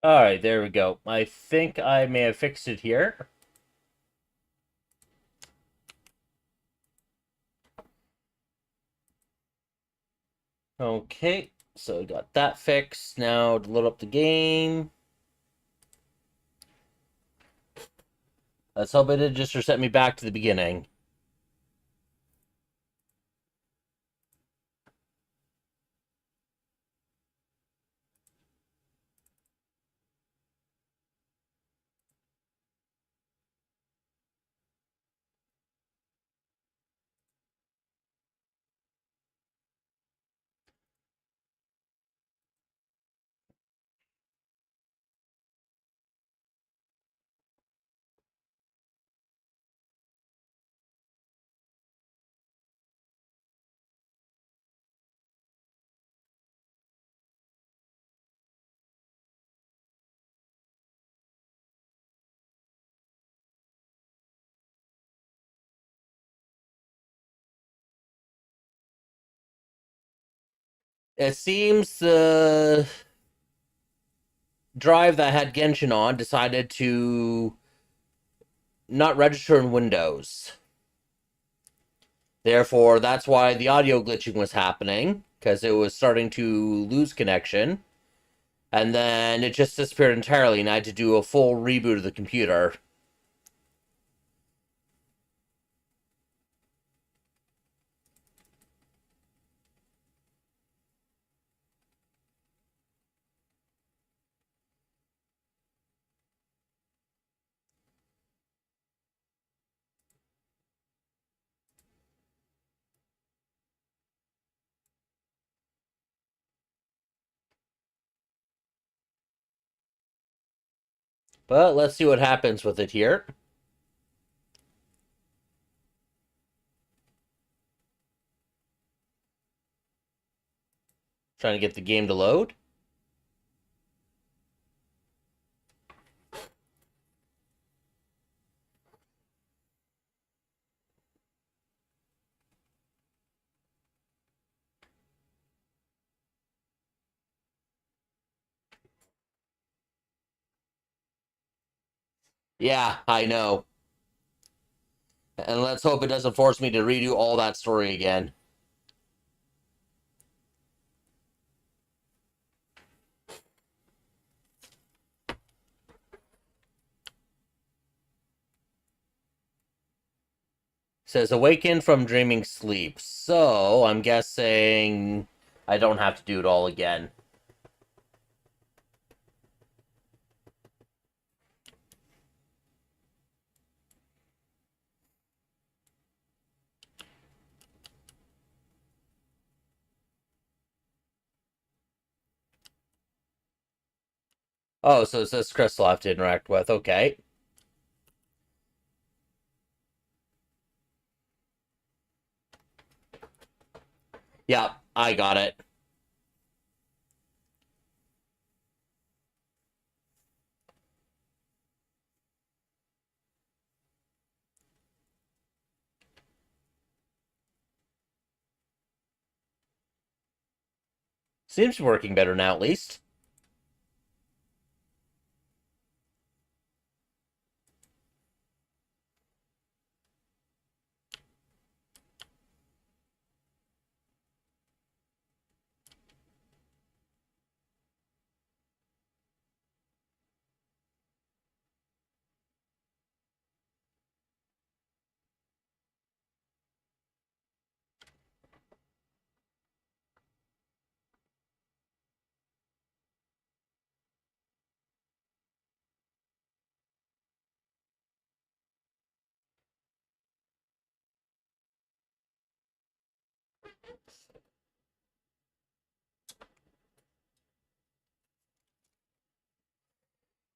Alright, there we go. I think I may have fixed it here. Okay, so got that fixed. Now to load up the game. Let's hope it did just reset me back to the beginning. It seems the drive that had Genshin on decided to not register in Windows. Therefore, that's why the audio glitching was happening, because it was starting to lose connection. And then it just disappeared entirely, and I had to do a full reboot of the computer. But let's see what happens with it here. Trying to get the game to load. Yeah, I know. And let's hope it doesn't force me to redo all that story again. Says awaken from dreaming sleep. So I'm guessing I don't have to do it all again. Oh, so it says Crystal I have to interact with. Okay. Yeah, I got it. Seems working better now, at least.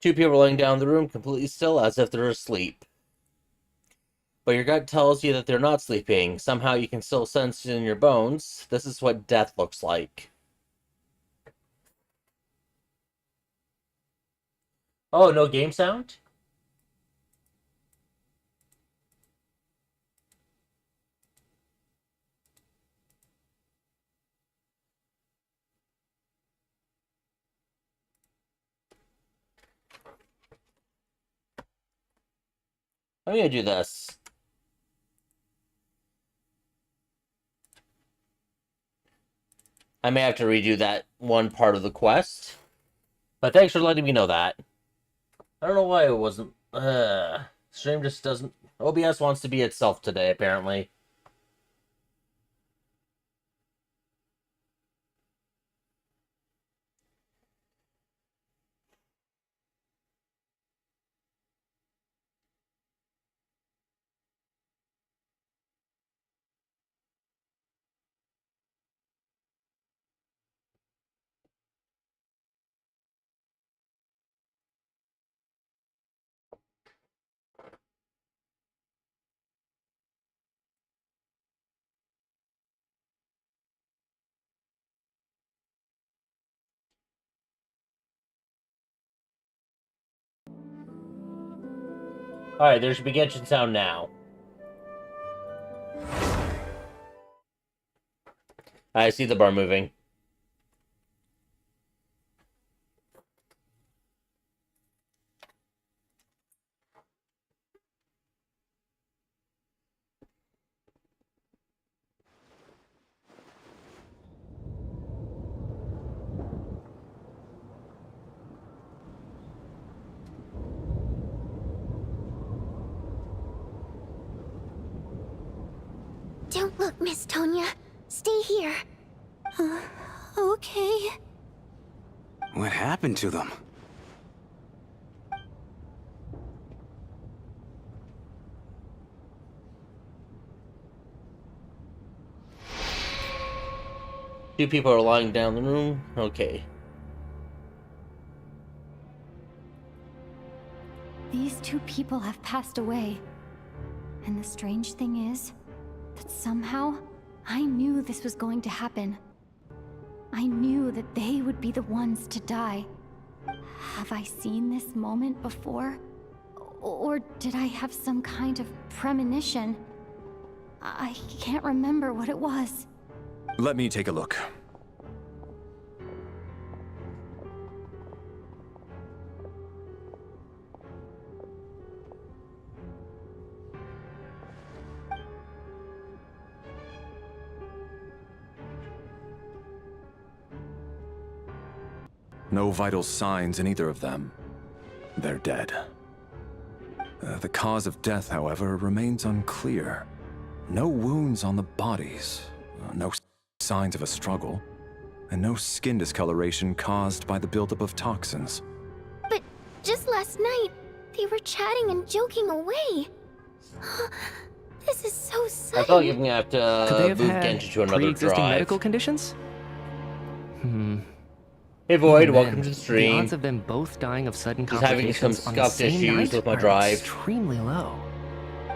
Two people laying down in the room completely still as if they're asleep. But your gut tells you that they're not sleeping. Somehow you can still sense it in your bones. This is what death looks like. Oh, no game sound? I'm gonna do this. I may have to redo that one part of the quest. But thanks for letting me know that. I don't know why it wasn't... Stream just doesn't... OBS wants to be itself today, apparently. Alright, there should be Genshin sound now. I see the bar moving. Don't look, Miss Tonya. Stay here. Okay. What happened to them? Two people are lying down the room. Okay. These two people have passed away. And the strange thing is that somehow I knew this was going to happen. I knew that they would be the ones to die. Have I seen this moment before? Or did I have some kind of premonition? I can't remember what it was. Let me take a look. No vital signs in either of them. They're dead. The cause of death, however, remains unclear. No wounds on the bodies, no signs of a struggle, and no skin discoloration caused by the buildup of toxins. But just last night, they were chatting and joking away. This is so sudden. I feel like I'm gonna have to Could they have move had Genshin to another pre-existing drive. medical conditions? Hey Void, Even welcome then, to the The stream. odds of them both dying of sudden Just having some complications on the scuffed same issues night with my are drive. extremely low.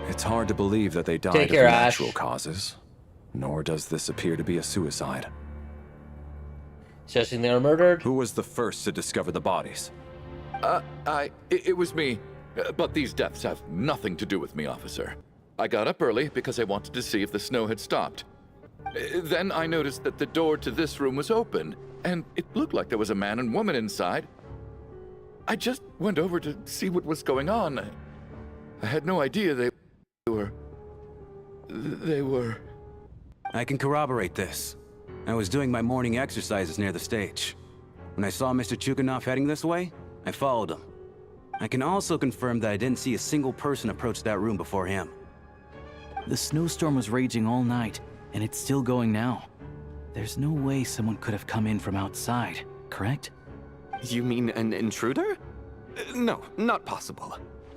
It's hard to believe that they died Take of care, Ash. natural causes, nor does this appear to be a suicide. Suggesting they were murdered. Who was the first to discover the bodies? It was me. But these deaths have nothing to do with me, officer. I got up early because I wanted to see if the snow had stopped. Then I noticed that the door to this room was open, and it looked like there was a man and woman inside. I just went over to see what was going on. I had no idea they were... I can corroborate this. I was doing my morning exercises near the stage. When I saw Mr. Chuganov heading this way, I followed him. I can also confirm that I didn't see a single person approach that room before him. The snowstorm was raging all night, and it's still going now. There's no way someone could have come in from outside, correct? You mean an intruder? No, not possible.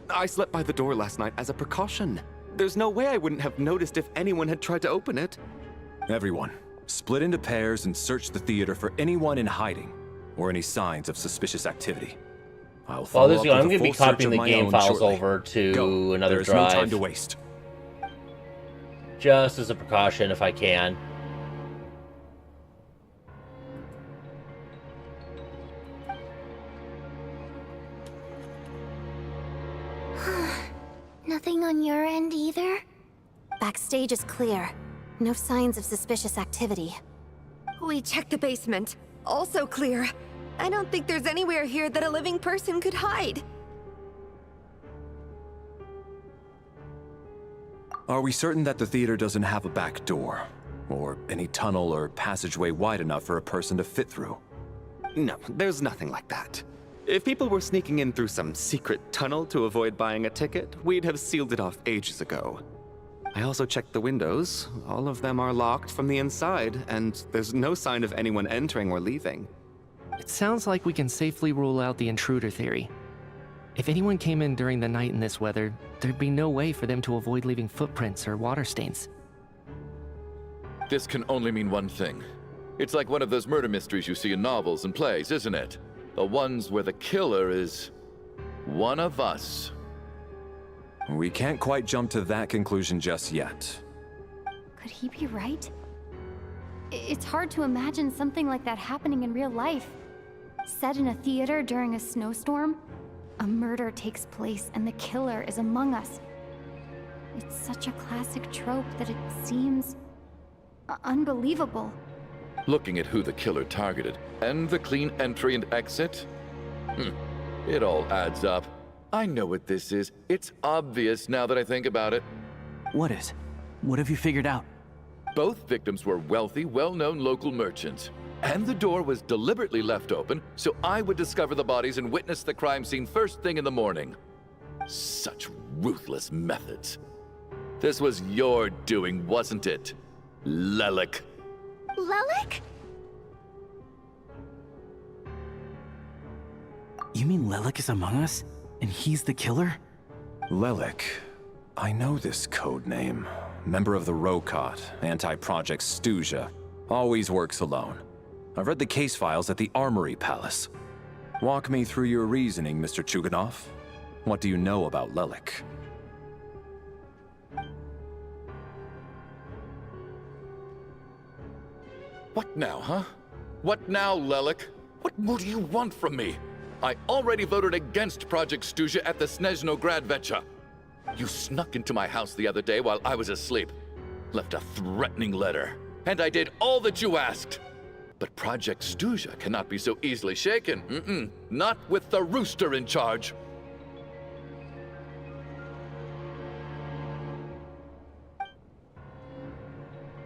I slept by the door last night as a precaution. There's no way I wouldn't have noticed if anyone had tried to open it. Everyone, split into pairs and search the theater for anyone in hiding or any signs of suspicious activity. I'll Well, follow this up is, I'm with a going to be full search copying of the my game own files shortly. over to Go. another There's drive. no time to waste. Just as a precaution, if I can. Nothing on your end either? Backstage is clear. No signs of suspicious activity. We checked the basement. Also clear. I don't think there's anywhere here that a living person could hide. Are we certain that the theater doesn't have a back door? Or any tunnel or passageway wide enough for a person to fit through? No, there's nothing like that. If people were sneaking in through some secret tunnel to avoid buying a ticket, we'd have sealed it off ages ago. I also checked the windows. All of them are locked from the inside, and there's no sign of anyone entering or leaving. It sounds like we can safely rule out the intruder theory. If anyone came in during the night in this weather, there'd be no way for them to avoid leaving footprints or water stains. This can only mean one thing. It's like one of those murder mysteries you see in novels and plays, isn't it? The ones where the killer is one of us. We can't quite jump to that conclusion just yet. Could he be right? It's hard to imagine something like that happening in real life. Set in a theater during a snowstorm, a murder takes place and the killer is among us. It's such a classic trope that it seems unbelievable. Looking at who the killer targeted, and the clean entry and exit, it all adds up. I know what this is. It's obvious now that I think about it. What is? What have you figured out? Both victims were wealthy, well-known local merchants. And the door was deliberately left open so I would discover the bodies and witness the crime scene first thing in the morning. Such ruthless methods. This was your doing, wasn't it, Lelik? Lelik? You mean Lelik is among us? And he's the killer? Lelik. I know this code name. Member of the Rokot, anti-Project Snezhnaya. Always works alone. I've read the case files at the Armory Palace. Walk me through your reasoning, Mr. Chuganov. What do you know about Lelik? What now, huh? What now, Lelik? What more do you want from me? I already voted against Project Snezhnaya at the Snezhnaya. You snuck into my house the other day while I was asleep. Left a threatening letter. And I did all that you asked. But Project Snezhnaya cannot be so easily shaken. Not with the rooster in charge.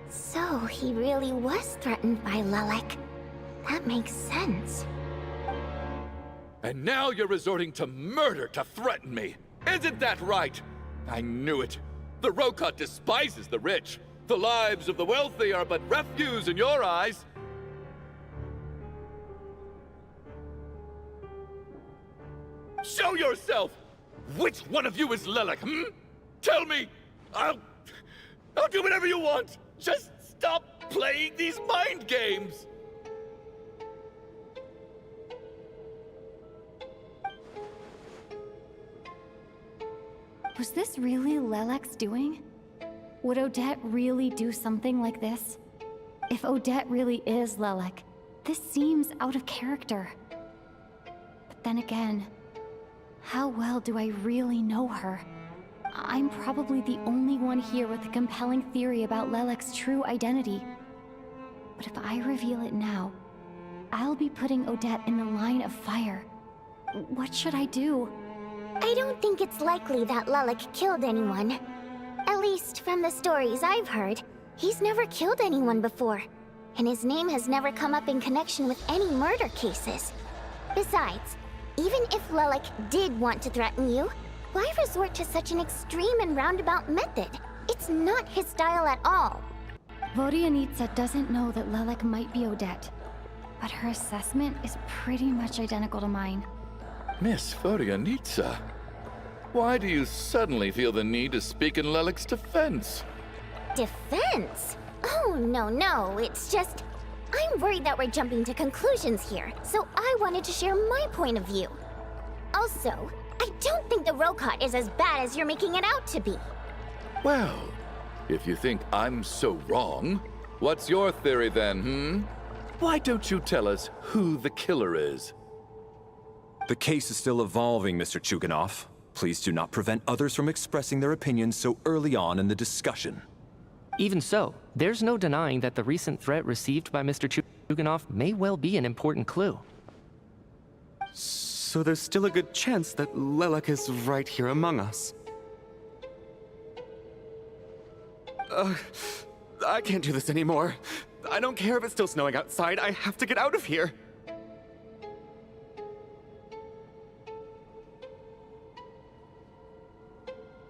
So he really was threatened by Lelik. That makes sense. And now you're resorting to murder to threaten me. Isn't that right? I knew it. The Rokot despises the rich. The lives of the wealthy are but refuse in your eyes. Show yourself! Which one of you is Lelik, Tell me! I'll do whatever you want! Just stop playing these mind games! Was this really Lelik's doing? Would Odette really do something like this? If Odette really is Lelik, this seems out of character. But then again, how well do I really know her? I'm probably the only one here with a compelling theory about Lelik's true identity. But if I reveal it now, I'll be putting Odette in the line of fire. What should I do? I don't think it's likely that Lelik killed anyone. At least from the stories I've heard, he's never killed anyone before. And his name has never come up in connection with any murder cases. Besides, even if Lelik did want to threaten you, why resort to such an extreme and roundabout method? It's not his style at all. Vodianitsa doesn't know that Lelik might be Odette, but her assessment is pretty much identical to mine. Miss Vodianitsa, why do you suddenly feel the need to speak in Lelik's defense? Defense? Oh, no, it's just... I'm worried that we're jumping to conclusions here, so I wanted to share my point of view. Also, I don't think the Rokot is as bad as you're making it out to be. Well, if you think I'm so wrong, what's your theory then, Why don't you tell us who the killer is? The case is still evolving, Mr. Chuganov. Please do not prevent others from expressing their opinions so early on in the discussion. Even so, there's no denying that the recent threat received by Mr. Chuganov may well be an important clue. So there's still a good chance that Lelik is right here among us. I can't do this anymore. I don't care if it's still snowing outside. I have to get out of here.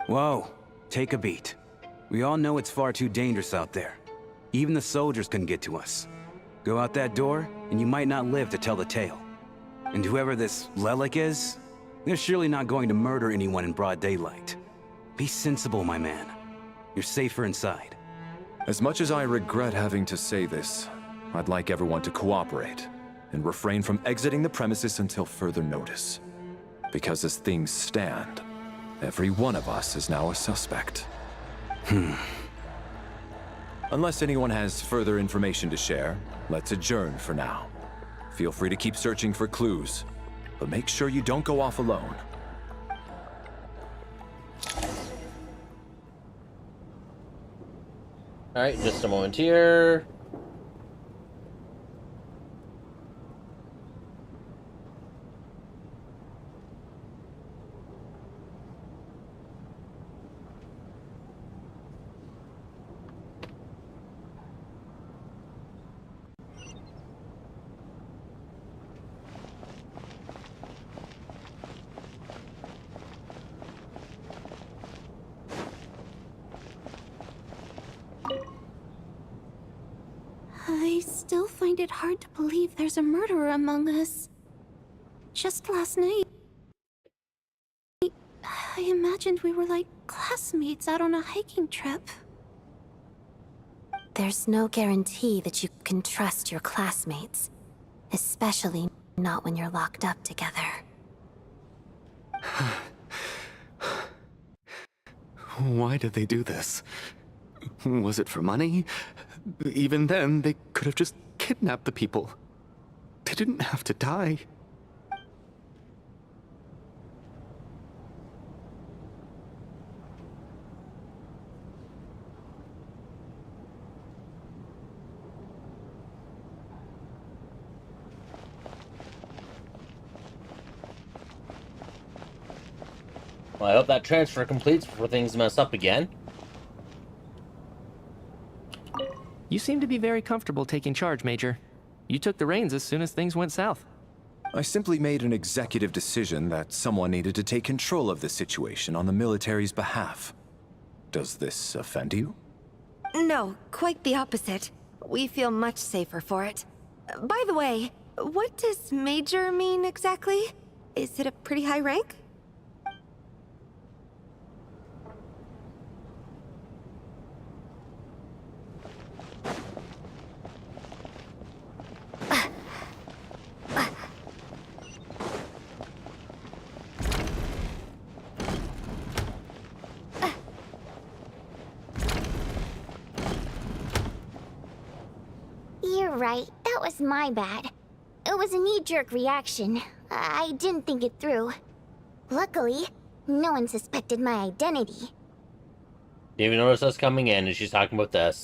Whoa, take a beat. We all know it's far too dangerous out there. Even the soldiers couldn't get to us. Go out that door, and you might not live to tell the tale. And whoever this Lelik is, they're surely not going to murder anyone in broad daylight. Be sensible, my man. You're safer inside. As much as I regret having to say this, I'd like everyone to cooperate and refrain from exiting the premises until further notice. Because as things stand, every one of us is now a suspect. Unless anyone has further information to share, let's adjourn for now. Feel free to keep searching for clues, but make sure you don't go off alone. Alright, just a moment here. I still find it hard to believe there's a murderer among us. Just last night, I imagined we were like classmates out on a hiking trip. There's no guarantee that you can trust your classmates. Especially not when you're locked up together. Why did they do this? Was it for money? Even then, they could have just kidnapped the people. They didn't have to die. Well, I hope that transfer completes before things mess up again. You seem to be very comfortable taking charge, Major. You took the reins as soon as things went south. I simply made an executive decision that someone needed to take control of the situation on the military's behalf. Does this offend you? No, quite the opposite. We feel much safer for it. By the way, what does Major mean exactly? Is it a pretty high rank? You're right, that was my bad. It was a knee-jerk reaction. I didn't think it through. Luckily, no one suspected my identity. Didn't even notice us coming in, and she's talking about this.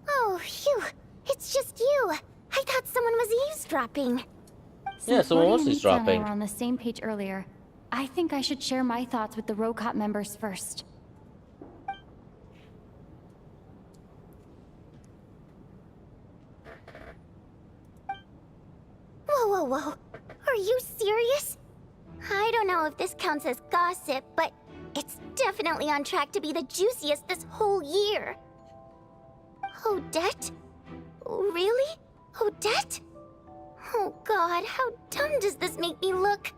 Oh, phew. It's just you. I thought someone was eavesdropping. Yeah, someone was Since Lordy and eavesdropping. Snezhnaya were on the same page earlier, I think I should share my thoughts with the Rokot members first. Whoa, whoa, whoa. Are you serious? I don't know if this counts as gossip, but it's definitely on track to be the juiciest this whole year. Odette? Really? Odette? Oh god, how dumb does this make me look?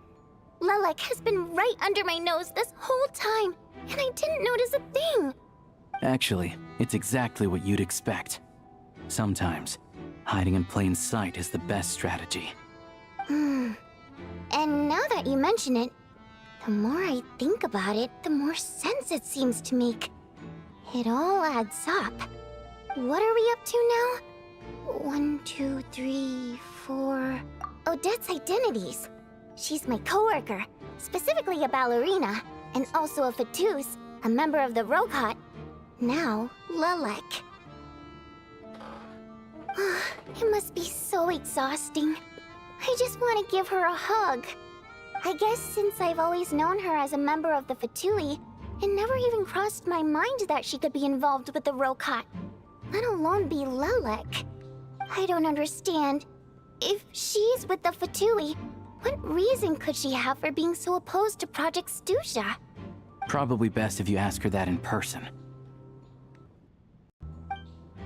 Lelik has been right under my nose this whole time, and I didn't notice a thing. Actually, it's exactly what you'd expect. Sometimes, hiding in plain sight is the best strategy. And now that you mention it, the more I think about it, the more sense it seems to make. It all adds up. What are we up to now? 1, 2, 3, 4... Odette's identities. She's my coworker, specifically a ballerina, and also a Fatus, a member of the Rokot. Now, Lelik. It must be so exhausting. I just want to give her a hug. I guess since I've always known her as a member of the Fatui, It never even crossed my mind that she could be involved with the Rokot, let alone be Lelek. I don't understand. If she's with the Fatui, what reason could she have for being so opposed to Project Stusha? Probably best if you ask her that in person.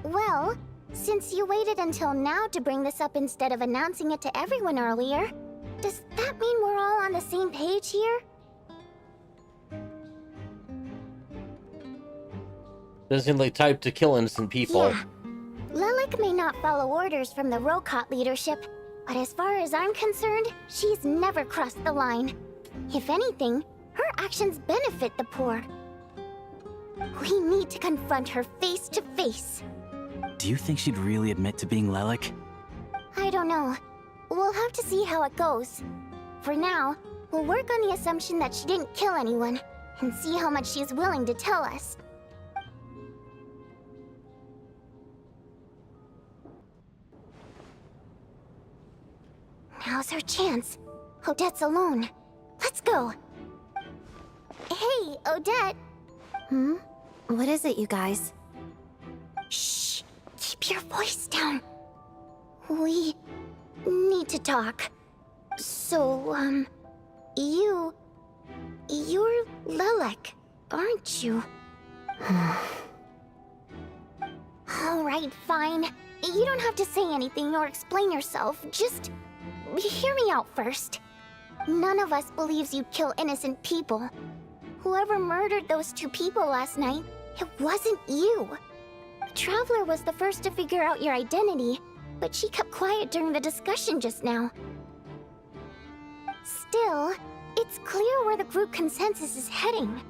Well, since you waited until now to bring this up instead of announcing it to everyone earlier, does that mean we're all on the same page here? Doesn't seem like type to kill innocent people. Yeah. Lelek may not follow orders from the Rokot leadership, but as far as I'm concerned, she's never crossed the line. If anything, her actions benefit the poor. We need to confront her face to face. Do you think she'd really admit to being Lelek? I don't know. We'll have to see how it goes. For now, we'll work on the assumption that she didn't kill anyone, and see how much she's willing to tell us. Now's her chance. Odette's alone. Let's go. Hey, Odette. What is it, you guys? Shh. Keep your voice down. We need to talk. So, you're Lelek, aren't you? Alright, fine. You don't have to say anything or explain yourself. Just hear me out first. None of us believes you kill innocent people. Whoever murdered those 2 people last night, it wasn't you. The Traveler was the first to figure out your identity, but she kept quiet during the discussion just now. Still, it's clear where the group consensus is heading.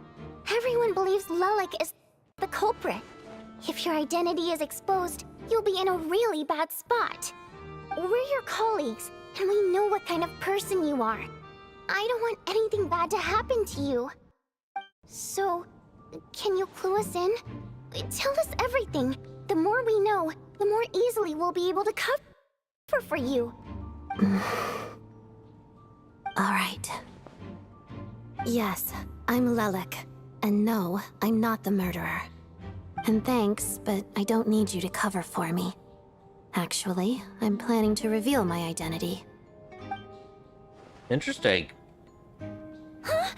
Everyone believes Lelek is the culprit. If your identity is exposed, you'll be in a really bad spot. We're your colleagues, and we know what kind of person you are. I don't want anything bad to happen to you. So, can you clue us in? Tell us everything. The more we know, the more easily we'll be able to cover for you. Alright. Yes, I'm Lelek. And no, I'm not the murderer. And thanks, but I don't need you to cover for me. Actually, I'm planning to reveal my identity. Interesting. Huh?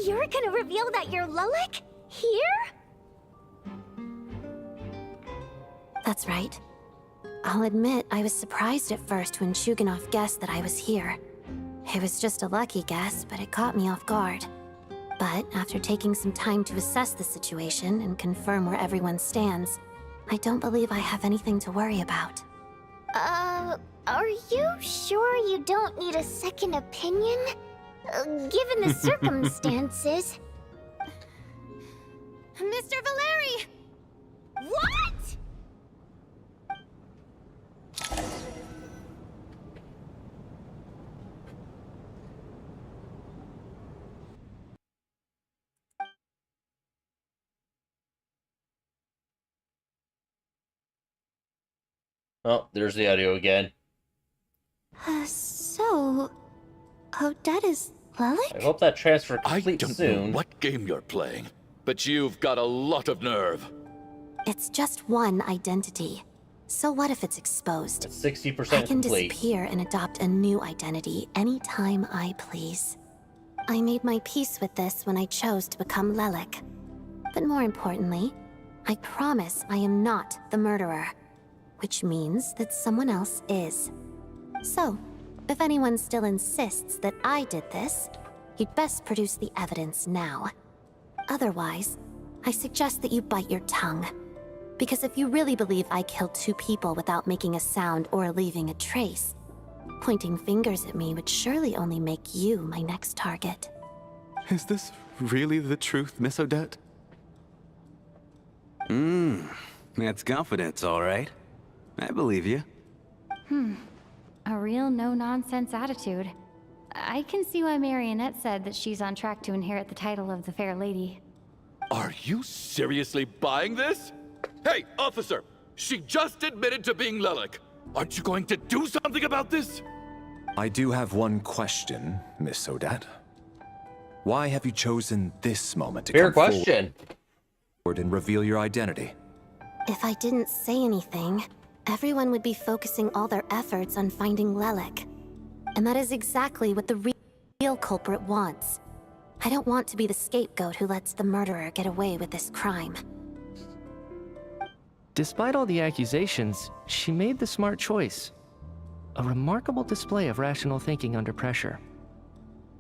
You're gonna reveal that you're Lelek? Here? That's right. I'll admit I was surprised at first when Chuganov guessed that I was here. It was just a lucky guess, but it caught me off guard. But after taking some time to assess the situation and confirm where everyone stands, I don't believe I have anything to worry about. Are you sure you don't need a second opinion? Given the circumstances... Mr. Valeri! What?! Oh, there's the audio again. So... Odette is Lelek? I hope that transfer I completes don't soon. know what game you're playing, but you've got a lot of nerve. It's just one identity. So what if it's exposed? It's 60% I can complete. disappear and adopt a new identity anytime I please. I made my peace with this when I chose to become Lelek. But more importantly, I promise I am not the murderer. Which means that someone else is. So, if anyone still insists that I did this, you'd best produce the evidence now. Otherwise, I suggest that you bite your tongue. Because if you really believe I killed 2 people without making a sound or leaving a trace, pointing fingers at me would surely only make you my next target. Is this really the truth, Miss Odette? That's confidence, all right. I believe you. A real no-nonsense attitude. I can see why Marionette said that she's on track to inherit the title of the Fair Lady. Are you seriously buying this? Hey, officer! She just admitted to being Lelek. Aren't you going to do something about this? I do have one question, Miss Odette. Why have you chosen this moment to Fair come question. forward and reveal your identity? If I didn't say anything, everyone would be focusing all their efforts on finding Lelik. And that is exactly what the real culprit wants. I don't want to be the scapegoat who lets the murderer get away with this crime. Despite all the accusations, she made the smart choice. A remarkable display of rational thinking under pressure.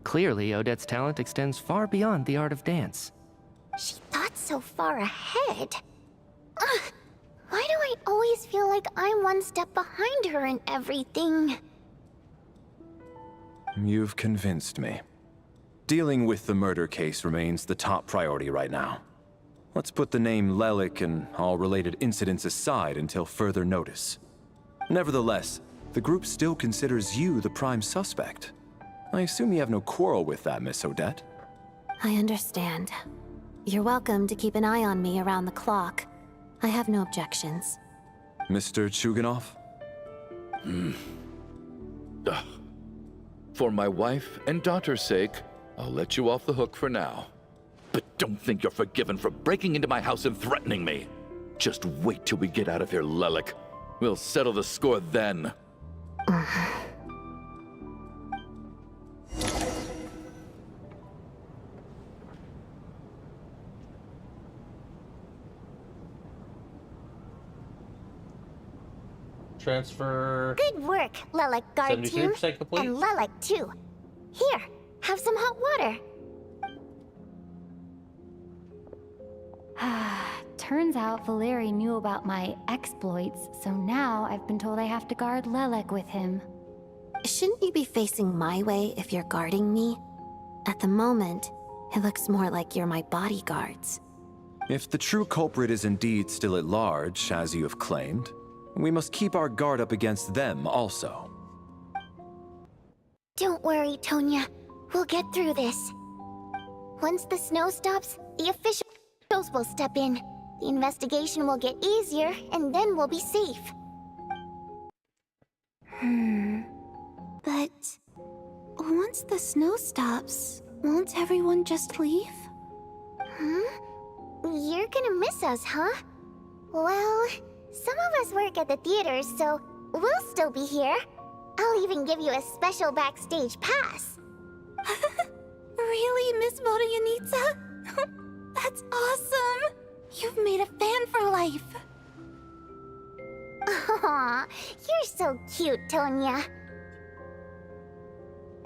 Clearly, Odette's talent extends far beyond the art of dance. She thought so far ahead. Ugh, why do I always feel like I'm one step behind her in everything? You've convinced me. Dealing with the murder case remains the top priority right now. Let's put the name Lelik and all related incidents aside until further notice. Nevertheless, the group still considers you the prime suspect. I assume you have no quarrel with that, Miss Odette? I understand. You're welcome to keep an eye on me around the clock. I have no objections. Mr. Chuganov? For my wife and daughter's sake, I'll let you off the hook for now. But don't think you're forgiven for breaking into my house and threatening me. Just wait till we get out of here, Lelik. We'll settle the score then. Transfer. Good work, Lelik guard team. 73% complete. And Lelik too. Here, have some hot water. Turns out Valeri knew about my exploits, so now I've been told I have to guard Lelik with him. Shouldn't you be facing my way if you're guarding me? At the moment, it looks more like you're my bodyguards. If the true culprit is indeed still at large, as you have claimed, we must keep our guard up against them also. Don't worry, Tonya. We'll get through this. Once the snow stops, the officials will step in. The investigation will get easier, and then we'll be safe. But once the snow stops, won't everyone just leave? You're gonna miss us, huh? Well, some of us work at the theaters, so we'll still be here. I'll even give you a special backstage pass. Really, Miss Vodyanitsa? That's awesome! You've made a fan for life. Aw, you're so cute, Tonya.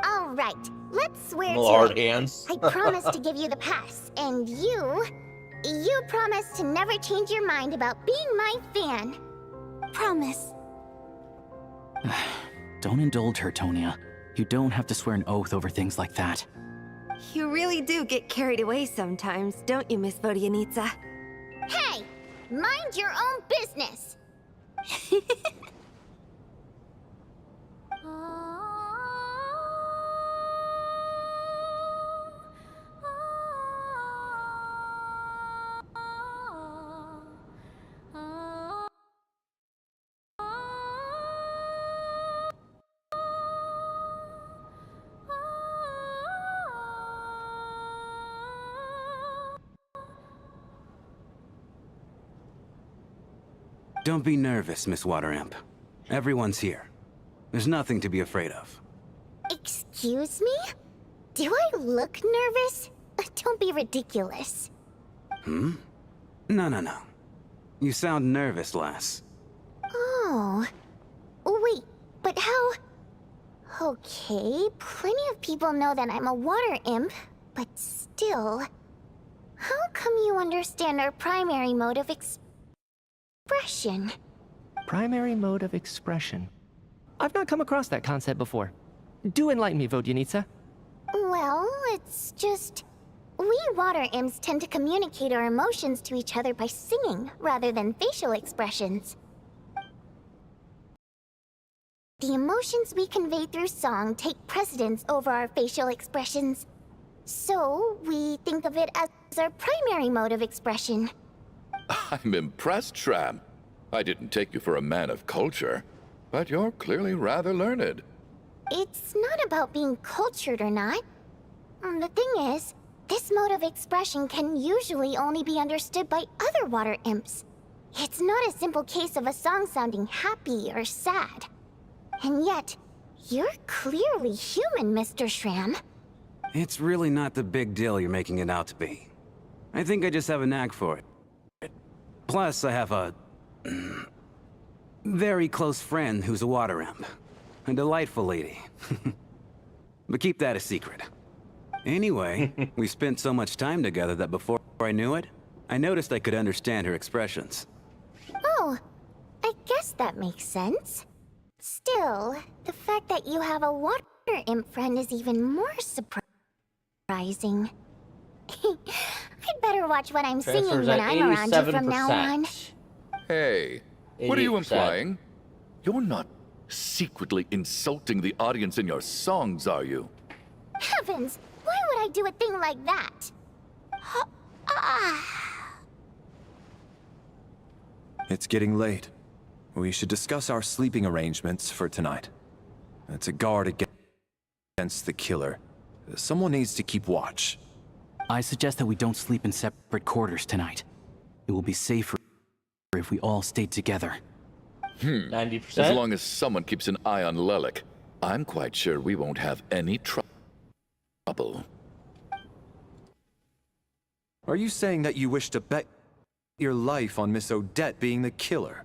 All right, let's swear Little to hard it. hands. I promise to give you the pass, and you promise to never change your mind about being my fan. Promise. Don't indulge her, Tonya. You don't have to swear an oath over things like that. You really do get carried away sometimes, don't you, Miss Vodyanitsa? Hey, mind your own business. Don't be nervous, Miss Wateramp. Everyone's here. There's nothing to be afraid of. Excuse me? Do I look nervous? Don't be ridiculous. No. You sound nervous, lass. Oh. Wait, but how... Okay, plenty of people know that I'm a water imp, but still... How come you understand our primary mode of expression? Primary mode of expression. I've not come across that concept before. Do enlighten me, Vodyanitsa. Well, it's just... We water imps tend to communicate our emotions to each other by singing, rather than facial expressions. The emotions we convey through song take precedence over our facial expressions. So, we think of it as our primary mode of expression. I'm impressed, Shram. I didn't take you for a man of culture, but you're clearly rather learned. It's not about being cultured or not. The thing is, this mode of expression can usually only be understood by other water imps. It's not a simple case of a song sounding happy or sad. And yet, you're clearly human, Mr. Shram. It's really not the big deal you're making it out to be. I think I just have a knack for it. Plus, I have a very close friend who's a water imp. A delightful lady. But keep that a secret. Anyway, we spent so much time together that before I knew it, I noticed I could understand her expressions. Oh, I guess that makes sense. Still, the fact that you have a water imp friend is even more surprising. I'd better watch what I'm singing Transfers when at I'm around you from now on. 87%. Hey, what are you 88%. implying? You're not secretly insulting the audience in your songs, are you? Heavens, why would I do a thing like that? It's getting late. We should discuss our sleeping arrangements for tonight. To guard against the killer, someone needs to keep watch. I suggest that we don't sleep in separate quarters tonight. It will be safer if we all stay together. 90%. As long as someone keeps an eye on Lelik, I'm quite sure we won't have any trouble. Are you saying that you wish to bet your life on Miss Odette being the killer?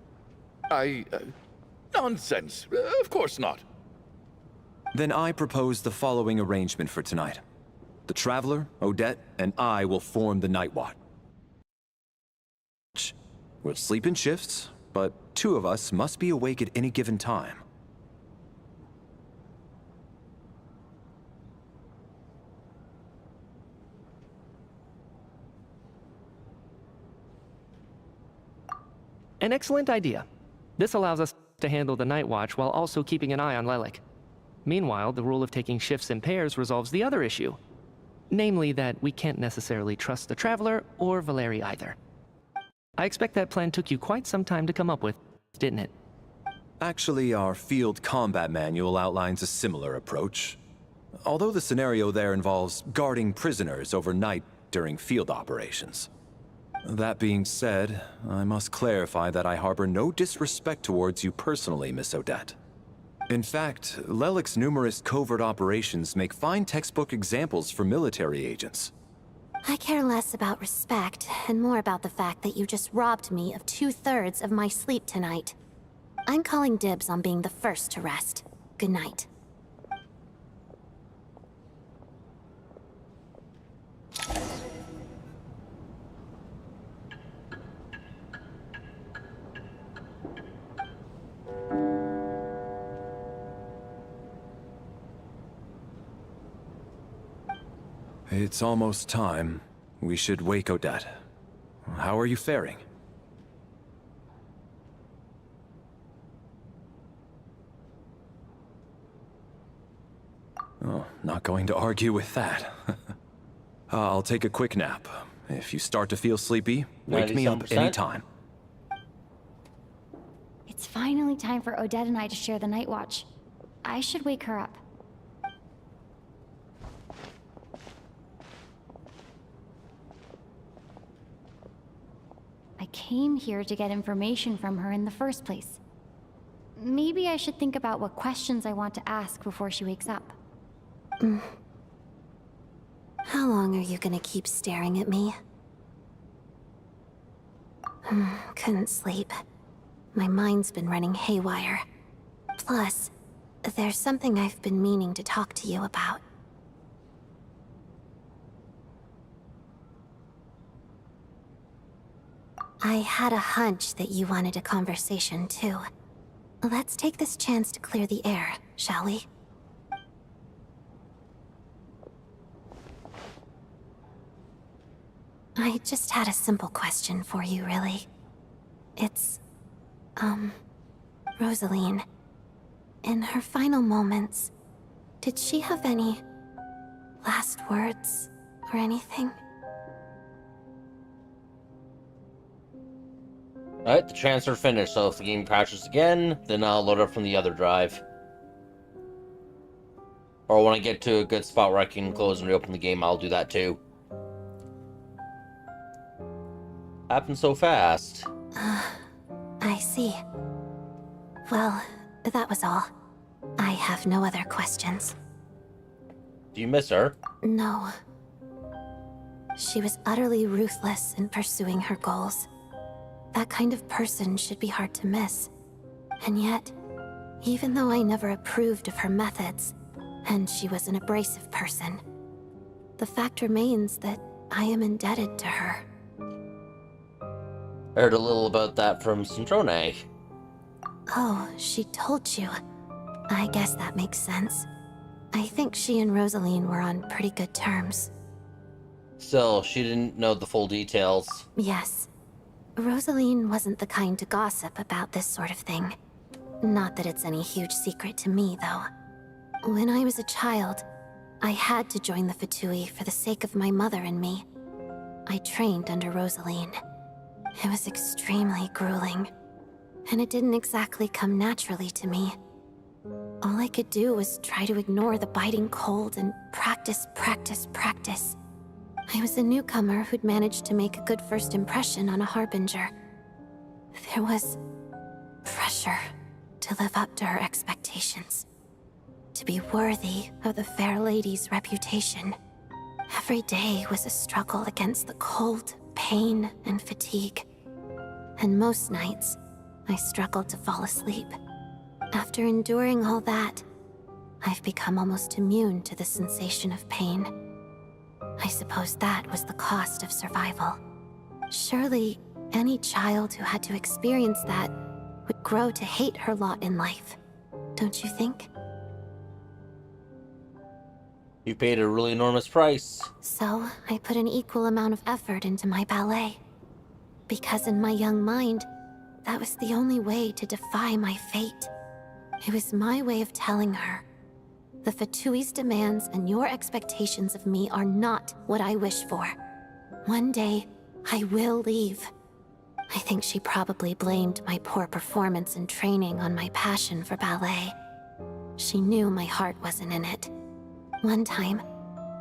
Nonsense. Of course not. Then I propose the following arrangement for tonight. The Traveler, Odette, and I will form the Night Watch. We'll sleep in shifts, but two of us must be awake at any given time. An excellent idea. This allows us to handle the Night Watch while also keeping an eye on Lelik. Meanwhile, the rule of taking shifts in pairs resolves the other issue. Namely that we can't necessarily trust the Traveler or Valeri either. I expect that plan took you quite some time to come up with, didn't it? Actually, our field combat manual outlines a similar approach. Although the scenario there involves guarding prisoners overnight during field operations. That being said, I must clarify that I harbor no disrespect towards you personally, Miss Odette. In fact, Lelik's numerous covert operations make fine textbook examples for military agents. I care less about respect and more about the fact that you just robbed me of 2/3 of my sleep tonight. I'm calling dibs on being the first to rest. Good night. It's almost time. We should wake Odette. How are you faring? Oh, not going to argue with that. I'll take a quick nap. If you start to feel sleepy, wake me up 97%? anytime. It's finally time for Odette and I to share the night watch. I should wake her up. I came here to get information from her in the first place. Maybe I should think about what questions I want to ask before she wakes up. How long are you gonna keep staring at me? Couldn't sleep. My mind's been running haywire. Plus, there's something I've been meaning to talk to you about. I had a hunch that you wanted a conversation, too. Let's take this chance to clear the air, shall we? I just had a simple question for you, really. It's, Rosaline. In her final moments, did she have any last words or anything? Alright, the transfer finished, so if the game crashes again, then I'll load up from the other drive. Or when I get to a good spot where I can close and reopen the game, I'll do that too. Happened so fast. I see. Well, that was all. I have no other questions. Do you miss her? No. She was utterly ruthless in pursuing her goals. That kind of person should be hard to miss. And yet, even though I never approved of her methods, and she was an abrasive person, the fact remains that I am indebted to her. I heard a little about that from Snezhnaya. Oh, she told you. I guess that makes sense. I think she and Rosaline were on pretty good terms. Still, she didn't know the full details. Yes. Rosaline wasn't the kind to gossip about this sort of thing. Not that it's any huge secret to me, though. When I was a child, I had to join the Fatui for the sake of my mother and me. I trained under Rosaline. It was extremely grueling, and it didn't exactly come naturally to me. All I could do was try to ignore the biting cold and practice, practice, practice. I was a newcomer who'd managed to make a good first impression on a harbinger. There was pressure to live up to her expectations, to be worthy of the fair lady's reputation. Every day was a struggle against the cold, pain, and fatigue. And most nights, I struggled to fall asleep. After enduring all that, I've become almost immune to the sensation of pain. I suppose that was the cost of survival. Surely, any child who had to experience that would grow to hate her lot in life, don't you think? You paid a really enormous price. So, I put an equal amount of effort into my ballet. Because in my young mind, that was the only way to defy my fate. It was my way of telling her, the Fatui's demands and your expectations of me are not what I wish for. One day, I will leave. I think she probably blamed my poor performance in training on my passion for ballet. She knew my heart wasn't in it. One time,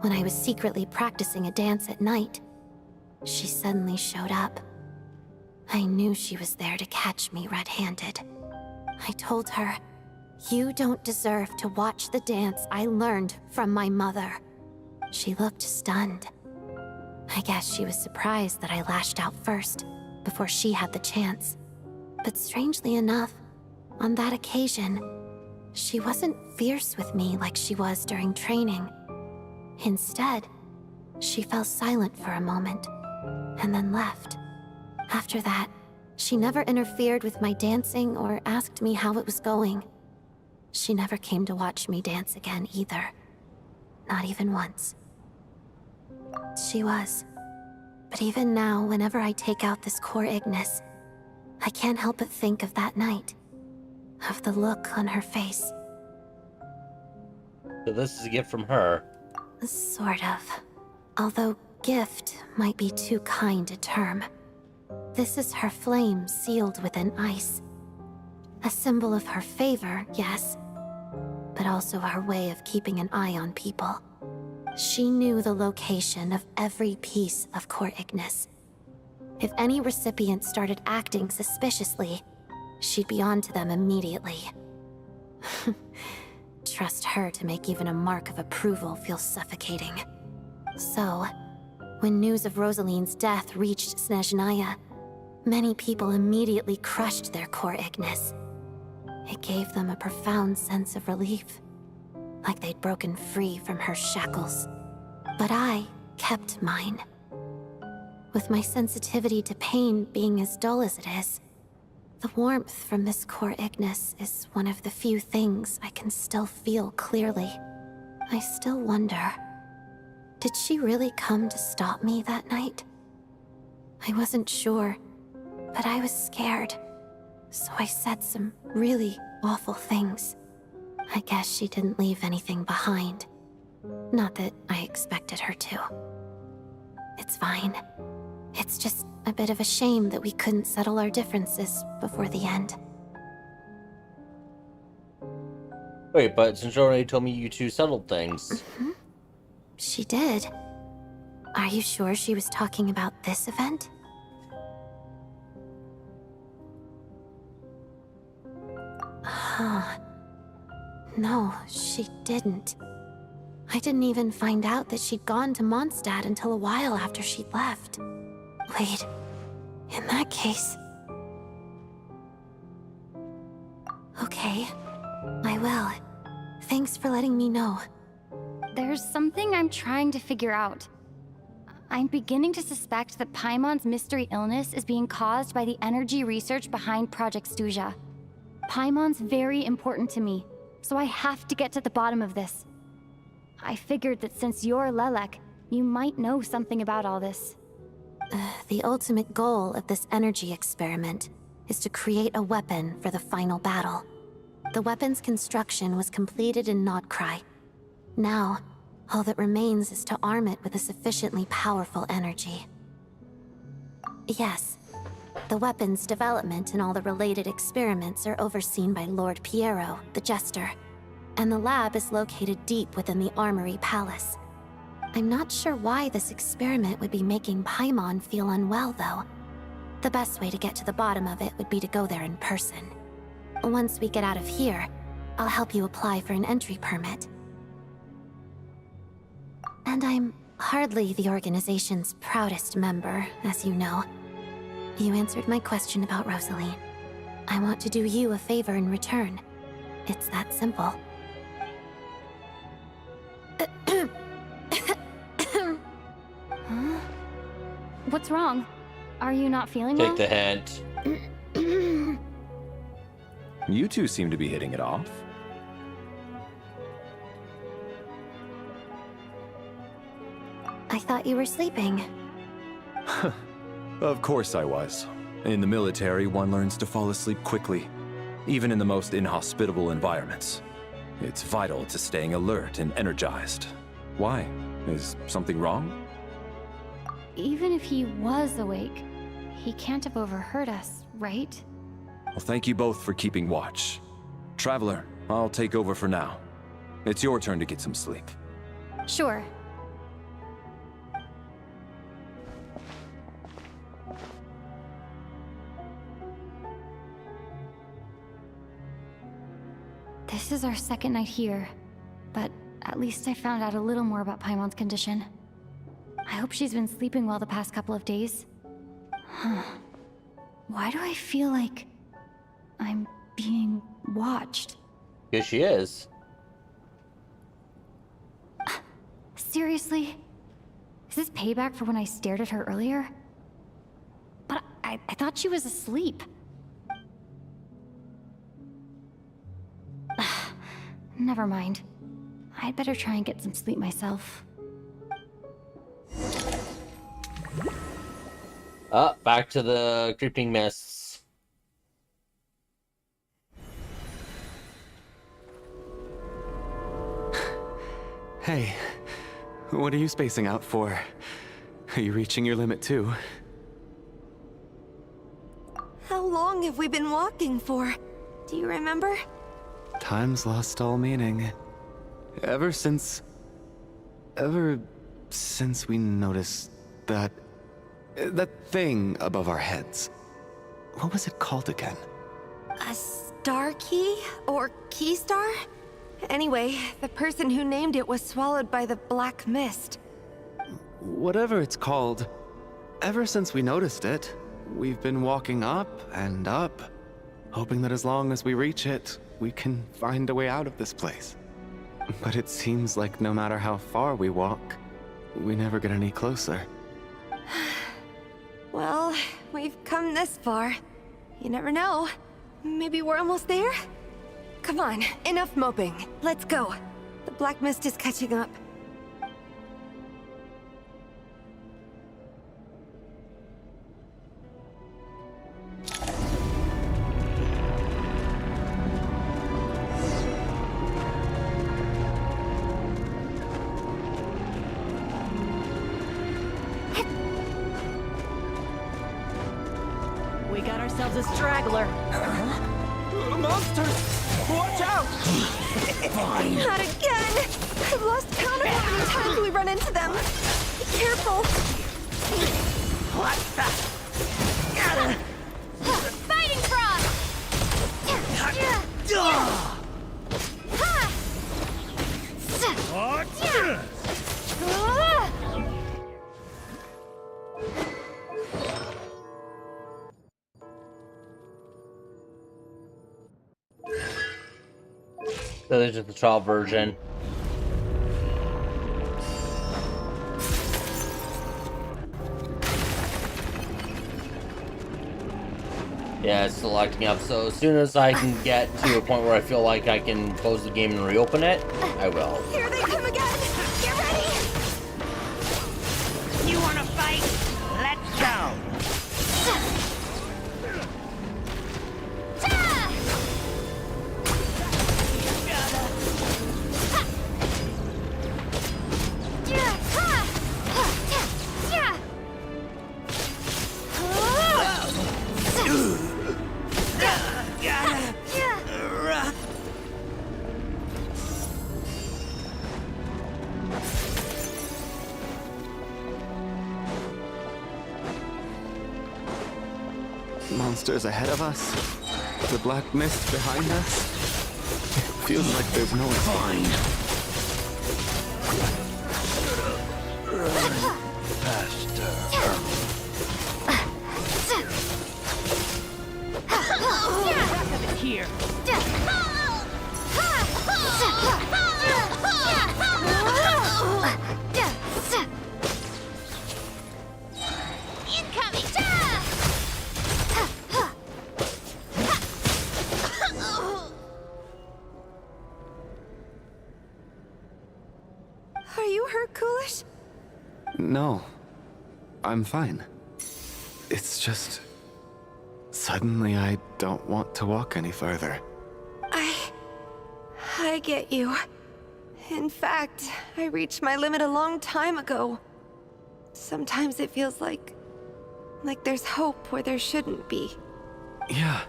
when I was secretly practicing a dance at night, she suddenly showed up. I knew she was there to catch me red-handed. I told her, "You don't deserve to watch the dance I learned from my mother." She looked stunned. I guess she was surprised that I lashed out first, before she had the chance. But strangely enough, on that occasion, she wasn't fierce with me like she was during training. Instead, she fell silent for a moment, and then left. After that, she never interfered with my dancing or asked me how it was going. She never came to watch me dance again either. Not even once. She was. But even now, whenever I take out this core Ignis, I can't help but think of that night. Of the look on her face. So this is a gift from her. Sort of. Although gift might be too kind a term. This is her flame sealed within ice. A symbol of her favor, yes, but also her way of keeping an eye on people. She knew the location of every piece of core Ignis. If any recipient started acting suspiciously, she'd be on to them immediately. Trust her to make even a mark of approval feel suffocating. So, when news of Rosaline's death reached Snezhnaya, many people immediately crushed their core Ignis. It gave them a profound sense of relief, like they'd broken free from her shackles. But I kept mine. With my sensitivity to pain being as dull as it is, the warmth from this core Ignis is one of the few things I can still feel clearly. I still wonder, did she really come to stop me that night? I wasn't sure, but I was scared. So I said some really awful things. I guess she didn't leave anything behind. Not that I expected her to. It's fine. It's just a bit of a shame that we couldn't settle our differences before the end. Wait, but Snezhnaya told me you two settled things. She did. Are you sure she was talking about this event? Huh. No, she didn't. I didn't even find out that she'd gone to Mondstadt until a while after she'd left. Wait, in that case... Okay, I will. Thanks for letting me know. There's something I'm trying to figure out. I'm beginning to suspect that Paimon's mystery illness is being caused by the energy research behind Project Stuja. Paimon's very important to me, so I have to get to the bottom of this. I figured that since you're Lelek, you might know something about all this. The ultimate goal of this energy experiment is to create a weapon for the final battle. The weapon's construction was completed in Nodcry. Now, all that remains is to arm it with a sufficiently powerful energy. Yes, the weapon's development and all the related experiments are overseen by Lord Piero, the Jester, and the lab is located deep within the Armory Palace. I'm not sure why this experiment would be making Paimon feel unwell, though. The best way to get to the bottom of it would be to go there in person. Once we get out of here, I'll help you apply for an entry permit. And I'm hardly the organization's proudest member, as you know. You answered my question about Rosaline. I want to do you a favor in return. It's that simple. Huh? What's wrong? Are you not feeling Take well? the hint. You two seem to be hitting it off. I thought you were sleeping. Of course I was. In the military, one learns to fall asleep quickly, even in the most inhospitable environments. It's vital to staying alert and energized. Why? Is something wrong? Even if he was awake, he can't have overheard us, right? Well, thank you both for keeping watch. Traveler, I'll take over for now. It's your turn to get some sleep. Sure. This is our second night here, but at least I found out a little more about Paimon's condition. I hope she's been sleeping well the past couple of days. Huh. Why do I feel like I'm being watched? Because she is. Seriously? Is this payback for when I stared at her earlier? But I thought she was asleep. Never mind. I'd better try and get some sleep myself. Back to the creeping mists. Hey, what are you spacing out for? Are you reaching your limit too? How long have we been walking for? Do you remember? Time's lost all meaning. Ever since we noticed that thing above our heads. What was it called again? A star key? Or key star? Anyway, the person who named it was swallowed by the black mist. Whatever it's called, ever since we noticed it, we've been walking up and up, hoping that as long as we reach it, we can find a way out of this place. But it seems like no matter how far we walk, we never get any closer. Well, we've come this far. You never know. Maybe we're almost there? Come on, enough moping. Let's go. The black mist is catching up. We got ourselves a straggler. Monsters! Watch out! Fine. Not again! I've lost count of how many times we run into them. Be careful. What the? Fighting frog! So there's just the trial version. Yeah, it's still acting up, so as soon as I can get to a point where I feel like I can close the game and reopen it, I will. Here they come again! Get ready! You wanna fight? Let's go! Monsters ahead of us. The black mist behind us. It feels like there's no Fine. Here. Incoming! Are you hurt, Coolish? No. I'm fine. It's just... Suddenly I don't want to walk any further. I get you. In fact, I reached my limit a long time ago. Sometimes it feels like there's hope where there shouldn't be. Yeah.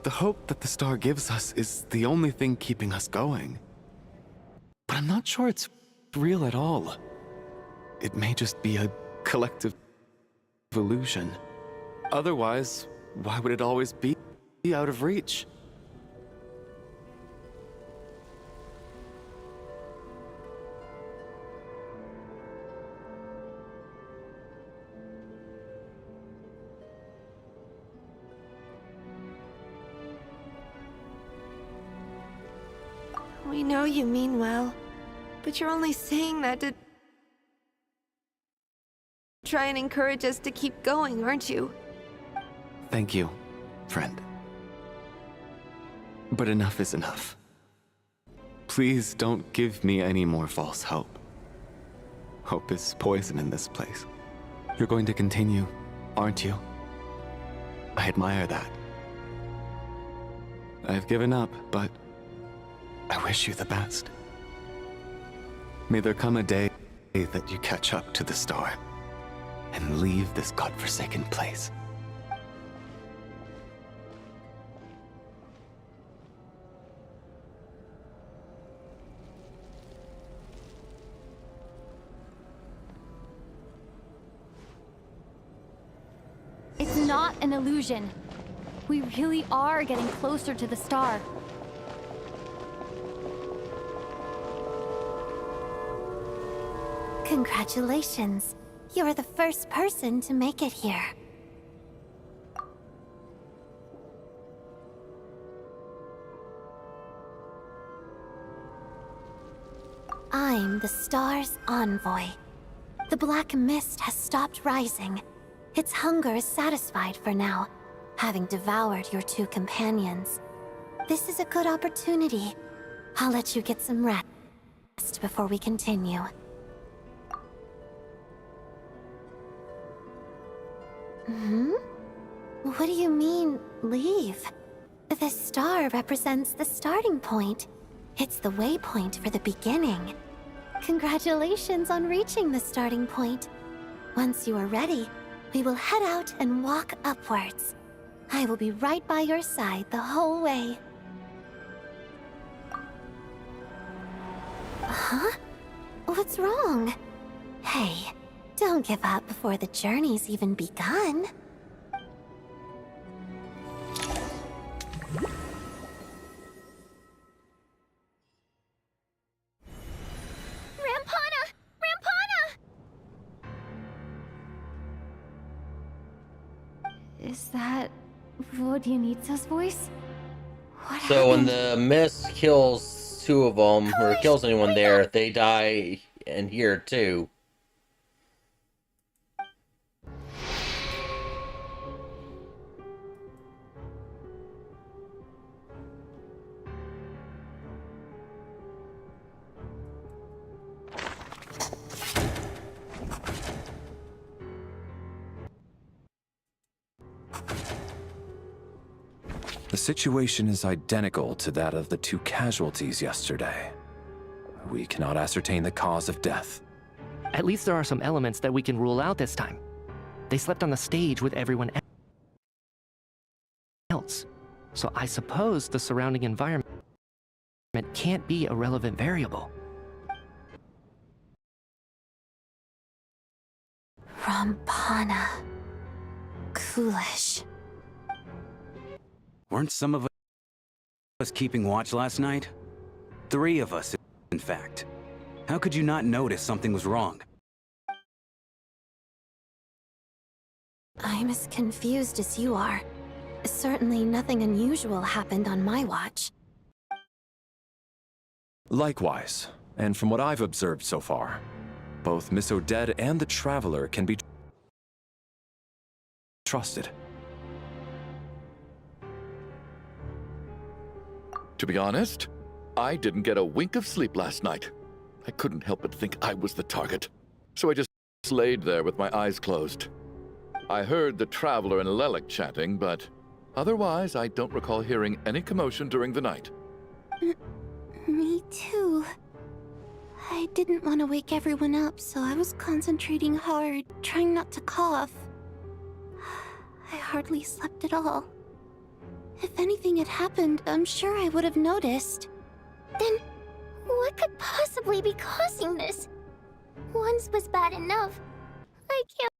The hope that the star gives us is the only thing keeping us going. But I'm not sure it's real at all. It may just be a collective illusion. Otherwise, why would it always be out of reach? We know you mean well, but you're only saying that to try and encourage us to keep going, aren't you? Thank you, friend. But enough is enough. Please don't give me any more false hope. Hope is poison in this place. You're going to continue, aren't you? I admire that. I've given up, but I wish you the best. May there come a day that you catch up to the star and leave this godforsaken place. It's not an illusion. We really are getting closer to the star. Congratulations. You are the first person to make it here. I'm the star's envoy. The black mist has stopped rising. Its hunger is satisfied for now, having devoured your two companions. This is a good opportunity. I'll let you get some rest before we continue. What do you mean, leave? The star represents the starting point. It's the waypoint for the beginning. Congratulations on reaching the starting point. Once you are ready, we will head out and walk upwards. I will be right by your side the whole way. Huh? What's wrong? Hey, don't give up before the journey's even begun. Rampana! Rampana! Is that Vodyanitsa's voice? What So when happened? the mist kills two of them, or kills anyone there, they die in here too. The situation is identical to that of the two casualties yesterday. We cannot ascertain the cause of death. At least there are some elements that we can rule out this time. They slept on the stage with everyone else. So I suppose the surrounding environment can't be a relevant variable. Rampana. Coolish. Weren't some of us keeping watch last night? 3 of us, in fact. How could you not notice something was wrong? I'm as confused as you are. Certainly nothing unusual happened on my watch. Likewise, and from what I've observed so far, both Miss Odette and the Traveler can be trusted. To be honest, I didn't get a wink of sleep last night. I couldn't help but think I was the target. So I just laid there with my eyes closed. I heard the Traveler and Lelik chatting, but otherwise I don't recall hearing any commotion during the night. Me too. I didn't want to wake everyone up, so I was concentrating hard, trying not to cough. I hardly slept at all. If anything had happened, I'm sure I would have noticed. Then, what could possibly be causing this? Once was bad enough. I can't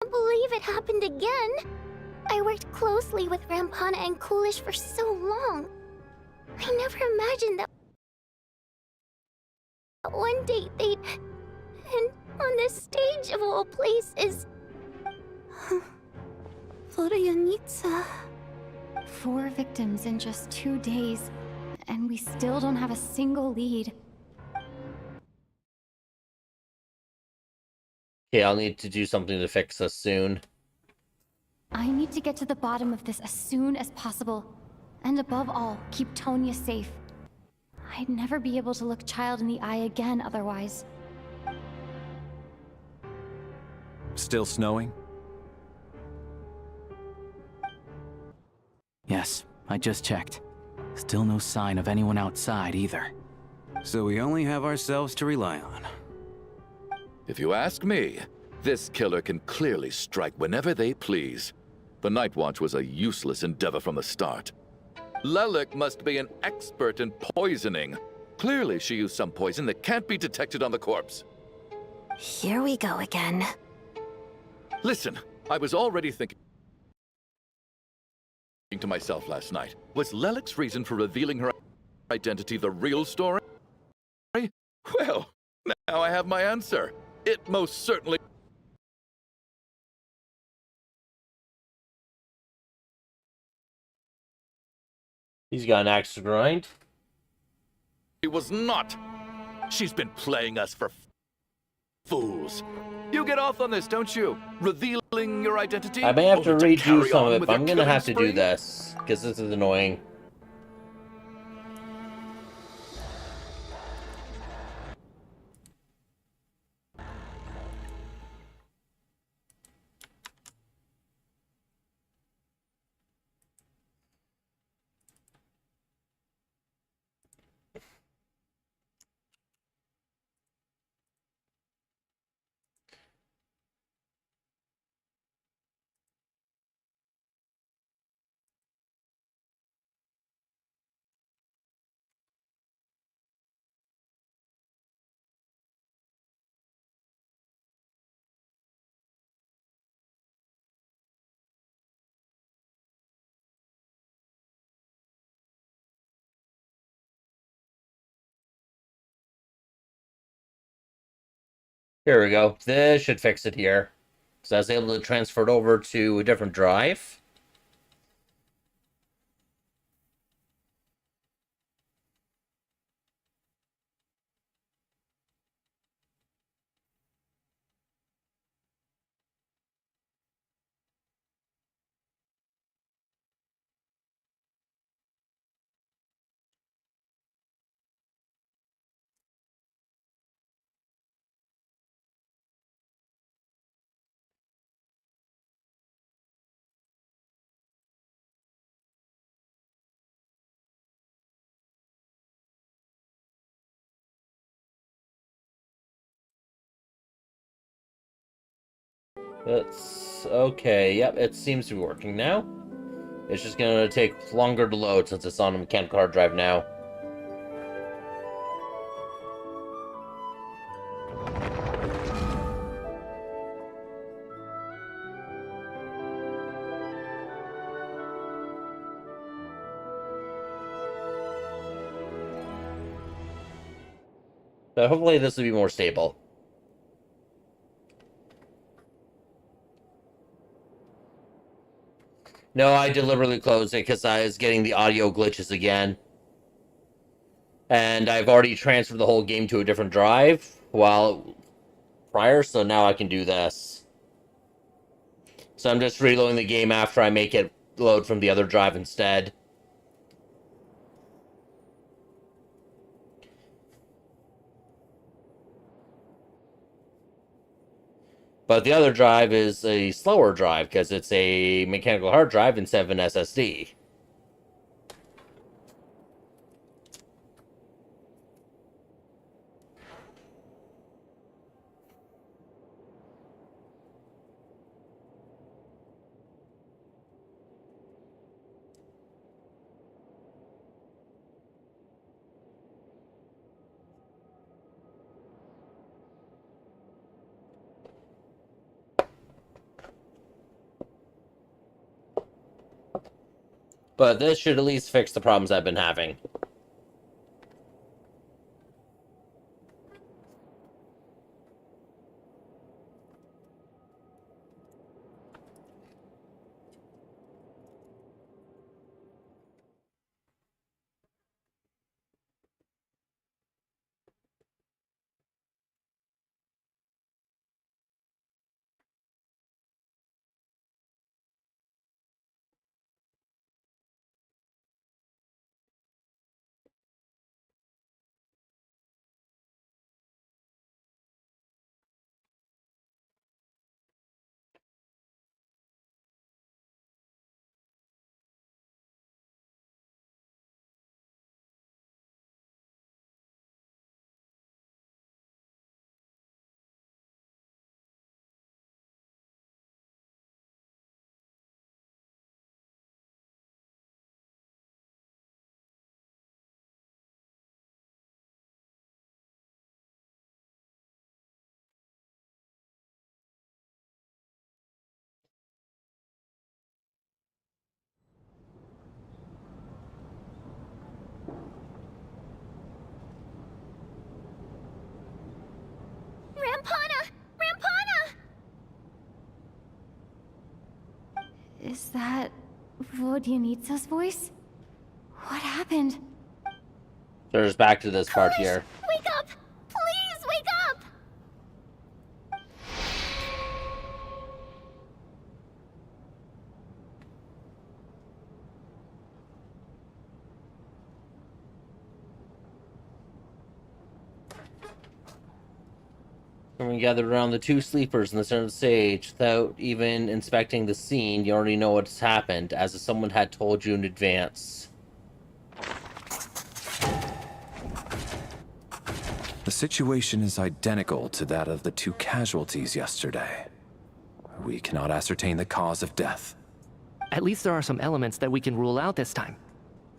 believe it happened again. I worked closely with Rampana and Coolish for so long. I never imagined that one day they'd... And on this stage of all places... Vodyanitsa. 4 victims in just 2 days, and we still don't have a single lead. Okay, I'll need to do something to fix this soon. I need to get to the bottom of this as soon as possible. And above all, keep Tonya safe. I'd never be able to look Child in the eye again otherwise. Still snowing? Yes, I just checked. Still no sign of anyone outside either. So we only have ourselves to rely on. If you ask me, this killer can clearly strike whenever they please. The Night Watch was a useless endeavor from the start. Lelik must be an expert in poisoning. Clearly she used some poison that can't be detected on the corpse. Here we go again. Listen, I was already thinking to myself last night, was Lelik's reason for revealing her identity the real story? Well, now I have my answer. It most certainly... He's got an axe to grind. It was not. She's been playing us for fools. You get off on this, don't you? Revealing your identity? I may have to Only redo carry some on of it, with but your I'm gonna killing have to do spree? this, because this is annoying. Here we go. This should fix it here. So I was able to transfer it over to a different drive. That's okay. Yep, it seems to be working now. It's just gonna take longer to load since it's on a mechanical hard drive now. But hopefully this will be more stable. No, I deliberately closed it because I was getting the audio glitches again. And I've already transferred the whole game to a different drive prior, so now I can do this. So I'm just reloading the game after I make it load from the other drive instead. But the other drive is a slower drive because it's a mechanical hard drive instead of an SSD. But this should at least fix the problems I've been having. Rampana! Rampana! Is that Vodyanitsa's voice? What happened? So just back to this part here. Wake up! Please wake up! When we gathered around the two sleepers in the center of the stage, without even inspecting the scene, you already know what's happened, as if someone had told you in advance. The situation is identical to that of the two casualties yesterday. We cannot ascertain the cause of death. At least there are some elements that we can rule out this time.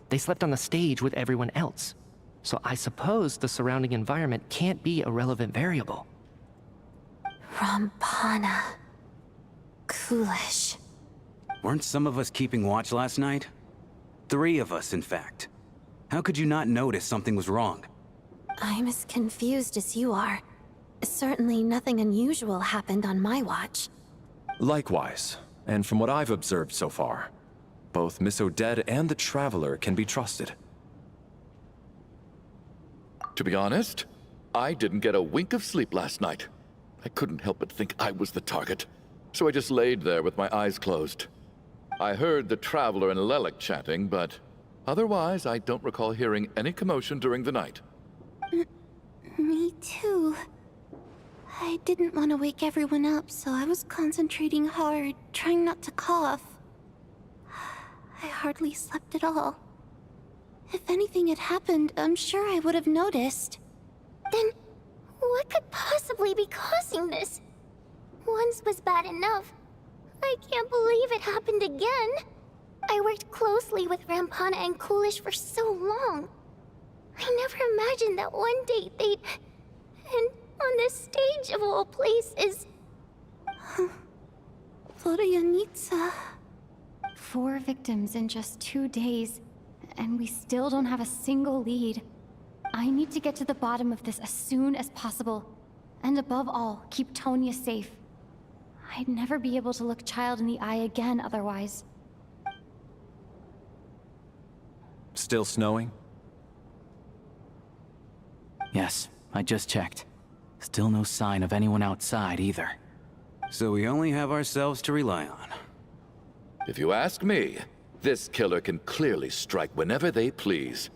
They slept on the stage with everyone else. So I suppose the surrounding environment can't be a relevant variable. Rampana. Coolish. Weren't some of us keeping watch last night? 3 of us, in fact. How could you not notice something was wrong? I'm as confused as you are. Certainly nothing unusual happened on my watch. Likewise, and from what I've observed so far, both Miss Odette and the Traveler can be trusted. To be honest, I didn't get a wink of sleep last night. I couldn't help but think I was the target, so I just laid there with my eyes closed. I heard the Traveler and Lelek chatting, but otherwise I don't recall hearing any commotion during the night. Me too. I didn't want to wake everyone up, so I was concentrating hard, trying not to cough. I hardly slept at all. If anything had happened, I'm sure I would have noticed. Then, what could possibly be causing this? Once was bad enough. I can't believe it happened again. I worked closely with Rampana and Coolish for so long. I never imagined that one day they'd... And on the stage of all places... Florianitsa... 4 victims in just 2 days, and we still don't have a single lead. I need to get to the bottom of this as soon as possible. And above all, keep Tonya safe. I'd never be able to look Child in the eye again otherwise. Still snowing? Yes, I just checked. Still no sign of anyone outside either. So we only have ourselves to rely on. If you ask me, this killer can clearly strike whenever they please.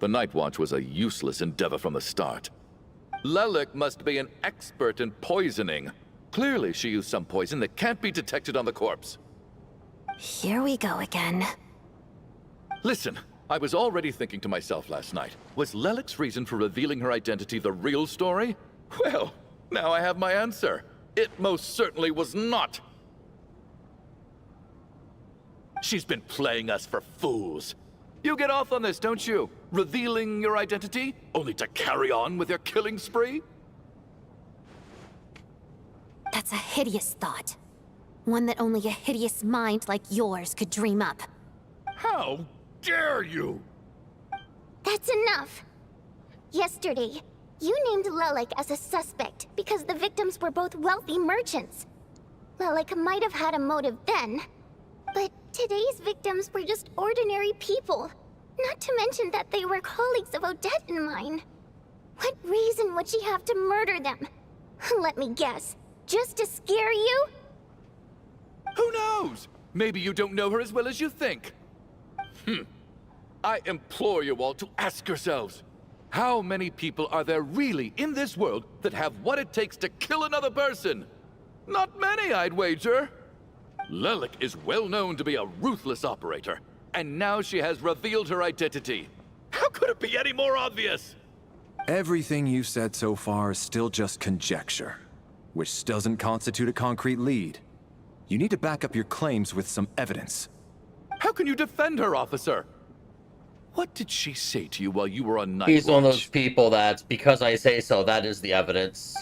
The Night Watch was a useless endeavor from the start. Lelek must be an expert in poisoning. Clearly she used some poison that can't be detected on the corpse. Here we go again. Listen, I was already thinking to myself last night, was Lelek's reason for revealing her identity the real story? Well, now I have my answer. It most certainly was not. She's been playing us for fools. You get off on this, don't you? Revealing your identity, only to carry on with your killing spree? That's a hideous thought. One that only a hideous mind like yours could dream up. How dare you? That's enough. Yesterday, you named Lelek as a suspect because the victims were both wealthy merchants. Lelek might have had a motive then, but today's victims were just ordinary people. Not to mention that they were colleagues of Odette and mine. What reason would she have to murder them? Let me guess. Just to scare you? Who knows? Maybe you don't know her as well as you think. I implore you all to ask yourselves, how many people are there really in this world that have what it takes to kill another person? Not many, I'd wager. Lelek is well known to be a ruthless operator, and now she has revealed her identity. How could it be any more obvious? Everything you've said so far is still just conjecture, which doesn't constitute a concrete lead. You need to back up your claims with some evidence. How can you defend her, officer? What did she say to you while you were on night He's one of those watch? people that's, because I say so, that is the evidence.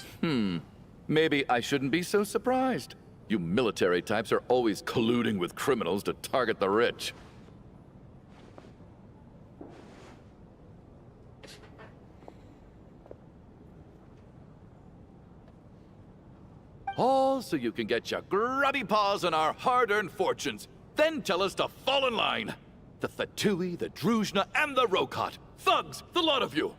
Maybe I shouldn't be so surprised. You military types are always colluding with criminals to target the rich. All so you can get your grubby paws on our hard-earned fortunes, then tell us to fall in line. The Fatui, the Druzhna, and the Rokot. Thugs, the lot of you!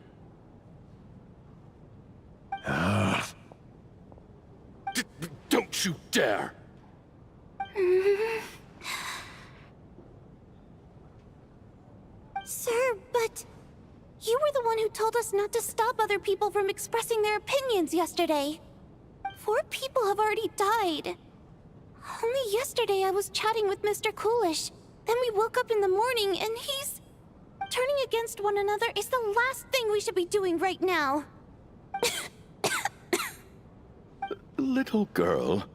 Don't you dare! Sir, but... You were the one who told us not to stop other people from expressing their opinions yesterday. 4 people have already died. Only yesterday I was chatting with Mr. Coolish. Then we woke up in the morning and he's... Turning against one another is the last thing we should be doing right now. Little girl.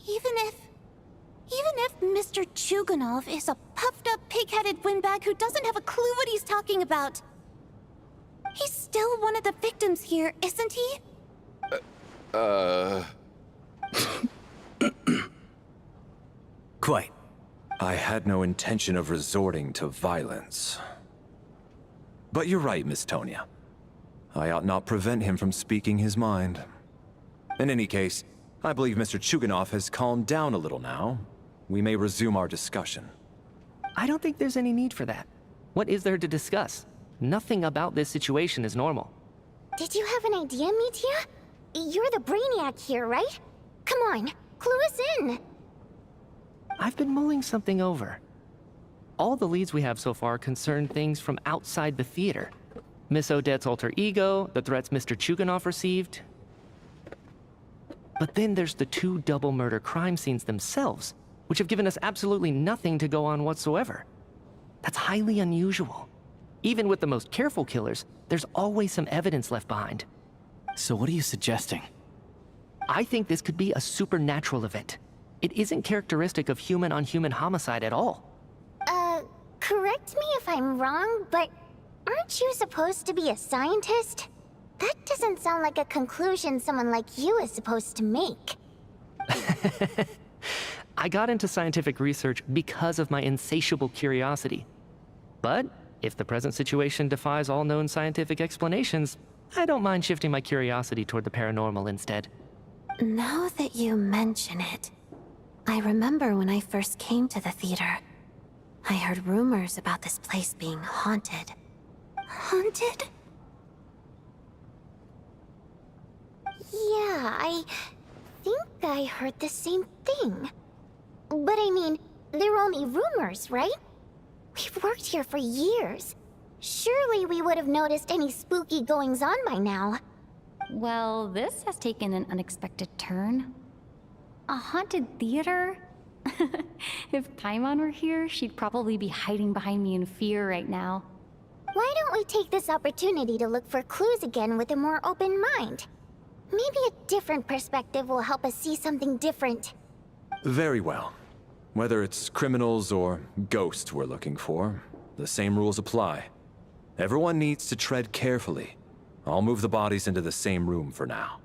Even if Mr. Chuganov is a puffed-up, pig-headed windbag who doesn't have a clue what he's talking about, he's still one of the victims here, isn't he? Quite. I had no intention of resorting to violence. But you're right, Miss Tonya. I ought not prevent him from speaking his mind. In any case, I believe Mr. Chuganov has calmed down a little now. We may resume our discussion. I don't think there's any need for that. What is there to discuss? Nothing about this situation is normal. Did you have an idea, Mitya? You're the brainiac here, right? Come on, clue us in. I've been mulling something over. All the leads we have so far concern things from outside the theater. Miss Odette's alter ego, the threats Mr. Chuganov received. But then there's the 2 double murder crime scenes themselves, which have given us absolutely nothing to go on whatsoever. That's highly unusual. Even with the most careful killers, there's always some evidence left behind. So what are you suggesting? I think this could be a supernatural event. It isn't characteristic of human-on-human homicide at all. Correct me if I'm wrong, but aren't you supposed to be a scientist? That doesn't sound like a conclusion someone like you is supposed to make. I got into scientific research because of my insatiable curiosity. But if the present situation defies all known scientific explanations, I don't mind shifting my curiosity toward the paranormal instead. Now that you mention it, I remember when I first came to the theater. I heard rumors about this place being haunted. Haunted? Yeah, I think I heard the same thing. But I mean, they're only rumors, right? We've worked here for years. Surely we would have noticed any spooky goings-on by now. Well, this has taken an unexpected turn. A haunted theater? If Paimon were here, she'd probably be hiding behind me in fear right now. Why don't we take this opportunity to look for clues again with a more open mind? Maybe a different perspective will help us see something different. Very well. Whether it's criminals or ghosts we're looking for, the same rules apply. Everyone needs to tread carefully. I'll move the bodies into the same room for now.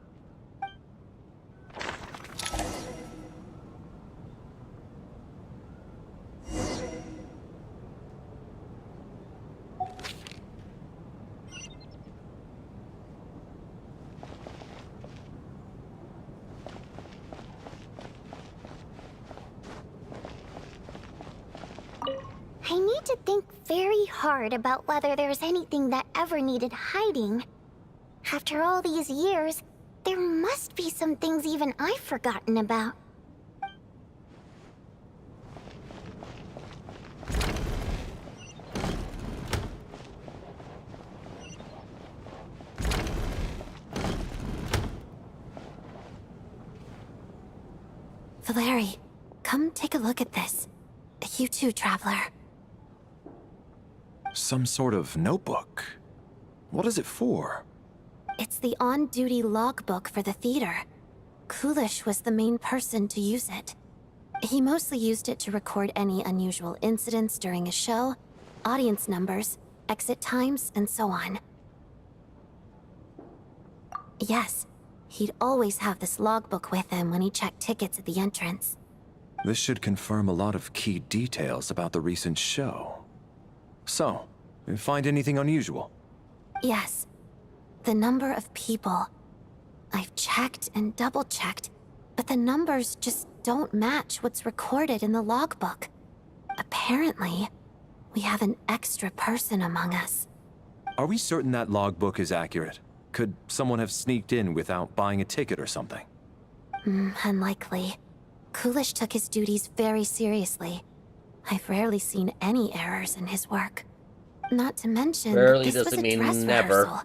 I need to think very hard about whether there's anything that ever needed hiding. After all these years, there must be some things even I've forgotten about. Valeri, come take a look at this. You too, Traveler. Some sort of notebook. What is it for? It's the on-duty logbook for the theater. Kulish was the main person to use it. He mostly used it to record any unusual incidents during a show, audience numbers, exit times, and so on. Yes, he'd always have this logbook with him when he checked tickets at the entrance. This should confirm a lot of key details about the recent show. So, you find anything unusual? Yes. The number of people. I've checked and double-checked, but the numbers just don't match what's recorded in the logbook. Apparently, we have an extra person among us. Are we certain that logbook is accurate? Could someone have sneaked in without buying a ticket or something? Unlikely. Kulish took his duties very seriously. I've rarely seen any errors in his work. Not to mention, Rarely this was doesn't a mean dress never. rehearsal,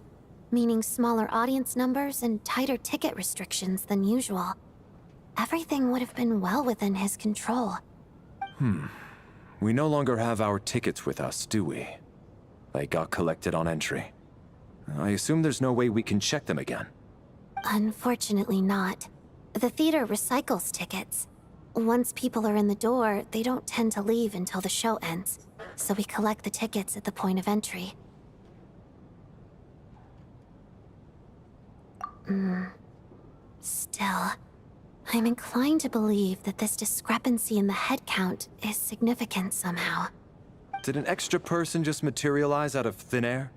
meaning smaller audience numbers and tighter ticket restrictions than usual. Everything would have been well within his control. We no longer have our tickets with us, do we? They got collected on entry. I assume there's no way we can check them again. Unfortunately not. The theater recycles tickets. Once people are in the door, they don't tend to leave until the show ends, so we collect the tickets at the point of entry. Still, I'm inclined to believe that this discrepancy in the head count is significant somehow. Did an extra person just materialize out of thin air?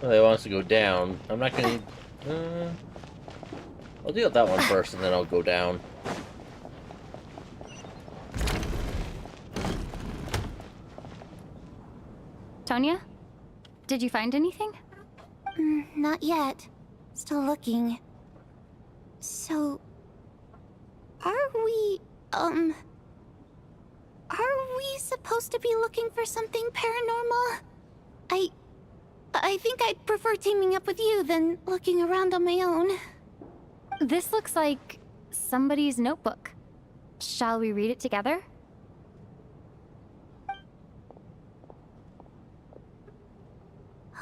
Oh, they want us to go down. I'm not gonna... I'll deal with that one first, and then I'll go down. Tonya? Did you find anything? Not yet. Still looking. So... Are we supposed to be looking for something paranormal? I think I'd prefer teaming up with you than looking around on my own. This looks like somebody's notebook. Shall we read it together?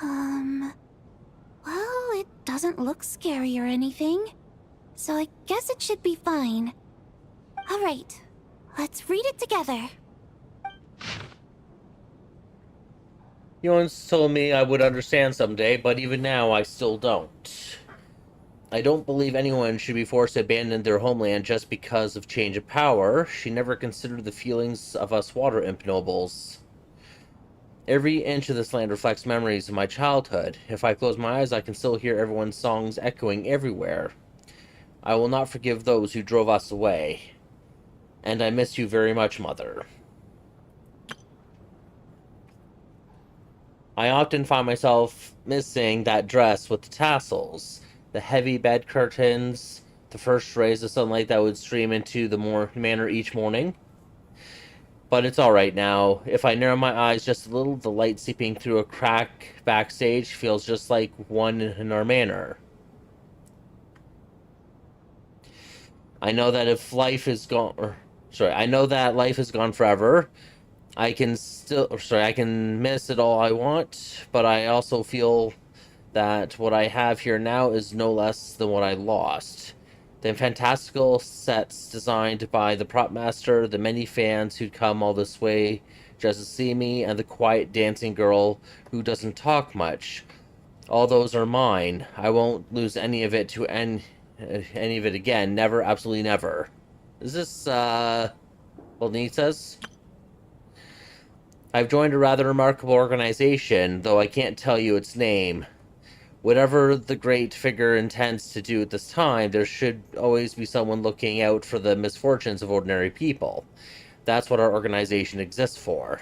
Well, it doesn't look scary or anything. So I guess it should be fine. Alright, let's read it together. You once told me I would understand someday, but even now I still don't. I don't believe anyone should be forced to abandon their homeland just because of change of power. She never considered the feelings of us water imp nobles. Every inch of this land reflects memories of my childhood. If I close my eyes, I can still hear everyone's songs echoing everywhere. I will not forgive those who drove us away. And I miss you very much, Mother. I often find myself missing that dress with the tassels, the heavy bed curtains, the first rays of sunlight that would stream into the manor each morning. But it's alright now. If I narrow my eyes just a little, the light seeping through a crack backstage feels just like one in our manor. I know that if life is gone... I know that life is gone forever. I can miss it all I want, but I also feel that what I have here now is no less than what I lost. The fantastical sets designed by the prop master, the many fans who'd come all this way just to see me, and the quiet dancing girl who doesn't talk much. All those are mine. I won't lose any of it to any of it again. Never, absolutely never. Is this, what Nate says? I've joined a rather remarkable organization, though I can't tell you its name. Whatever the great figure intends to do at this time, there should always be someone looking out for the misfortunes of ordinary people. That's what our organization exists for.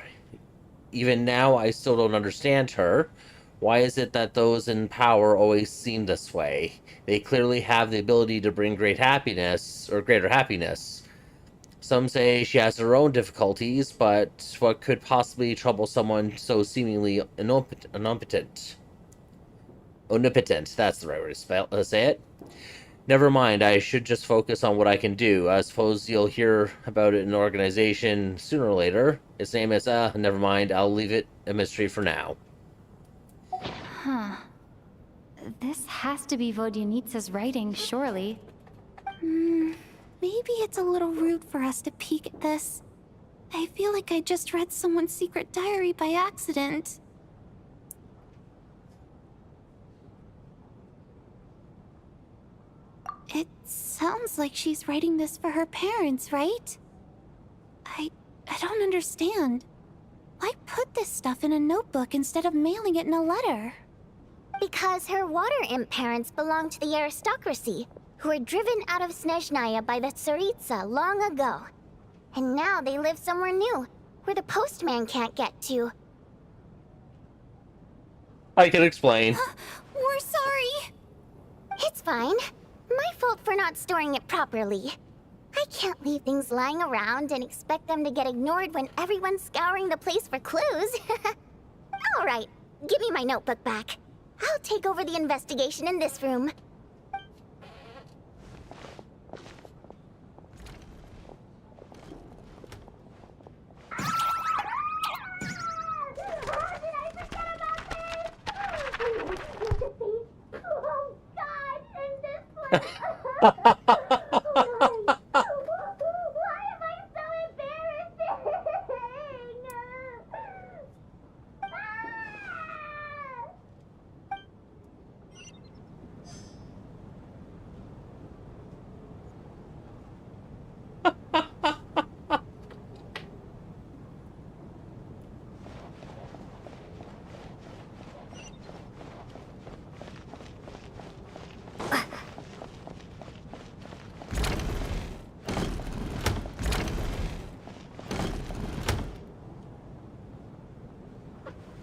Even now, I still don't understand her. Why is it that those in power always seem this way? They clearly have the ability to bring greater happiness. Some say she has her own difficulties, but what could possibly trouble someone so seemingly omnipotent? Omnipotent, that's the right way to say it. Never mind, I should just focus on what I can do. I suppose you'll hear about it in an organization sooner or later. Its name is, never mind, I'll leave it a mystery for now. Huh. This has to be Vodyanitsa's writing, surely. Maybe it's a little rude for us to peek at this. I feel like I just read someone's secret diary by accident. It sounds like she's writing this for her parents, right? I don't understand. Why put this stuff in a notebook instead of mailing it in a letter? Because her water imp parents belong to the aristocracy, who were driven out of Snezhnaya by the Tsaritsa long ago. And now they live somewhere new, where the postman can't get to. I can explain. We're sorry. It's fine. My fault for not storing it properly. I can't leave things lying around and expect them to get ignored when everyone's scouring the place for clues. Alright, give me my notebook back. I'll take over the investigation in this room. Why am I so embarrassing?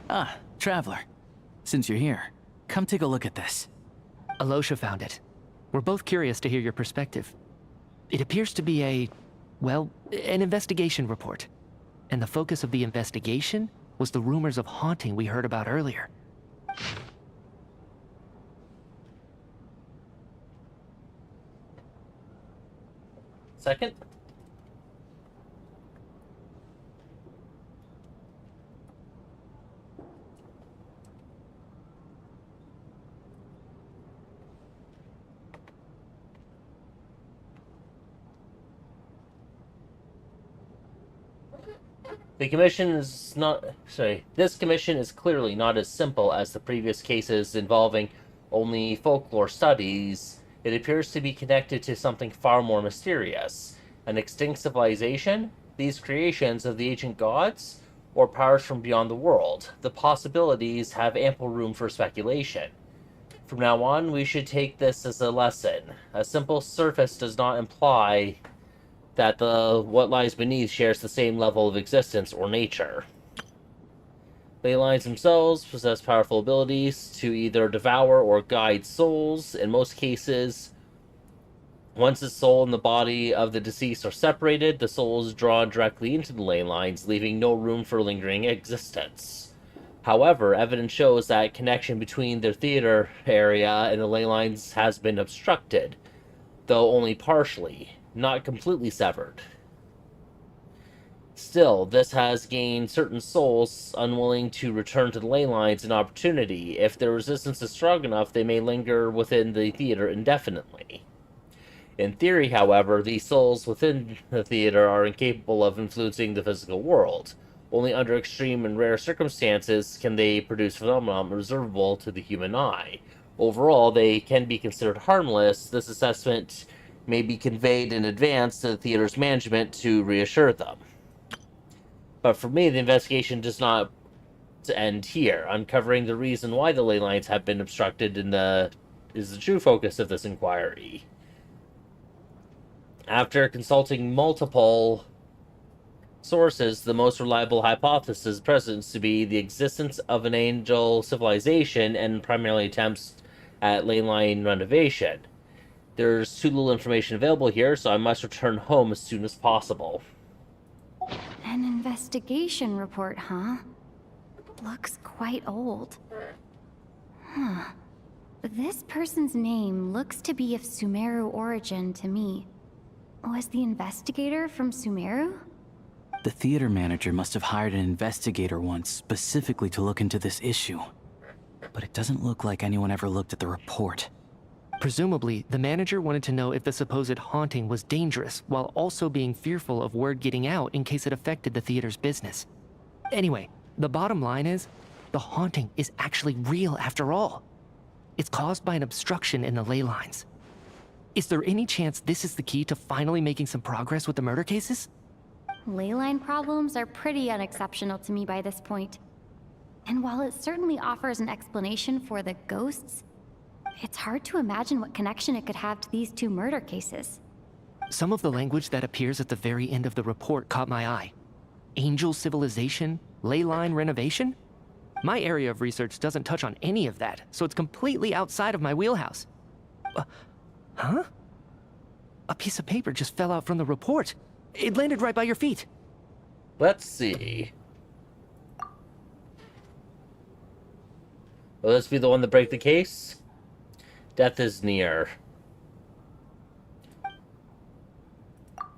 Ah, Traveler. Since you're here, come take a look at this. Alosha found it. We're both curious to hear your perspective. It appears to be an investigation report. And the focus of the investigation was the rumors of haunting we heard about earlier. Second? The commission is not... this commission is clearly not as simple as the previous cases involving only folklore studies. It appears to be connected to something far more mysterious. An extinct civilization? These creations of the ancient gods? Or powers from beyond the world? The possibilities have ample room for speculation. From now on, we should take this as a lesson. A simple surface does not imply that what lies beneath shares the same level of existence or nature. Ley lines themselves possess powerful abilities to either devour or guide souls. In most cases, once the soul and the body of the deceased are separated, the soul is drawn directly into the ley lines, leaving no room for lingering existence. However, evidence shows that connection between the theater area and the ley lines has been obstructed, though only partially, not completely severed. Still, this has gained certain souls unwilling to return to the ley lines an opportunity. If their resistance is strong enough, they may linger within the theater indefinitely. In theory, however, these souls within the theater are incapable of influencing the physical world. Only under extreme and rare circumstances can they produce phenomena observable to the human eye. Overall, they can be considered harmless. This assessment may be conveyed in advance to the theater's management to reassure them. But for me, the investigation does not end here. Uncovering the reason why the ley lines have been obstructed is the true focus of this inquiry. After consulting multiple sources, the most reliable hypothesis presents to be the existence of an angel civilization and primarily attempts at ley line renovation. There's too little information available here, so I must return home as soon as possible. An investigation report, huh? Looks quite old. Huh. This person's name looks to be of Sumeru origin to me. Was the investigator from Sumeru? The theater manager must have hired an investigator once specifically to look into this issue. But it doesn't look like anyone ever looked at the report. Presumably, the manager wanted to know if the supposed haunting was dangerous, while also being fearful of word getting out in case it affected the theater's business. Anyway, the bottom line is, the haunting is actually real after all. It's caused by an obstruction in the ley lines. Is there any chance this is the key to finally making some progress with the murder cases? Ley line problems are pretty unexceptional to me by this point. And while it certainly offers an explanation for the ghosts, it's hard to imagine what connection it could have to these two murder cases. Some of the language that appears at the very end of the report caught my eye. Angel civilization, ley line renovation? My area of research doesn't touch on any of that, so it's completely outside of my wheelhouse. Huh? A piece of paper just fell out from the report. It landed right by your feet. Let's see. Will this be the one to break the case? Death is near.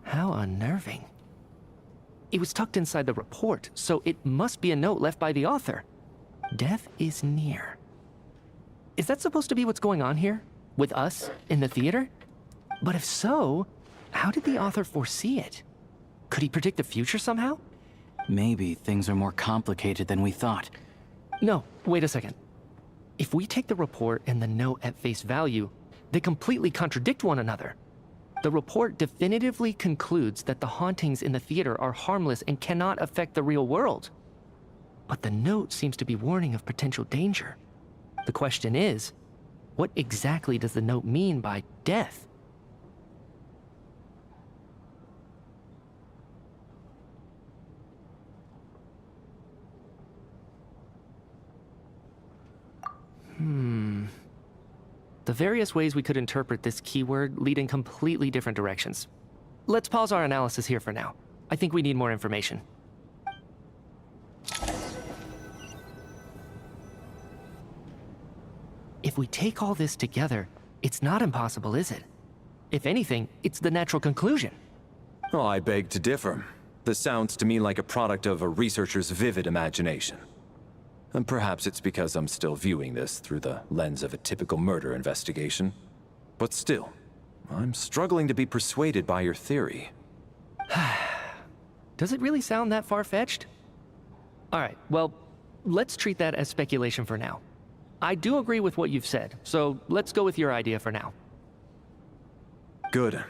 How unnerving. It was tucked inside the report, so it must be a note left by the author. Death is near. Is that supposed to be what's going on here? With us, in the theater? But if so, how did the author foresee it? Could he predict the future somehow? Maybe things are more complicated than we thought. No, wait a second. If we take the report and the note at face value, they completely contradict one another. The report definitively concludes that the hauntings in the theater are harmless and cannot affect the real world. But the note seems to be warning of potential danger. The question is, what exactly does the note mean by death? The various ways we could interpret this keyword lead in completely different directions. Let's pause our analysis here for now. I think we need more information. If we take all this together, it's not impossible, is it? If anything, it's the natural conclusion. Oh, I beg to differ. This sounds to me like a product of a researcher's vivid imagination. And perhaps it's because I'm still viewing this through the lens of a typical murder investigation. But still, I'm struggling to be persuaded by your theory. Does it really sound that far-fetched? Alright, well, let's treat that as speculation for now. I do agree with what you've said, so let's go with your idea for now. Good.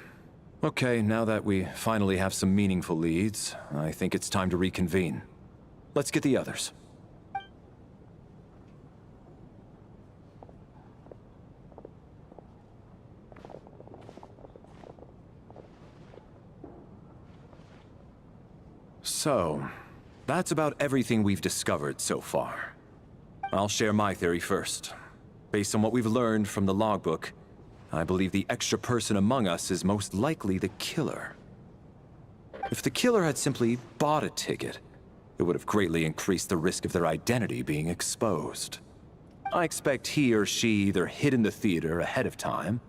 Okay, now that we finally have some meaningful leads, I think it's time to reconvene. Let's get the others. So, that's about everything we've discovered so far. I'll share my theory first. Based on what we've learned from the logbook, I believe the extra person among us is most likely the killer. If the killer had simply bought a ticket, it would have greatly increased the risk of their identity being exposed. I expect he or she either hid in the theater ahead of time,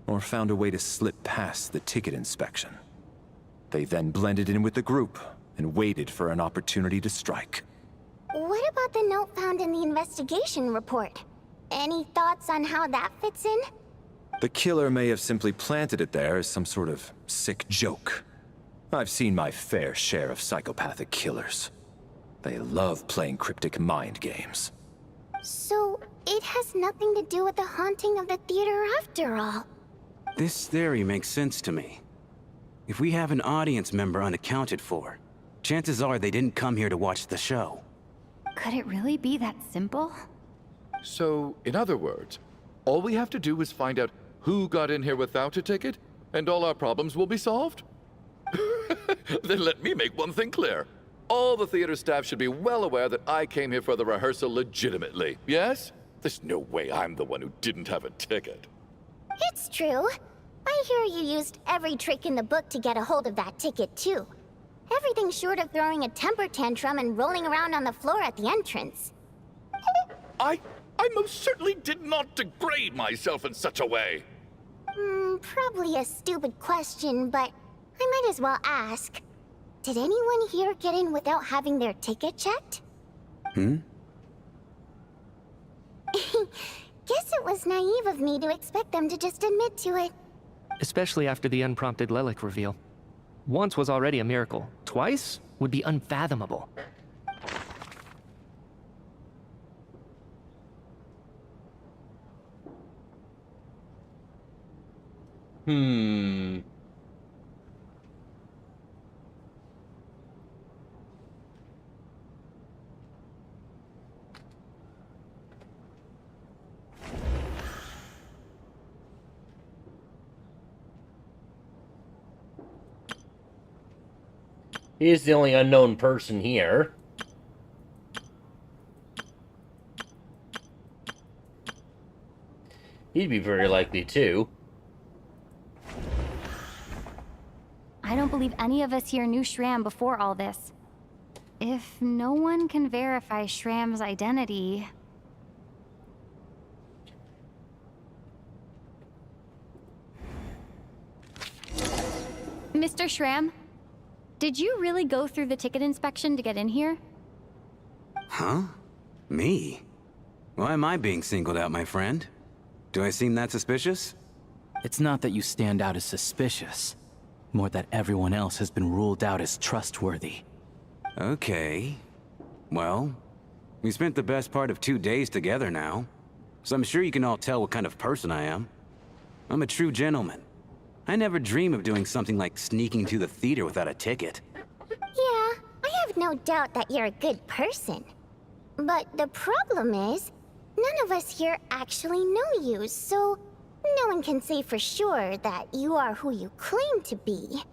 or found a way to slip past the ticket inspection. They then blended in with the group and waited for an opportunity to strike. What about the note found in the investigation report? Any thoughts on how that fits in? The killer may have simply planted it there as some sort of sick joke. I've seen my fair share of psychopathic killers. They love playing cryptic mind games. So, it has nothing to do with the haunting of the theater after all. This theory makes sense to me. If we have an audience member unaccounted for, chances are they didn't come here to watch the show. Could it really be that simple? So, in other words, all we have to do is find out who got in here without a ticket, and all our problems will be solved? Then let me make one thing clear. All the theater staff should be well aware that I came here for the rehearsal legitimately, yes? There's no way I'm the one who didn't have a ticket. It's true. I hear you used every trick in the book to get a hold of that ticket, too. Everything short of throwing a temper tantrum and rolling around on the floor at the entrance. I most certainly did not degrade myself in such a way. Probably a stupid question, but I might as well ask. Did anyone here get in without having their ticket checked? Guess it was naive of me to expect them to just admit to it. Especially after the unprompted Lelic reveal. Once was already a miracle. Twice would be unfathomable. He is the only unknown person here. He'd be very likely too. I don't believe any of us here knew Shram before all this. If no one can verify Shram's identity... Mr. Shram? Did you really go through the ticket inspection to get in here? Huh? Me? Why am I being singled out, my friend? Do I seem that suspicious? It's not that you stand out as suspicious, more that everyone else has been ruled out as trustworthy. Okay. Well, we spent the best part of 2 days together now, so I'm sure you can all tell what kind of person I am. I'm a true gentleman. I never dream of doing something like sneaking to the theater without a ticket. Yeah, I have no doubt that you're a good person. But the problem is, none of us here actually know you, so no one can say for sure that you are who you claim to be.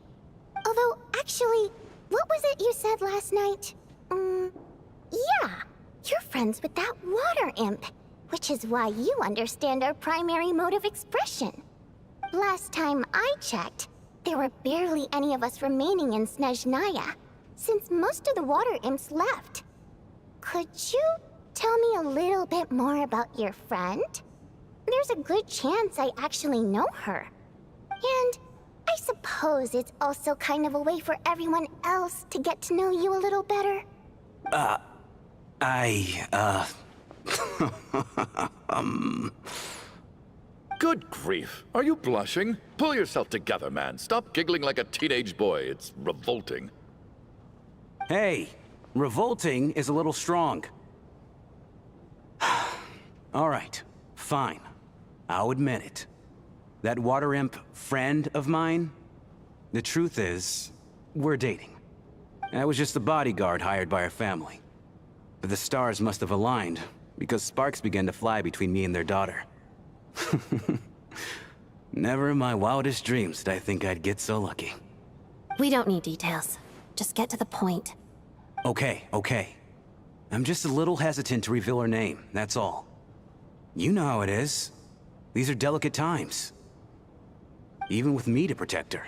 Although, actually, what was it you said last night? Yeah, you're friends with that water imp. Which is why you understand our primary mode of expression. Last time I checked, there were barely any of us remaining in Snezhnaya, since most of the water imps left. Could you tell me a little bit more about your friend? There's a good chance I actually know her. And I suppose it's also kind of a way for everyone else to get to know you a little better. Good grief. Are you blushing? Pull yourself together, man. Stop giggling like a teenage boy. It's revolting. Hey, revolting is a little strong. All right, fine. I'll admit it. That water imp friend of mine, the truth is, we're dating. I was just the bodyguard hired by our family. But the stars must have aligned, because sparks began to fly between me and their daughter. Never in my wildest dreams did I think I'd get so lucky. We don't need details. Just get to the point. Okay. I'm just a little hesitant to reveal her name, that's all. You know how it is. These are delicate times. Even with me to protect her.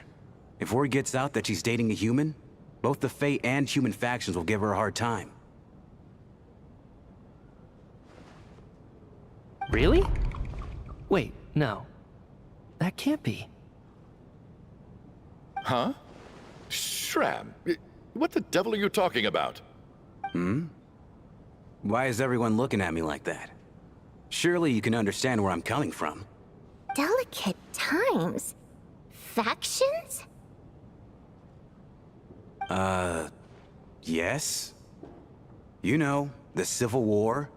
If word gets out that she's dating a human, both the Fae and human factions will give her a hard time. Really? Wait, no. That can't be. Huh? Shram, what the devil are you talking about? Why is everyone looking at me like that? Surely you can understand where I'm coming from. Delicate times? Factions? Yes? You know, the Civil War?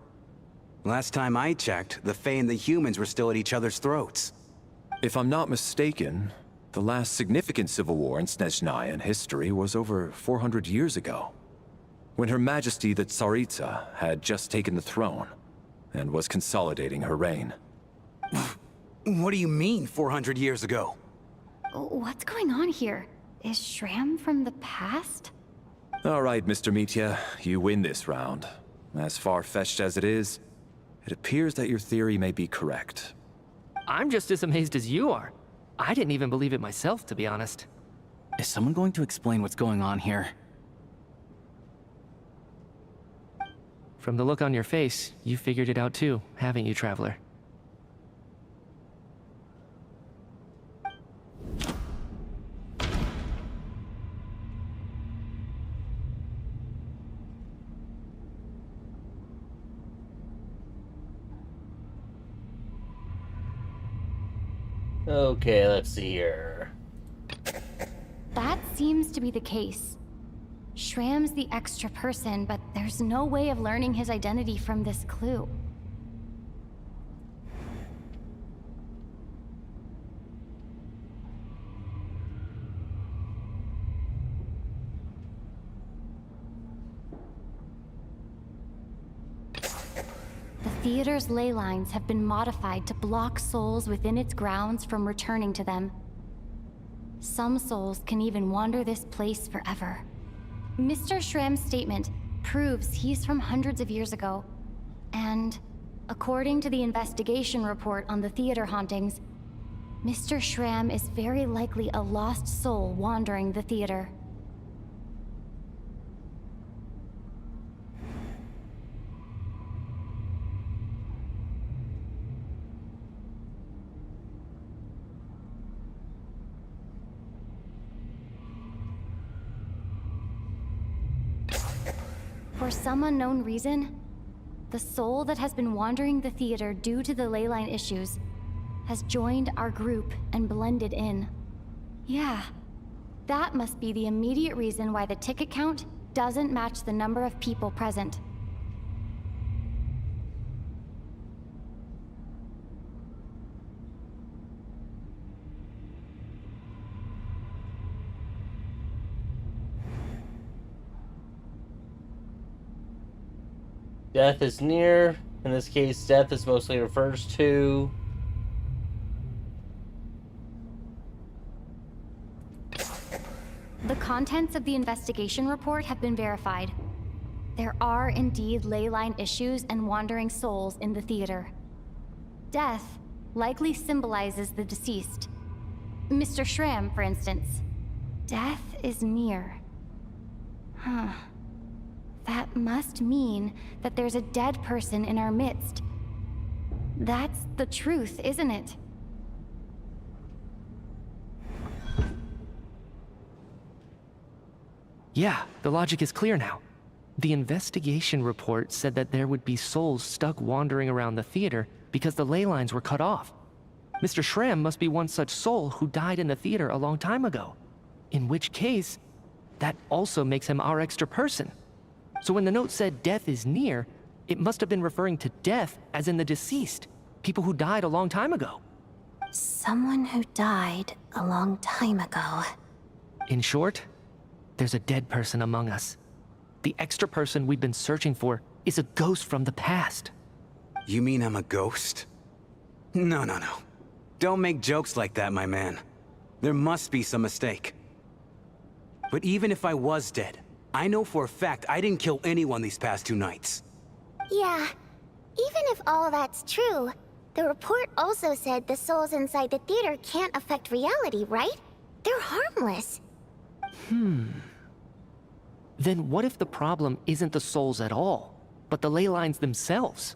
Last time I checked, the Fae and the humans were still at each other's throats. If I'm not mistaken, the last significant civil war in Snezhnayan history was over 400 years ago, when Her Majesty the Tsaritsa had just taken the throne and was consolidating her reign. What do you mean, 400 years ago? What's going on here? Is Shram from the past? All right, Mr. Mitya, you win this round. As far-fetched as it is, it appears that your theory may be correct. I'm just as amazed as you are. I didn't even believe it myself, to be honest. Is someone going to explain what's going on here? From the look on your face, you figured it out too, haven't you, Traveler? Okay, let's see here. That seems to be the case. Shram's the extra person, but there's no way of learning his identity from this clue. The theater's ley lines have been modified to block souls within its grounds from returning to them. Some souls can even wander this place forever. Mr. Shram's statement proves he's from hundreds of years ago. And according to the investigation report on the theater hauntings, Mr. Shram is very likely a lost soul wandering the theater. For some unknown reason, the soul that has been wandering the theater due to the leyline issues has joined our group and blended in. Yeah, that must be the immediate reason why the ticket count doesn't match the number of people present. Death is near. In this case, death is mostly refers to... The contents of the investigation report have been verified. There are indeed ley line issues and wandering souls in the theater. Death likely symbolizes the deceased. Mr. Schramm, for instance. Death is near. Huh. That must mean that there's a dead person in our midst. That's the truth, isn't it? Yeah, the logic is clear now. The investigation report said that there would be souls stuck wandering around the theater because the ley lines were cut off. Mr. Schramm must be one such soul who died in the theater a long time ago. In which case, that also makes him our extra person. So when the note said death is near, it must have been referring to death as in the deceased, people who died a long time ago. Someone who died a long time ago. In short, there's a dead person among us. The extra person we've been searching for is a ghost from the past. You mean I'm a ghost? No. Don't make jokes like that, my man. There must be some mistake. But even if I was dead, I know for a fact I didn't kill anyone these past 2 nights. Yeah, even if all that's true, the report also said the souls inside the theater can't affect reality, right? They're harmless. Then what if the problem isn't the souls at all, but the ley lines themselves?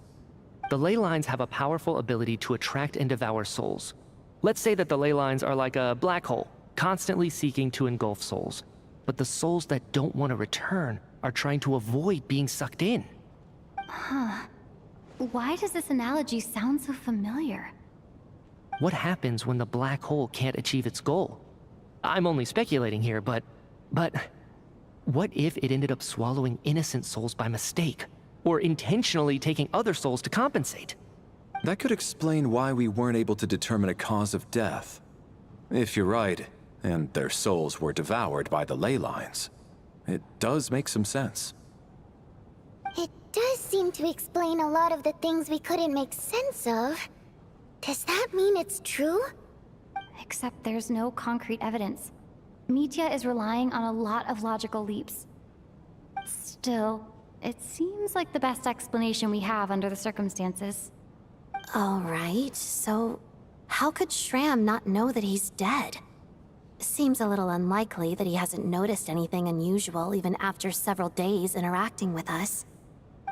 The ley lines have a powerful ability to attract and devour souls. Let's say that the ley lines are like a black hole, constantly seeking to engulf souls. But the souls that don't want to return are trying to avoid being sucked in. Huh. Why does this analogy sound so familiar? What happens when the black hole can't achieve its goal? I'm only speculating here, but what if it ended up swallowing innocent souls by mistake, or intentionally taking other souls to compensate? That could explain why we weren't able to determine a cause of death. If you're right, and their souls were devoured by the ley lines, it does make some sense. It does seem to explain a lot of the things we couldn't make sense of. Does that mean it's true? Except there's no concrete evidence. Mitya is relying on a lot of logical leaps. Still, it seems like the best explanation we have under the circumstances. All right, so how could Schramm not know that he's dead? Seems a little unlikely that he hasn't noticed anything unusual even after several days interacting with us.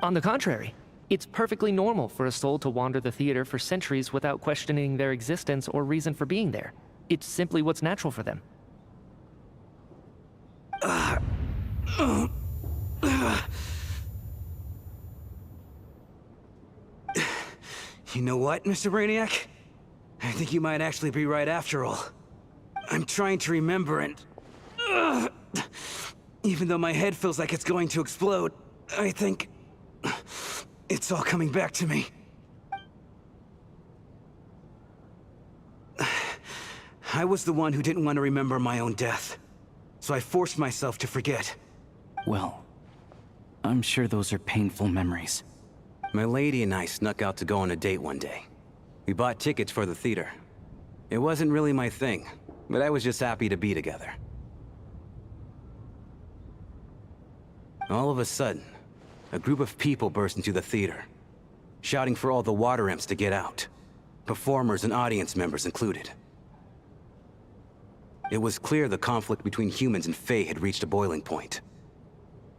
On the contrary, it's perfectly normal for a soul to wander the theater for centuries without questioning their existence or reason for being there. It's simply what's natural for them. You know what, Mr. Brainiac? I think you might actually be right after all. I'm trying to remember and... even though my head feels like it's going to explode, I think... it's all coming back to me. I was the one who didn't want to remember my own death, so I forced myself to forget. Well, I'm sure those are painful memories. My lady and I snuck out to go on a date one day. We bought tickets for the theater. It wasn't really my thing, but I was just happy to be together. All of a sudden, a group of people burst into the theater, shouting for all the water imps to get out, performers and audience members included. It was clear the conflict between humans and Fae had reached a boiling point.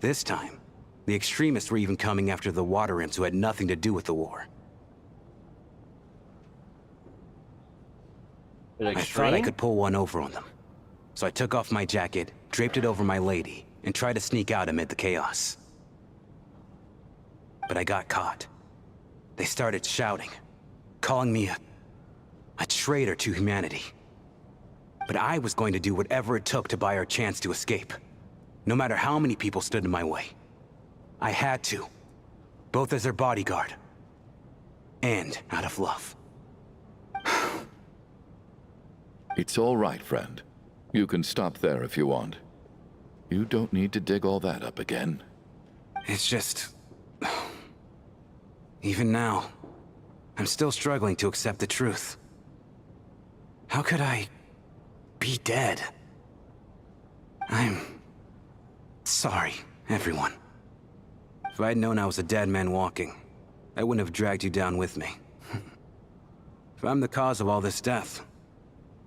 This time, the extremists were even coming after the water imps who had nothing to do with the war. I thought I could pull one over on them. So I took off my jacket, draped it over my lady, and tried to sneak out amid the chaos. But I got caught. They started shouting, calling me a traitor to humanity. But I was going to do whatever it took to buy our chance to escape, no matter how many people stood in my way. I had to, both as their bodyguard and out of love. It's all right, friend. You can stop there if you want. You don't need to dig all that up again. It's just... even now, I'm still struggling to accept the truth. How could I be dead? I'm sorry, everyone. If I'd known I was a dead man walking, I wouldn't have dragged you down with me. If I'm the cause of all this death,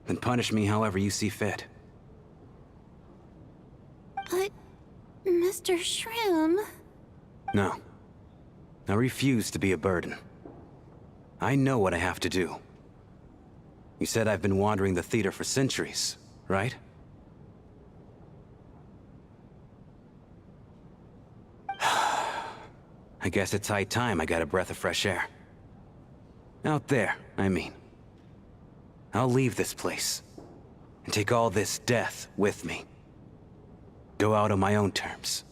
then punish me however you see fit. But, Mr. Shroom... No. I refuse to be a burden. I know what I have to do. You said I've been wandering the theater for centuries, right? I guess it's high time I got a breath of fresh air. Out there, I mean. I'll leave this place, and take all this death with me. Go out on my own terms.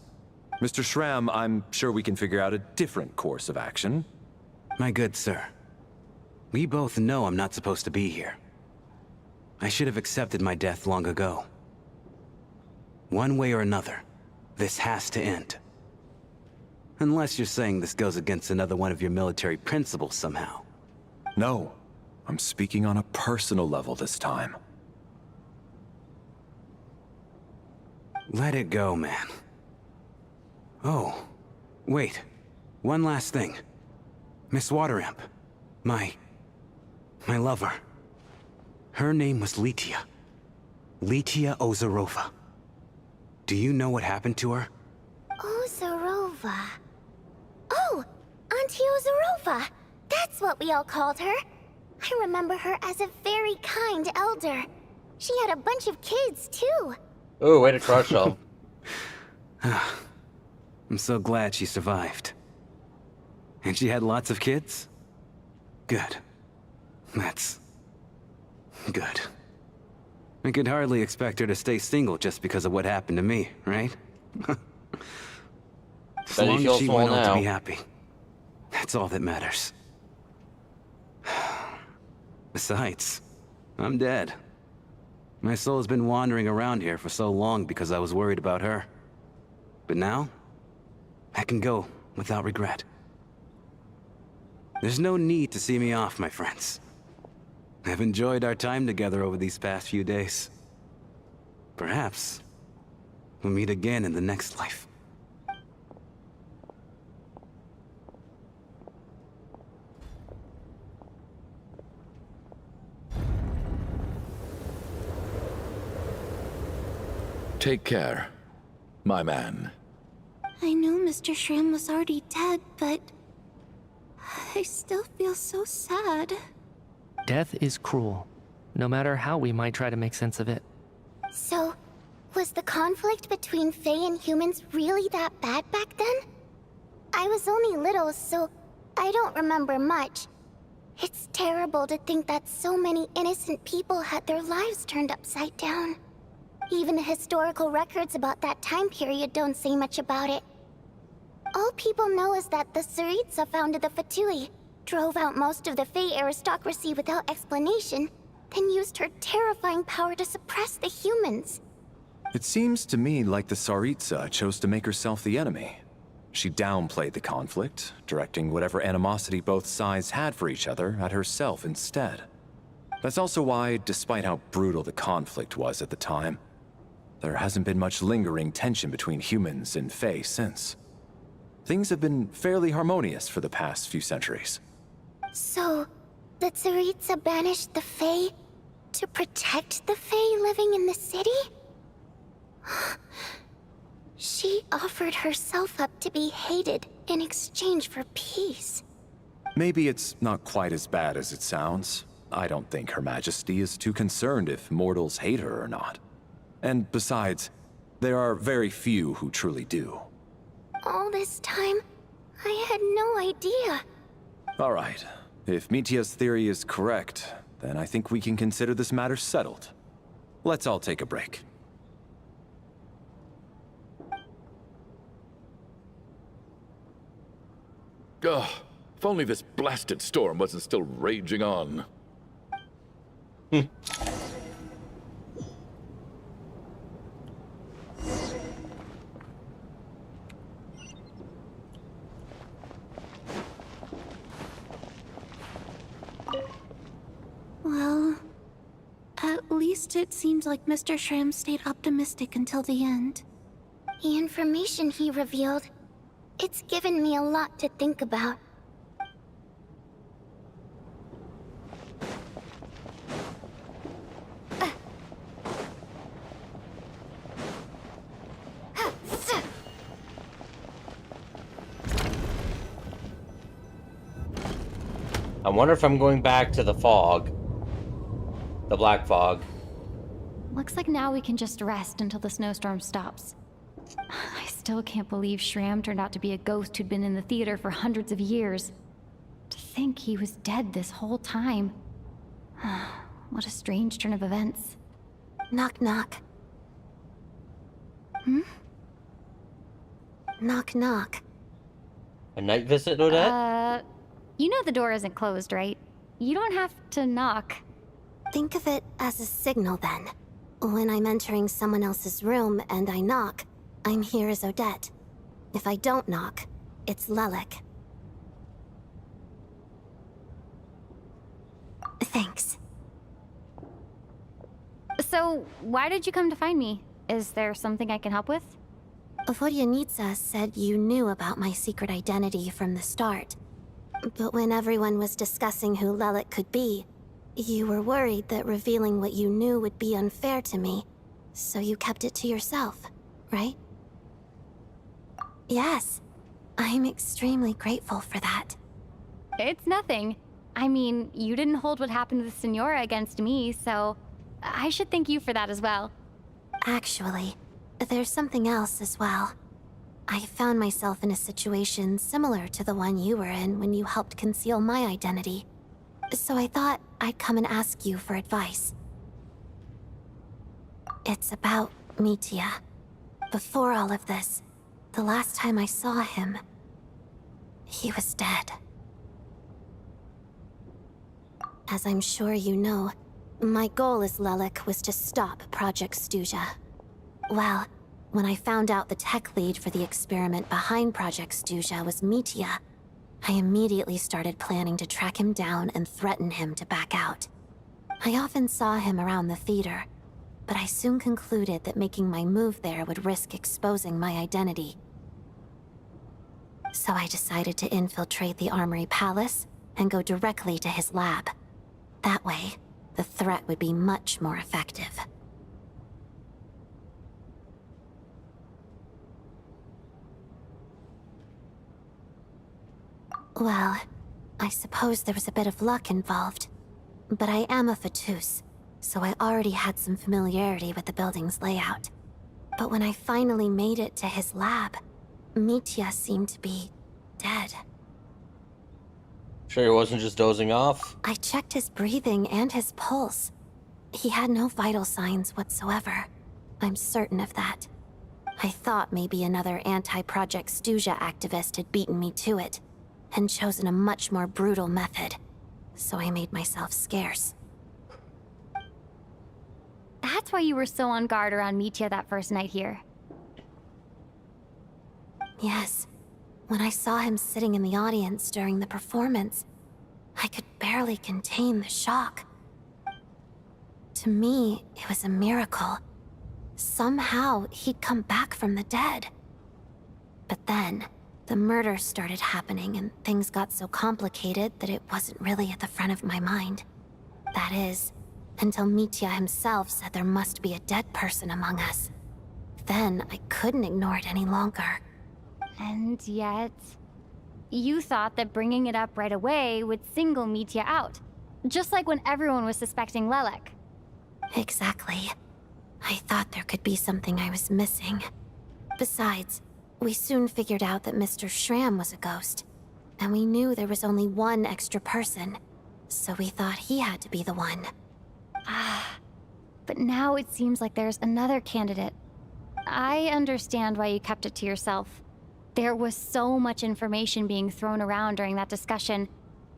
Mr. Shram, I'm sure we can figure out a different course of action. My good sir, we both know I'm not supposed to be here. I should have accepted my death long ago. One way or another, this has to end. Unless you're saying this goes against another one of your military principles somehow. No, I'm speaking on a personal level this time. Let it go, man. Oh, wait. One last thing. Miss Wateramp. My lover. Her name was Litia. Litia Ozarova. Do you know what happened to her? Ozarova. Oh, Auntie Ozarova. That's what we all called her. I remember her as a very kind elder. She had a bunch of kids, too. Ooh, way to crush them. I'm so glad she survived. And she had lots of kids? Good. That's... good. I could hardly expect her to stay single just because of what happened to me, right? As Bet you long feel as she small went on now. to be happy. That's all that matters. Besides, I'm dead. My soul's been wandering around here for so long because I was worried about her. But now, I can go without regret. There's no need to see me off, my friends. I've enjoyed our time together over these past few days. Perhaps we'll meet again in the next life. Take care, my man. I know Mr. Shroom was already dead, but... I still feel so sad. Death is cruel, no matter how we might try to make sense of it. So, was the conflict between Fae and humans really that bad back then? I was only little, so I don't remember much. It's terrible to think that so many innocent people had their lives turned upside down. Even the historical records about that time period don't say much about it. All people know is that the Tsaritsa founded the Fatui, drove out most of the Fae aristocracy without explanation, then used her terrifying power to suppress the humans. It seems to me like the Tsaritsa chose to make herself the enemy. She downplayed the conflict, directing whatever animosity both sides had for each other at herself instead. That's also why, despite how brutal the conflict was at the time, there hasn't been much lingering tension between humans and Fae since. Things have been fairly harmonious for the past few centuries. So, the Tsaritsa banished the Fae to protect the Fae living in the city? She offered herself up to be hated in exchange for peace. Maybe it's not quite as bad as it sounds. I don't think Her Majesty is too concerned if mortals hate her or not. And besides, there are very few who truly do. All this time, I had no idea. All right. If Mitia's theory is correct, then I think we can consider this matter settled. Let's all take a break. Ugh, if only this blasted storm wasn't still raging on. Well, at least it seems like Mr. Shroom stayed optimistic until the end. The information he revealed, It's given me a lot to think about. I wonder if I'm going back to the fog. The black fog. Looks like now we can just rest until the snowstorm stops. I still can't believe Shram turned out to be a ghost who'd been in the theater for hundreds of years. To think he was dead this whole time. What a strange turn of events. Knock, knock. Hmm? Knock, knock. A night visit, Odette? You know the door isn't closed, right? You don't have to knock. Think of it as a signal then. When I'm entering someone else's room and I knock, I'm here as Odette. If I don't knock, it's Lelik. Thanks. So, why did you come to find me? Is there something I can help with? Vodyanitsa said you knew about my secret identity from the start. But when everyone was discussing who Lelik could be, you were worried that revealing what you knew would be unfair to me, so you kept it to yourself, right? Yes. I'm extremely grateful for that. It's nothing. I mean, you didn't hold what happened with Senora against me, so I should thank you for that as well. Actually, there's something else as well. I found myself in a situation similar to the one you were in when you helped conceal my identity. So I thought I'd come and ask you for advice. It's about Mitya. Before all of this, the last time I saw him, he was dead. As I'm sure you know, my goal as Lelik was to stop Project Stuja. Well, when I found out the tech lead for the experiment behind Project Stuja was Mitya, I immediately started planning to track him down and threaten him to back out. I often saw him around the theater, but I soon concluded that making my move there would risk exposing my identity. So I decided to infiltrate the Armory Palace and go directly to his lab. That way, the threat would be much more effective. Well, I suppose there was a bit of luck involved. But I am a Fatus, so I already had some familiarity with the building's layout. But when I finally made it to his lab, Mitya seemed to be dead. Sure he wasn't just dozing off? I checked his breathing and his pulse. He had no vital signs whatsoever. I'm certain of that. I thought maybe another anti-Project Stuja activist had beaten me to it, and chosen a much more brutal method, so I made myself scarce. That's why you were so on guard around Mitya that first night here. Yes. When I saw him sitting in the audience during the performance, I could barely contain the shock. To me, it was a miracle. Somehow, he'd come back from the dead. But then, the murders started happening and things got so complicated that it wasn't really at the front of my mind. That is, until Mitya himself said there must be a dead person among us. Then I couldn't ignore it any longer. And yet, you thought that bringing it up right away would single Mitya out. Just like when everyone was suspecting Lelik. Exactly. I thought there could be something I was missing. Besides, we soon figured out that Mr. Shram was a ghost. And we knew there was only one extra person. So we thought he had to be the one. But now it seems like there's another candidate. I understand why you kept it to yourself. There was so much information being thrown around during that discussion.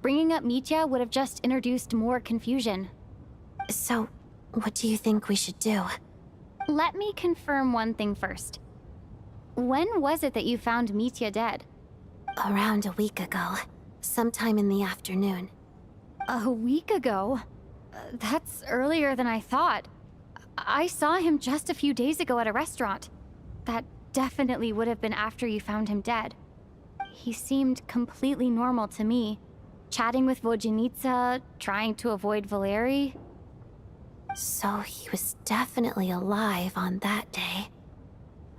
Bringing up Mitya would have just introduced more confusion. So, what do you think we should do? Let me confirm one thing first. When was it that you found Mitya dead? Around a week ago. Sometime in the afternoon. A week ago? That's earlier than I thought. I saw him just a few days ago at a restaurant. That definitely would have been after you found him dead. He seemed completely normal to me. Chatting with Vodjanitsa, trying to avoid Valeri. So he was definitely alive on that day.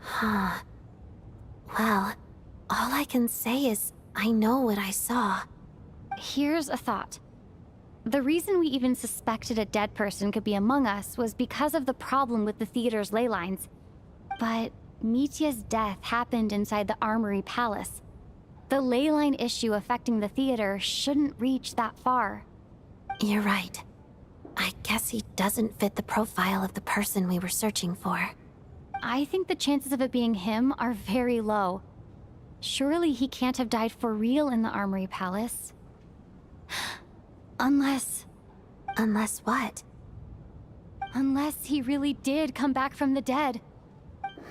Huh. Well, all I can say is I know what I saw. Here's a thought. The reason we even suspected a dead person could be among us was because of the problem with the theater's ley lines. But Mitya's death happened inside the Armory Palace. The ley line issue affecting the theater shouldn't reach that far. You're right. I guess he doesn't fit the profile of the person we were searching for. I think the chances of it being him are very low. Surely he can't have died for real in the Armory Palace. Unless what? Unless he really did come back from the dead.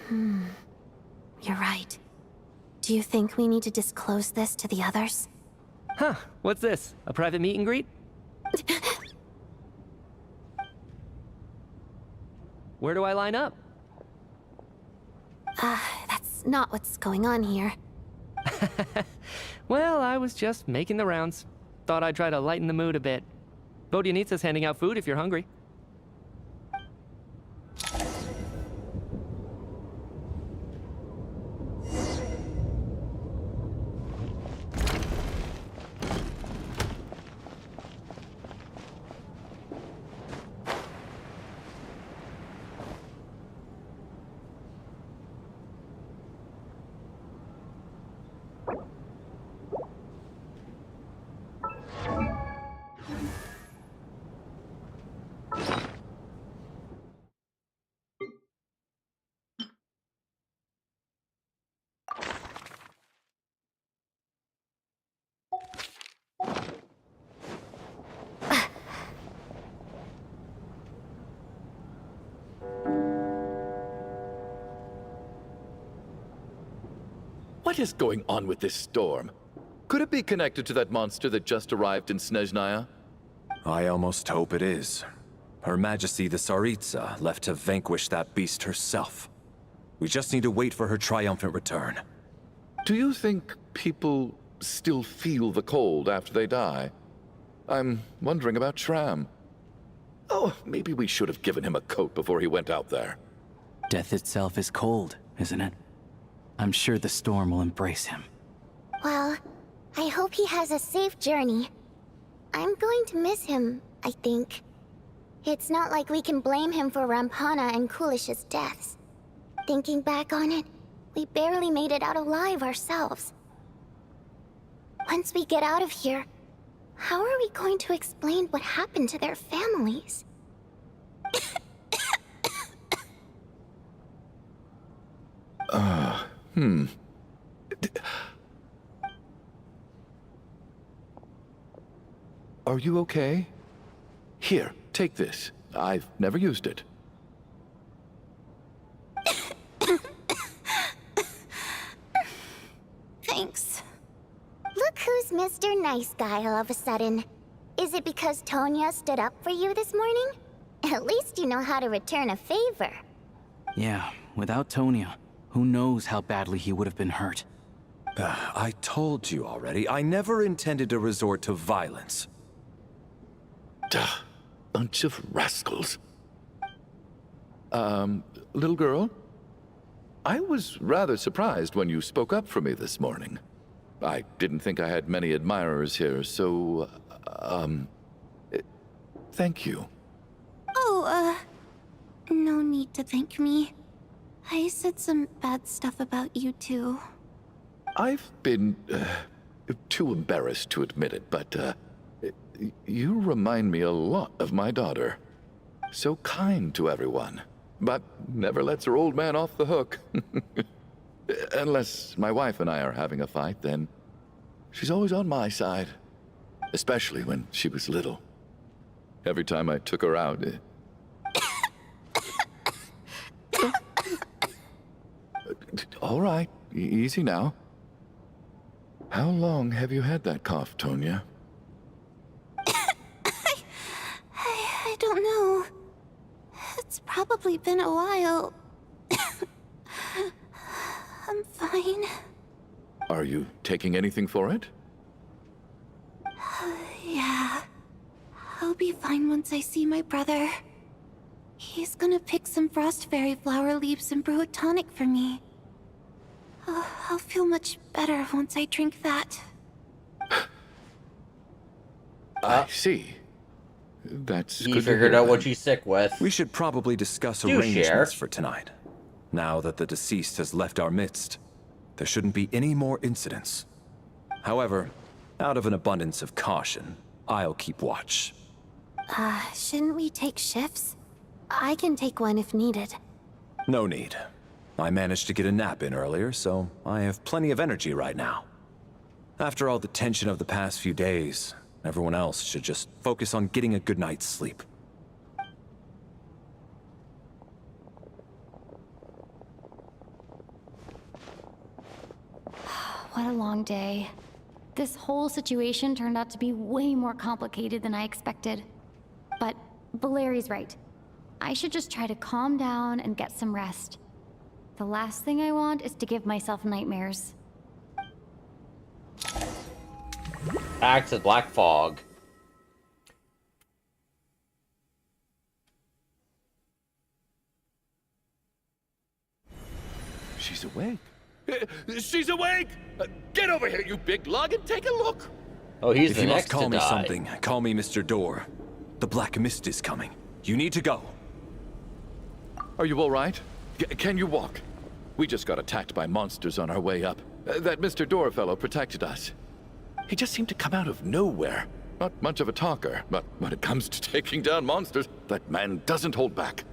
You're right. Do you think we need to disclose this to the others? Huh, what's this? A private meet and greet? Where do I line up? That's not what's going on here. Well, I was just making the rounds. Thought I'd try to lighten the mood a bit. Vodjanitsa's handing out food if you're hungry. What is going on with this storm? Could it be connected to that monster that just arrived in Snezhnaya? I almost hope it is. Her Majesty the Tsaritsa left to vanquish that beast herself. We just need to wait for her triumphant return. Do you think people still feel the cold after they die? I'm wondering about Shram. Oh, maybe we should have given him a coat before he went out there. Death itself is cold, isn't it? I'm sure the storm will embrace him. Well, I hope he has a safe journey. I'm going to miss him, I think. It's not like we can blame him for Rampana and Kulish's deaths. Thinking back on it, we barely made it out alive ourselves. Once we get out of here, how are we going to explain what happened to their families? Are you okay? Here, take this. I've never used it. Thanks. Look who's Mr. Nice Guy all of a sudden. Is it because Tonya stood up for you this morning? At least you know how to return a favor. Yeah, without Tonya, who knows how badly he would have been hurt. I told you already, I never intended to resort to violence. Duh, bunch of rascals. Little girl? I was rather surprised when you spoke up for me this morning. I didn't think I had many admirers here, so, thank you. Oh, no need to thank me. I said some bad stuff about you too. I've been, too embarrassed to admit it, but, you remind me a lot of my daughter. So kind to everyone, but never lets her old man off the hook. Unless my wife and I are having a fight, then she's always on my side. Especially when she was little. Every time I took her out... All right, easy now. How long have you had that cough, Tonya? I don't know. It's probably been a while. I'm fine. Are you taking anything for it? Yeah. I'll be fine once I see my brother. He's gonna pick some frost fairy flower leaves and brew a tonic for me. I'll feel much better once I drink that. I see. That's He good to figured hear, out what then. she's sick with. We should probably discuss Do arrangements share. for tonight. Now that the deceased has left our midst, there shouldn't be any more incidents. However, out of an abundance of caution, I'll keep watch. Shouldn't we take shifts? I can take one if needed. No need. I managed to get a nap in earlier, so I have plenty of energy right now. After all the tension of the past few days, everyone else should just focus on getting a good night's sleep. What a long day. This whole situation turned out to be way more complicated than I expected. But Valeri's right. I should just try to calm down and get some rest. The last thing I want is to give myself nightmares. Back to Black Fog. She's awake. She's awake! Get over here, you big lug, and take a look! Oh, he's If the you next must call to me die. something, call me Mr. Door. The Black Mist is coming. You need to go. Are you all right? Can you walk? We just got attacked by monsters on our way up. That Mr. Door fellow protected us. He just seemed to come out of nowhere. Not much of a talker, but when it comes to taking down monsters, that man doesn't hold back.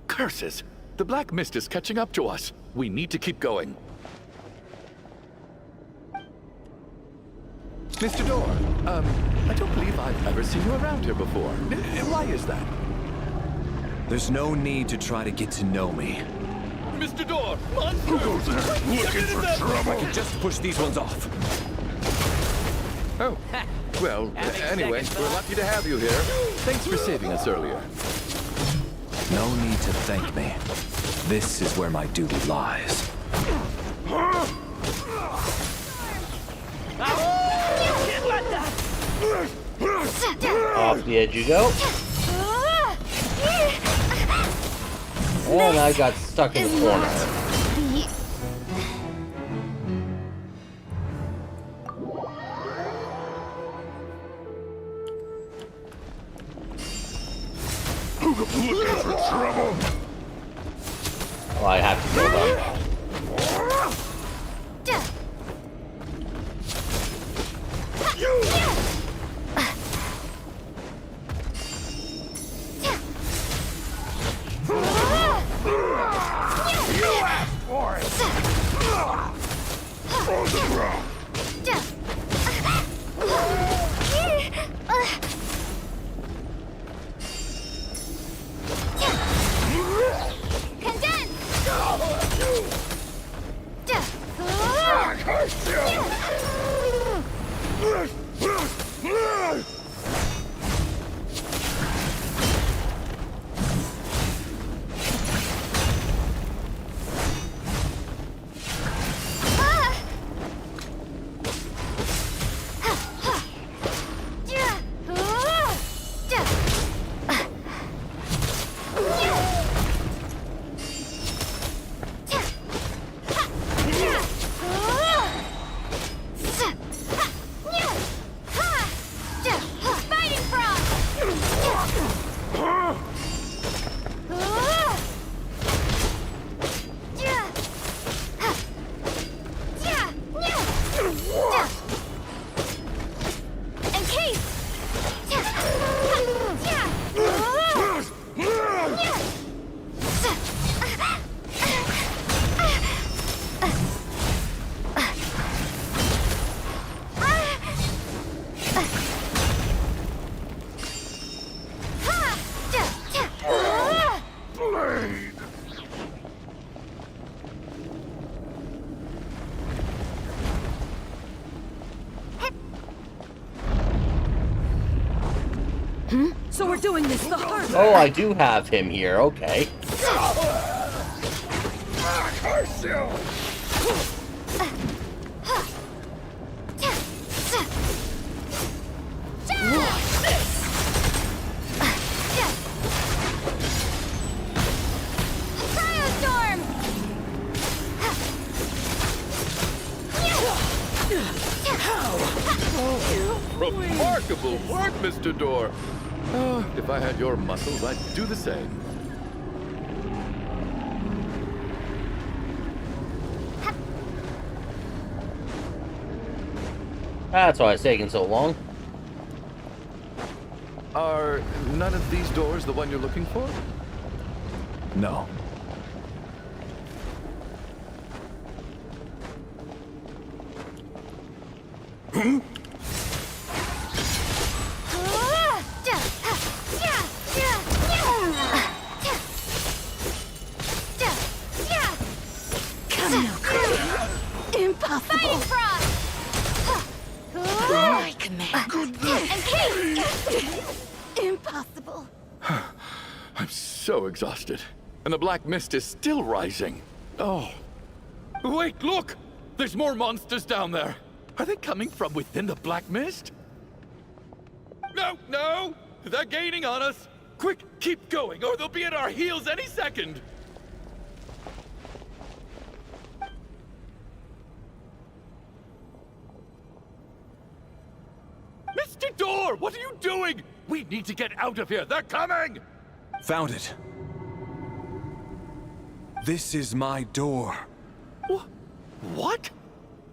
Curses! The Black Mist is catching up to us. We need to keep going. Mr. Door, I don't believe I've ever seen you around here before. Why is that? There's no need to try to get to know me. Mr. Door, monster! Who goes there looking for trouble? I can just push these ones off. Oh, well, anyway, we're lucky to have you here. Thanks for saving us earlier. No need to thank me. This is where my duty lies. Off the edge you go. And I got stuck in the corner. Looking for trouble? Oh, I have to kill them. You asked for it! On the ground! I curse you! So we're doing this the hard way. Oh, I do have him here. Okay. I curse Imbecile! Cryostorm! Remarkable work, Mr. Door. If I had your muscles, I'd do the same. That's why it's taking so long. Are none of these doors the one you're looking for? No. Impossible! My command. And Kate! Impossible. I'm so exhausted. And the black mist is still rising. Oh. Wait, look! There's more monsters down there. Are they coming from within the black mist? No, no! They're gaining on us! Quick, keep going, or they'll be at our heels any second! Mr. Door, what are you doing? We need to get out of here. They're coming! Found it. This is my door. What?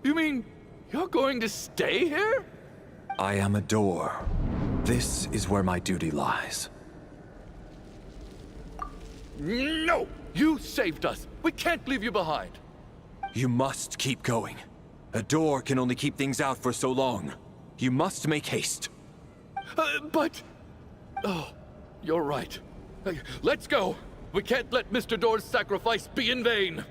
You mean you're going to stay here? I am a door. This is where my duty lies. No! You saved us. We can't leave you behind. You must keep going. A door can only keep things out for so long. You must make haste. But... Oh, you're right. Let's go. We can't let Mr. Door's sacrifice be in vain.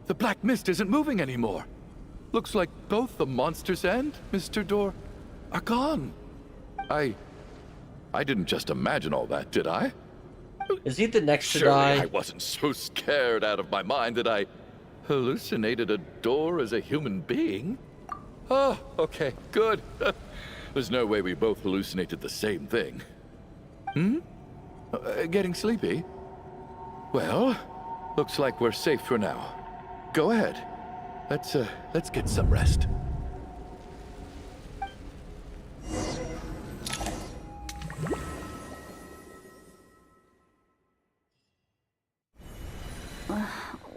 The black mist isn't moving anymore. Looks like both the monsters and Mr. Door are gone. I didn't just imagine all that, did I? Is he the next to Surely die? I wasn't so scared out of my mind that I hallucinated a door as a human being. Oh, okay, good. There's no way we both hallucinated the same thing. Getting sleepy? Well, looks like we're safe for now. Go ahead. Let's get some rest.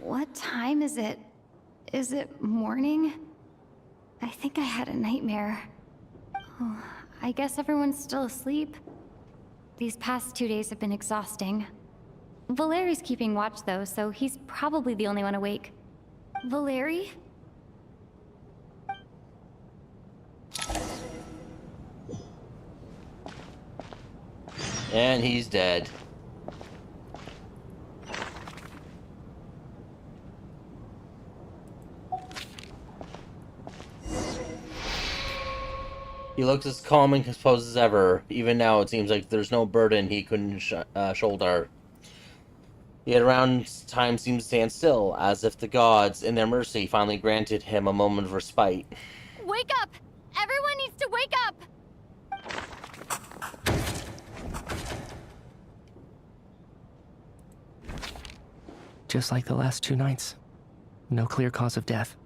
What time is it? Is it morning? I think I had a nightmare. Oh, I guess everyone's still asleep. These past 2 days have been exhausting. Valeri's keeping watch though, so he's probably the only one awake. Valeri? And he's dead. He looks as calm and composed as ever. Even now, it seems like there's no burden he couldn't shoulder. Yet around time seems to stand still, as if the gods, in their mercy, finally granted him a moment of respite. Wake up! Everyone needs to wake up! Just like the last 2 nights. No clear cause of death.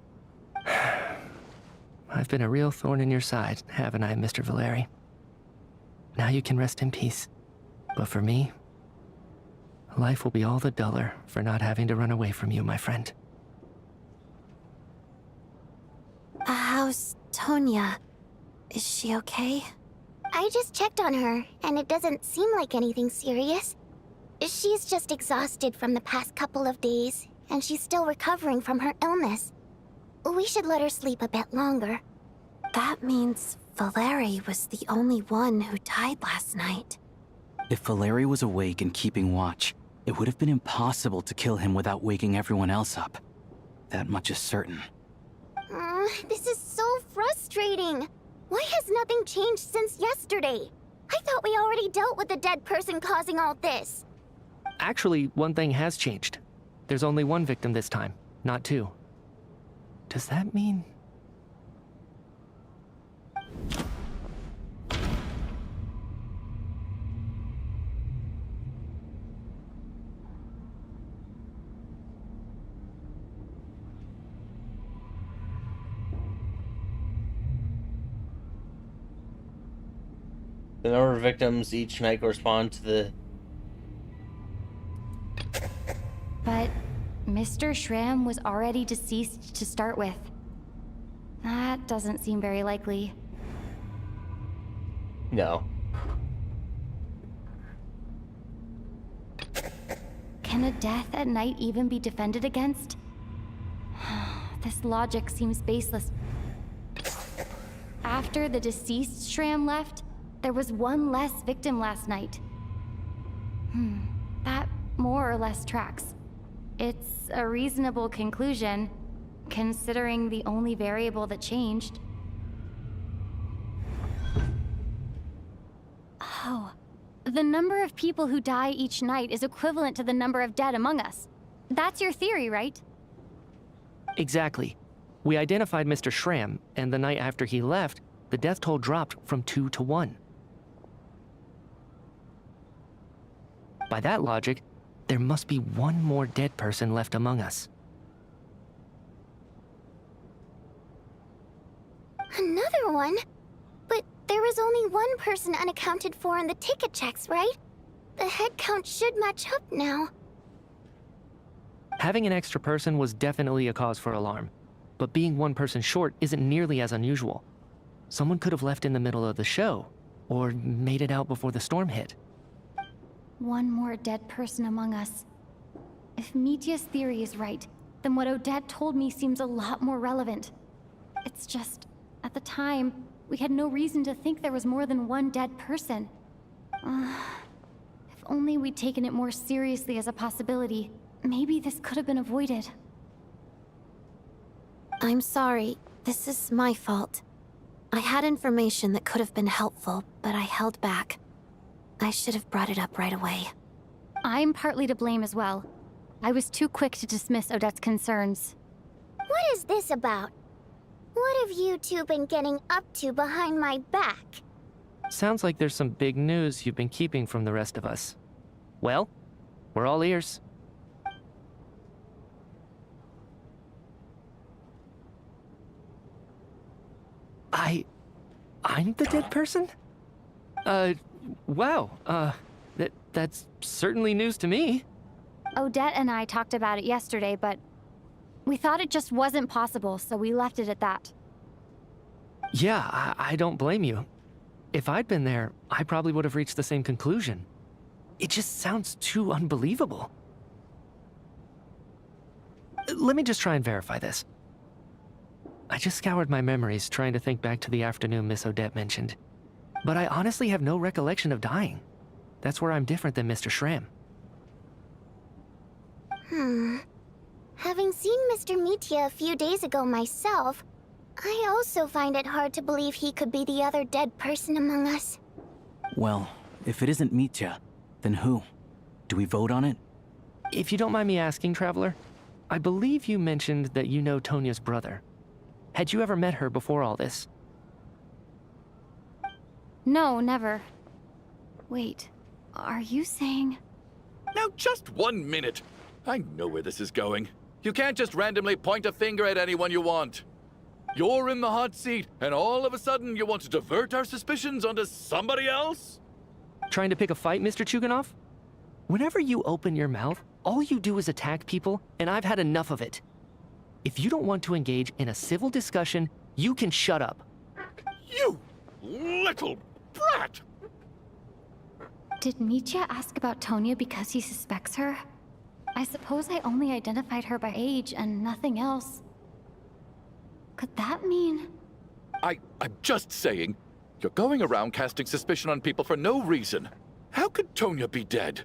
I've been a real thorn in your side, haven't I, Mr. Valeri? Now you can rest in peace. But for me, life will be all the duller for not having to run away from you, my friend. How's Tonya? Is she okay? I just checked on her, and it doesn't seem like anything serious. She's just exhausted from the past couple of days, and she's still recovering from her illness. We should let her sleep a bit longer. That means Valeri was the only one who died last night. If Valeri was awake and keeping watch, it would have been impossible to kill him without waking everyone else up. That much is certain. This is so frustrating. Why has nothing changed since yesterday? I thought we already dealt with the dead person causing all this. Actually, one thing has changed. There's only one victim this time, not two. Does that mean... The number of victims each night correspond to the... But Mr. Shram was already deceased to start with. That doesn't seem very likely. No. Can a death at night even be defended against? This logic seems baseless. After the deceased Shram left, there was one less victim last night. That more or less tracks. It's a reasonable conclusion, considering the only variable that changed. Oh, the number of people who die each night is equivalent to the number of dead among us. That's your theory, right? Exactly. We identified Mr. Shram, and the night after he left, the death toll dropped from 2 to 1. By that logic, there must be one more dead person left among us. Another one? But there was only one person unaccounted for in the ticket checks, right? The head count should match up now. Having an extra person was definitely a cause for alarm, but being one person short isn't nearly as unusual. Someone could have left in the middle of the show, or made it out before the storm hit. One more dead person among us. If Mitya's theory is right, then what Odette told me seems a lot more relevant. It's just, at the time, we had no reason to think there was more than one dead person. If only we'd taken it more seriously as a possibility, maybe this could have been avoided. I'm sorry. This is my fault. I had information that could have been helpful, but I held back. I should have brought it up right away. I'm partly to blame as well. I was too quick to dismiss Odette's concerns. What is this about? What have you two been getting up to behind my back? Sounds like there's some big news you've been keeping from the rest of us. Well, we're all ears. I'm the dead person? Wow, that's certainly news to me. Odette and I talked about it yesterday, but we thought it just wasn't possible, so we left it at that. Yeah, I don't blame you. If I'd been there, I probably would have reached the same conclusion. It just sounds too unbelievable. Let me just try and verify this. I just scoured my memories trying to think back to the afternoon Miss Odette mentioned. But I honestly have no recollection of dying. That's where I'm different than Mr. Shram. Having seen Mr. Mitya a few days ago myself, I also find it hard to believe he could be the other dead person among us. Well, if it isn't Mitya, then who? Do we vote on it? If you don't mind me asking, Traveler, I believe you mentioned that you know Tonya's brother. Had you ever met her before all this? No, never. Wait, are you saying... Now, just 1 minute. I know where this is going. You can't just randomly point a finger at anyone you want. You're in the hot seat, and all of a sudden you want to divert our suspicions onto somebody else? Trying to pick a fight, Mr. Chuganov? Whenever you open your mouth, all you do is attack people, and I've had enough of it. If you don't want to engage in a civil discussion, you can shut up. You little brat! Did Mitya ask about Tonya because he suspects her? I suppose I only identified her by age and nothing else. Could that mean... I'm just saying, you're going around casting suspicion on people for no reason. How could Tonya be dead?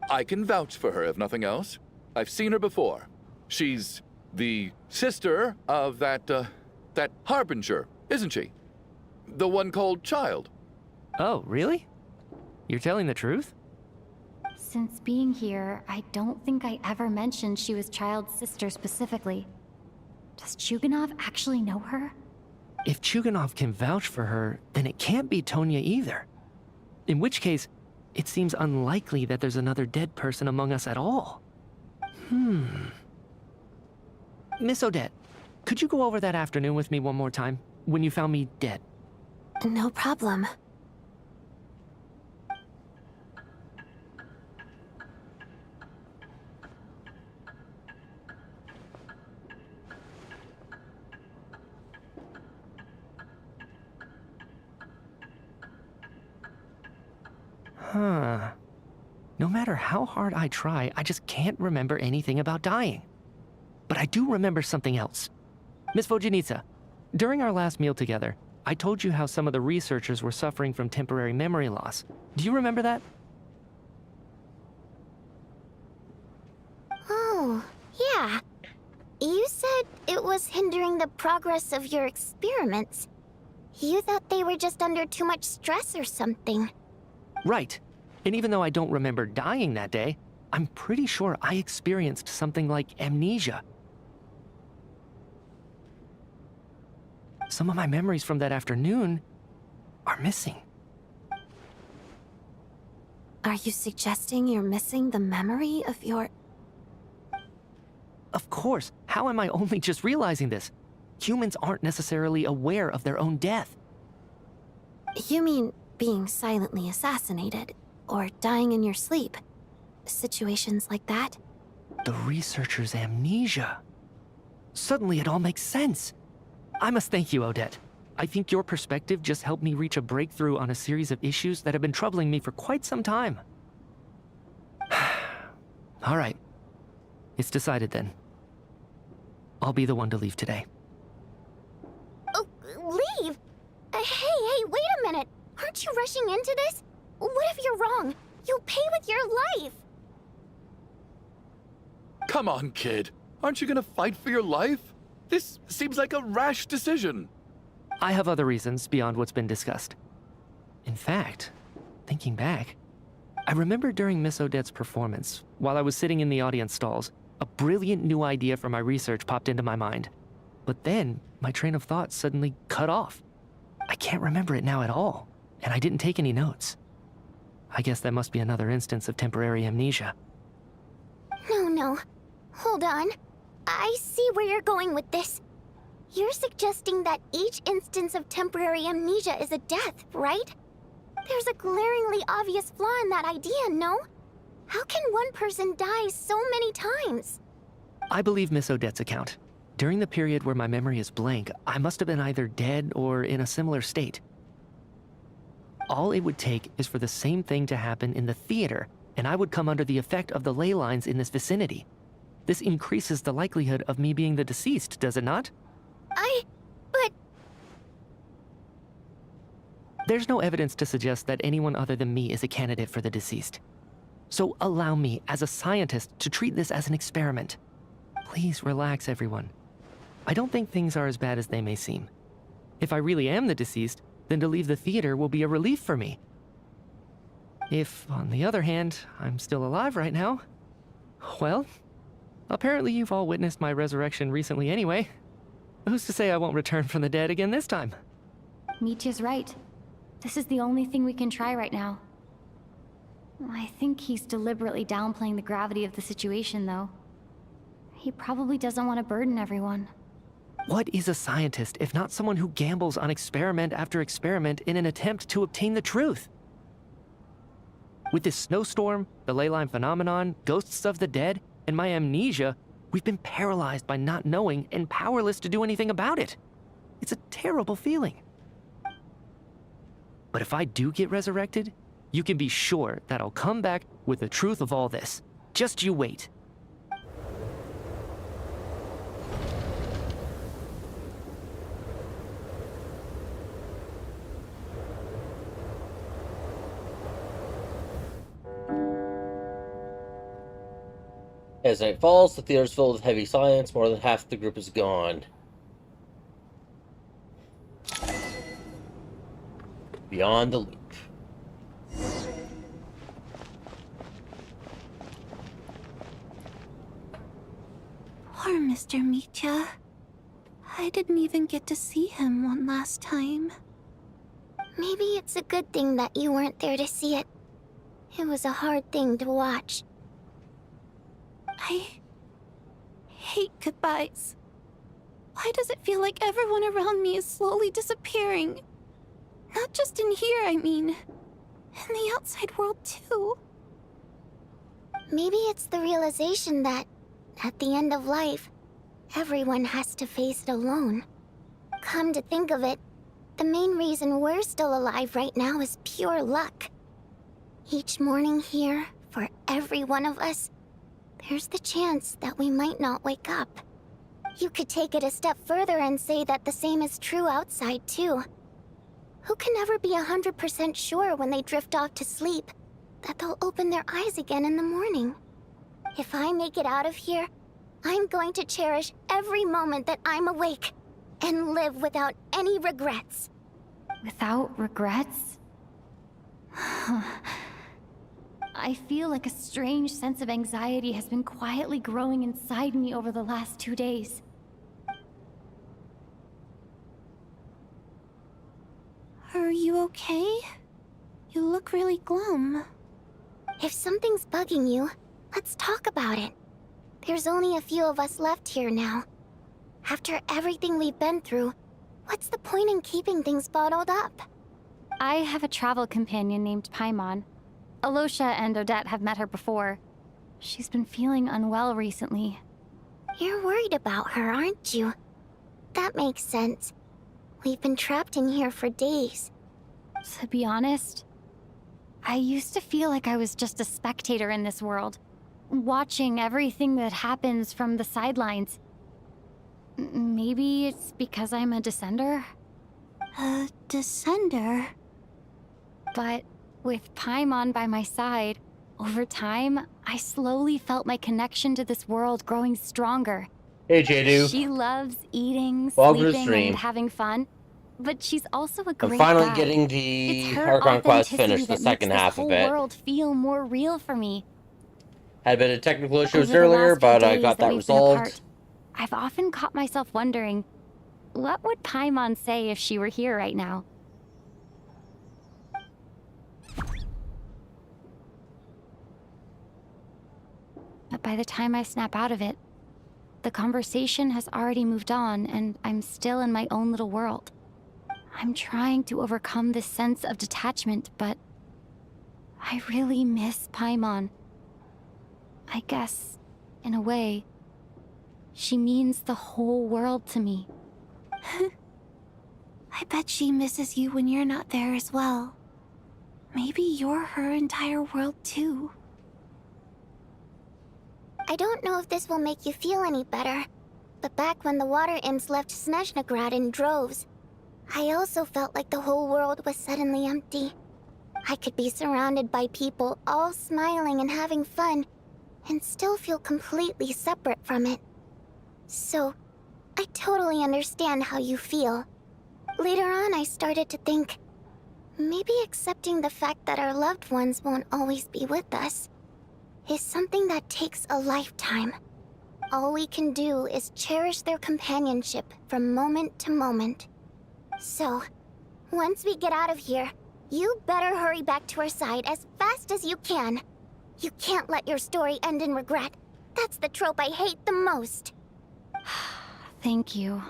I can vouch for her, if nothing else. I've seen her before. She's the sister of that Harbinger isn't she? The one called Child. Oh, really? You're telling the truth? Since being here, I don't think I ever mentioned she was Child's sister specifically. Does Chuganov actually know her? If Chuganov can vouch for her, then it can't be Tonya either. In which case, it seems unlikely that there's another dead person among us at all. Miss Odette, could you go over that afternoon with me one more time, when you found me dead? No problem. Huh. No matter how hard I try, I just can't remember anything about dying. But I do remember something else. Miss Vojanitsa, during our last meal together, I told you how some of the researchers were suffering from temporary memory loss. Do you remember that? Oh, yeah. You said it was hindering the progress of your experiments. You thought they were just under too much stress or something. Right. And even though I don't remember dying that day, I'm pretty sure I experienced something like amnesia. Some of my memories from that afternoon are missing. Are you suggesting you're missing the memory of your... Of course. How am I only just realizing this? Humans aren't necessarily aware of their own death. You mean being silently assassinated, or dying in your sleep? Situations like that? The researcher's amnesia. Suddenly it all makes sense. I must thank you, Odette. I think your perspective just helped me reach a breakthrough on a series of issues that have been troubling me for quite some time. All right. It's decided then. I'll be the one to leave today. Oh, leave? Hey, wait a minute. Aren't you rushing into this? What if you're wrong? You'll pay with your life. Come on, kid. Aren't you gonna fight for your life? This seems like a rash decision. I have other reasons beyond what's been discussed. In fact, thinking back, I remember during Miss Odette's performance, while I was sitting in the audience stalls, a brilliant new idea for my research popped into my mind. But then, my train of thought suddenly cut off. I can't remember it now at all, and I didn't take any notes. I guess that must be another instance of temporary amnesia. No. Hold on. I see where you're going with this. You're suggesting that each instance of temporary amnesia is a death, right? There's a glaringly obvious flaw in that idea, no? How can one person die so many times? I believe Miss Odette's account. During the period where my memory is blank, I must have been either dead or in a similar state. All it would take is for the same thing to happen in the theater, and I would come under the effect of the ley lines in this vicinity. This increases the likelihood of me being the deceased, does it not? But... There's no evidence to suggest that anyone other than me is a candidate for the deceased. So allow me, as a scientist, to treat this as an experiment. Please relax, everyone. I don't think things are as bad as they may seem. If I really am the deceased, then to leave the theater will be a relief for me. If, on the other hand, I'm still alive right now, well, apparently you've all witnessed my resurrection recently anyway. Who's to say I won't return from the dead again this time? Mitya's right. This is the only thing we can try right now. I think he's deliberately downplaying the gravity of the situation, though. He probably doesn't want to burden everyone. What is a scientist if not someone who gambles on experiment after experiment in an attempt to obtain the truth? With this snowstorm, the ley line phenomenon, ghosts of the dead, and my amnesia, we've been paralyzed by not knowing and powerless to do anything about it. It's a terrible feeling. But if I do get resurrected, you can be sure that I'll come back with the truth of all this. Just you wait. As night falls, the theater is filled with heavy silence. More than half the group is gone. Beyond the Loop. Poor Mr. Mitya. I didn't even get to see him one last time. Maybe it's a good thing that you weren't there to see it. It was a hard thing to watch. I hate goodbyes. Why does it feel like everyone around me is slowly disappearing? Not just in here, I mean. In the outside world, too. Maybe it's the realization that, at the end of life, everyone has to face it alone. Come to think of it, the main reason we're still alive right now is pure luck. Each morning here, for every one of us, there's the chance that we might not wake up. You could take it a step further and say that the same is true outside, too. Who can ever be 100% sure when they drift off to sleep that they'll open their eyes again in the morning? If I make it out of here, I'm going to cherish every moment that I'm awake and live without any regrets. Without regrets? I feel like a strange sense of anxiety has been quietly growing inside me over the last 2 days. Are you okay? You look really glum. If something's bugging you, let's talk about it. There's only a few of us left here now. After everything we've been through, what's the point in keeping things bottled up? I have a travel companion named Paimon. Alosha and Odette have met her before. She's been feeling unwell recently. You're worried about her, aren't you? That makes sense. We've been trapped in here for days. To be honest, I used to feel like I was just a spectator in this world, watching everything that happens from the sidelines. Maybe it's because I'm a descender? A descender? But with Paimon by my side, over time, I slowly felt my connection to this world growing stronger. Hey, Jadu. She loves eating, Welcome to the sleeping, stream. and having fun, but she's also a great I'm finally guide. getting It's the her Archon quest authenticity finished, the that second makes half this of whole it. world feel more real for me. Had a bit of technical issues Over the earlier, last few but I days got that we've been resolved. apart, I've often caught myself wondering, what would Paimon say if she were here right now? But by the time I snap out of it, the conversation has already moved on and I'm still in my own little world. I'm trying to overcome this sense of detachment, but I really miss Paimon. I guess, in a way, she means the whole world to me. I bet she misses you when you're not there as well. Maybe you're her entire world too. I don't know if this will make you feel any better, but back when the water imps left Snezhnaya in droves, I also felt like the whole world was suddenly empty. I could be surrounded by people all smiling and having fun, and still feel completely separate from it. So, I totally understand how you feel. Later on, I started to think, maybe accepting the fact that our loved ones won't always be with us is something that takes a lifetime. All we can do is cherish their companionship from moment to moment. So, once we get out of here, you better hurry back to our side as fast as you can. You can't let your story end in regret. That's the trope I hate the most. Thank you.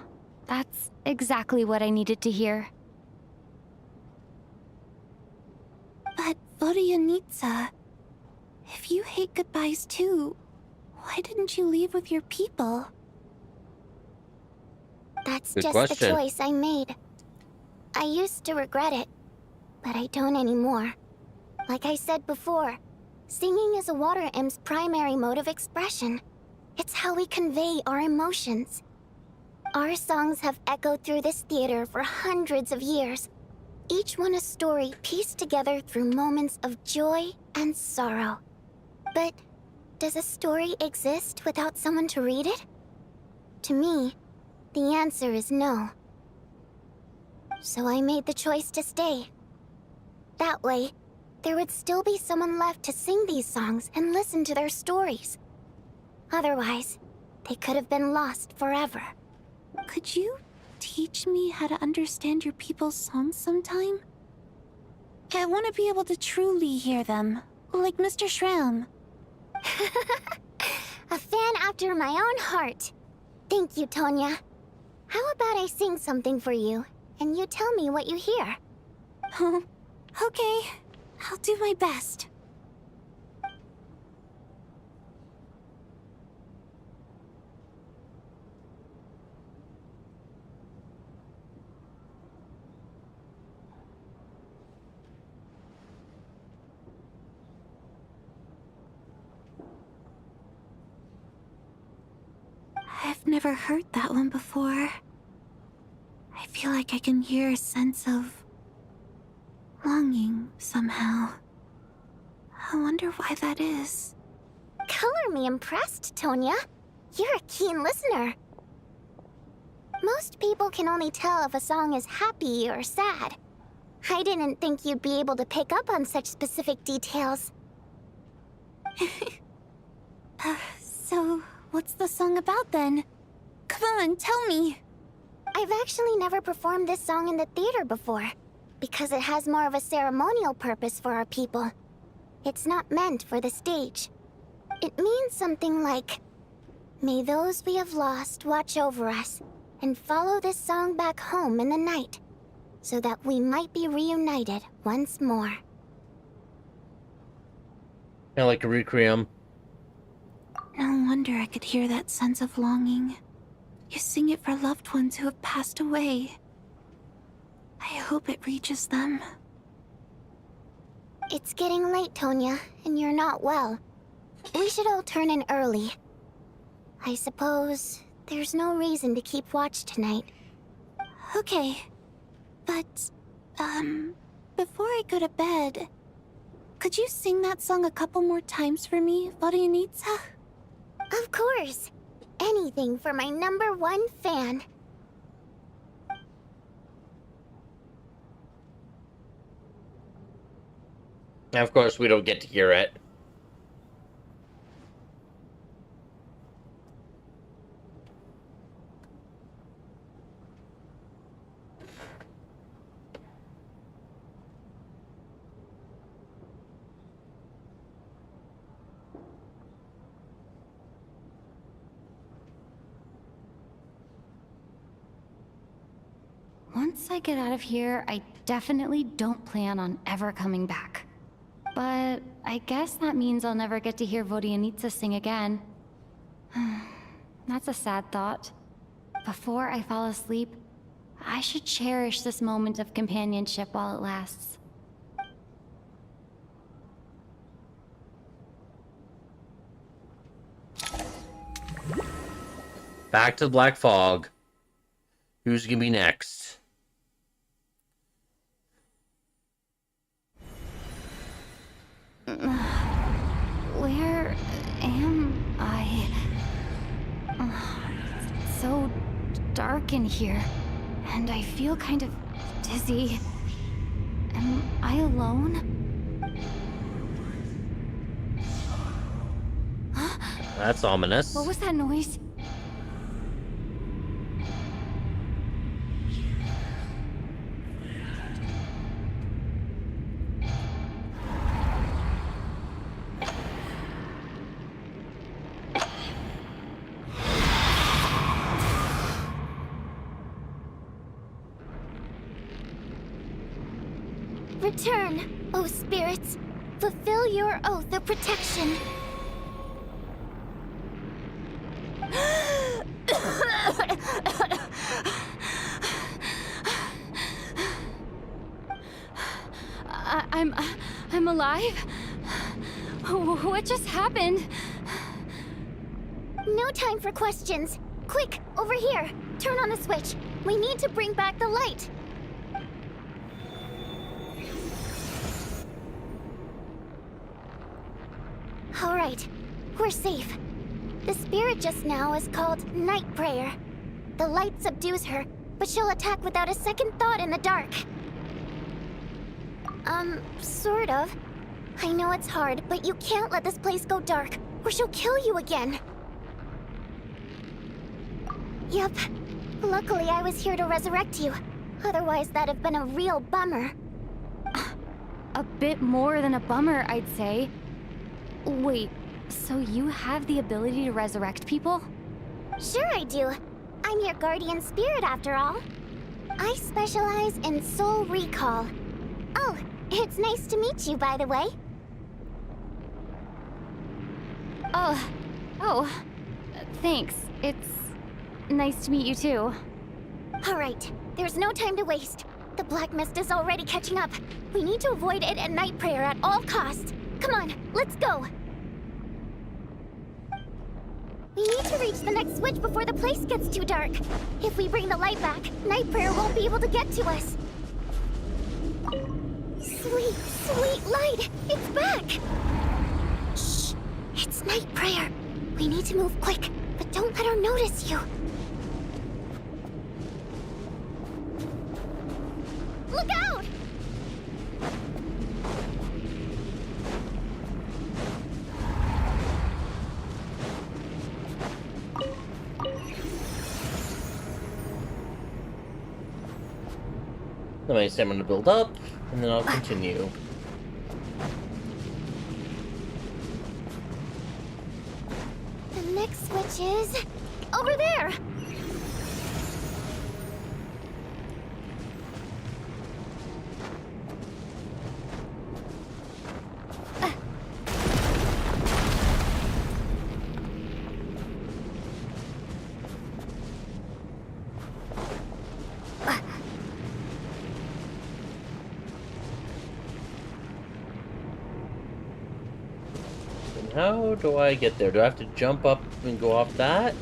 That's exactly what I needed to hear. But Vodianitsa, if you hate goodbyes too, why didn't you leave with your people? That's Good just question. the choice I made. I used to regret it, but I don't anymore. Like I said before, singing is a water imp's primary mode of expression. It's how we convey our emotions. Our songs have echoed through this theater for hundreds of years, each one a story pieced together through moments of joy and sorrow. But does a story exist without someone to read it? To me, the answer is no. So I made the choice to stay. That way, there would still be someone left to sing these songs and listen to their stories. Otherwise, they could have been lost forever. Could you teach me how to understand your people's songs sometime? I want to be able to truly hear them, like Mr. Shram. A fan after my own heart. Thank you, Tonya. How about I sing something for you, and you tell me what you hear? Okay, I'll do my best. I've never heard that one before. I feel like I can hear a sense of longing somehow. I wonder why that is. Color me impressed, Tonya. You're a keen listener. Most people can only tell if a song is happy or sad. I didn't think you'd be able to pick up on such specific details. So, what's the song about then? Come on, tell me! I've actually never performed this song in the theater before, because it has more of a ceremonial purpose for our people. It's not meant for the stage. It means something like, "May those we have lost watch over us, and follow this song back home in the night, so that we might be reunited once more." Kind of like a requiem. No wonder I could hear that sense of longing. You sing it for loved ones who have passed away. I hope it reaches them. It's getting late, Tonya, and you're not well. We should all turn in early. I suppose there's no reason to keep watch tonight. Okay. But, before I go to bed, could you sing that song a couple more times for me, Vodyanitsa? Of course. Anything for my #1 fan. Of course, we don't get to hear it. Once I get out of here, I definitely don't plan on ever coming back. But I guess that means I'll never get to hear Vodyanitsa sing again. That's a sad thought. Before I fall asleep, I should cherish this moment of companionship while it lasts. Back to the Black Fog. Who's gonna be next? Where am I? It's so dark in here, and I feel kind of dizzy. Am I alone? That's ominous. What was that noise? Return, O spirits. Fulfill your oath of protection. I'm alive? What just happened? No time for questions. Quick, over here. Turn on the switch. We need to bring back the light. All right, we're safe. The spirit just now is called Night Prayer. The light subdues her, but she'll attack without a second thought in the dark. Sort of. I know it's hard, but you can't let this place go dark, or she'll kill you again. Yep. Luckily, I was here to resurrect you. Otherwise, that'd have been a real bummer. A bit more than a bummer, I'd say. Wait, so you have the ability to resurrect people? Sure I do. I'm your guardian spirit after all. I specialize in soul recall. Oh, it's nice to meet you, by the way. Oh, thanks. It's nice to meet you too. Alright, there's no time to waste. The black mist is already catching up. We need to avoid it and night prayer at all costs. Come on, let's go. We need to reach the next switch before the place gets too dark. If we bring the light back, night prayer won't be able to get to us. Sweet, sweet light! It's back! Shh! It's night prayer. We need to move quick, but don't let her notice you. Look out! Let my stamina build up, and then I'll continue. The next switch is over there. How do I get there? Do I have to jump up and go off that?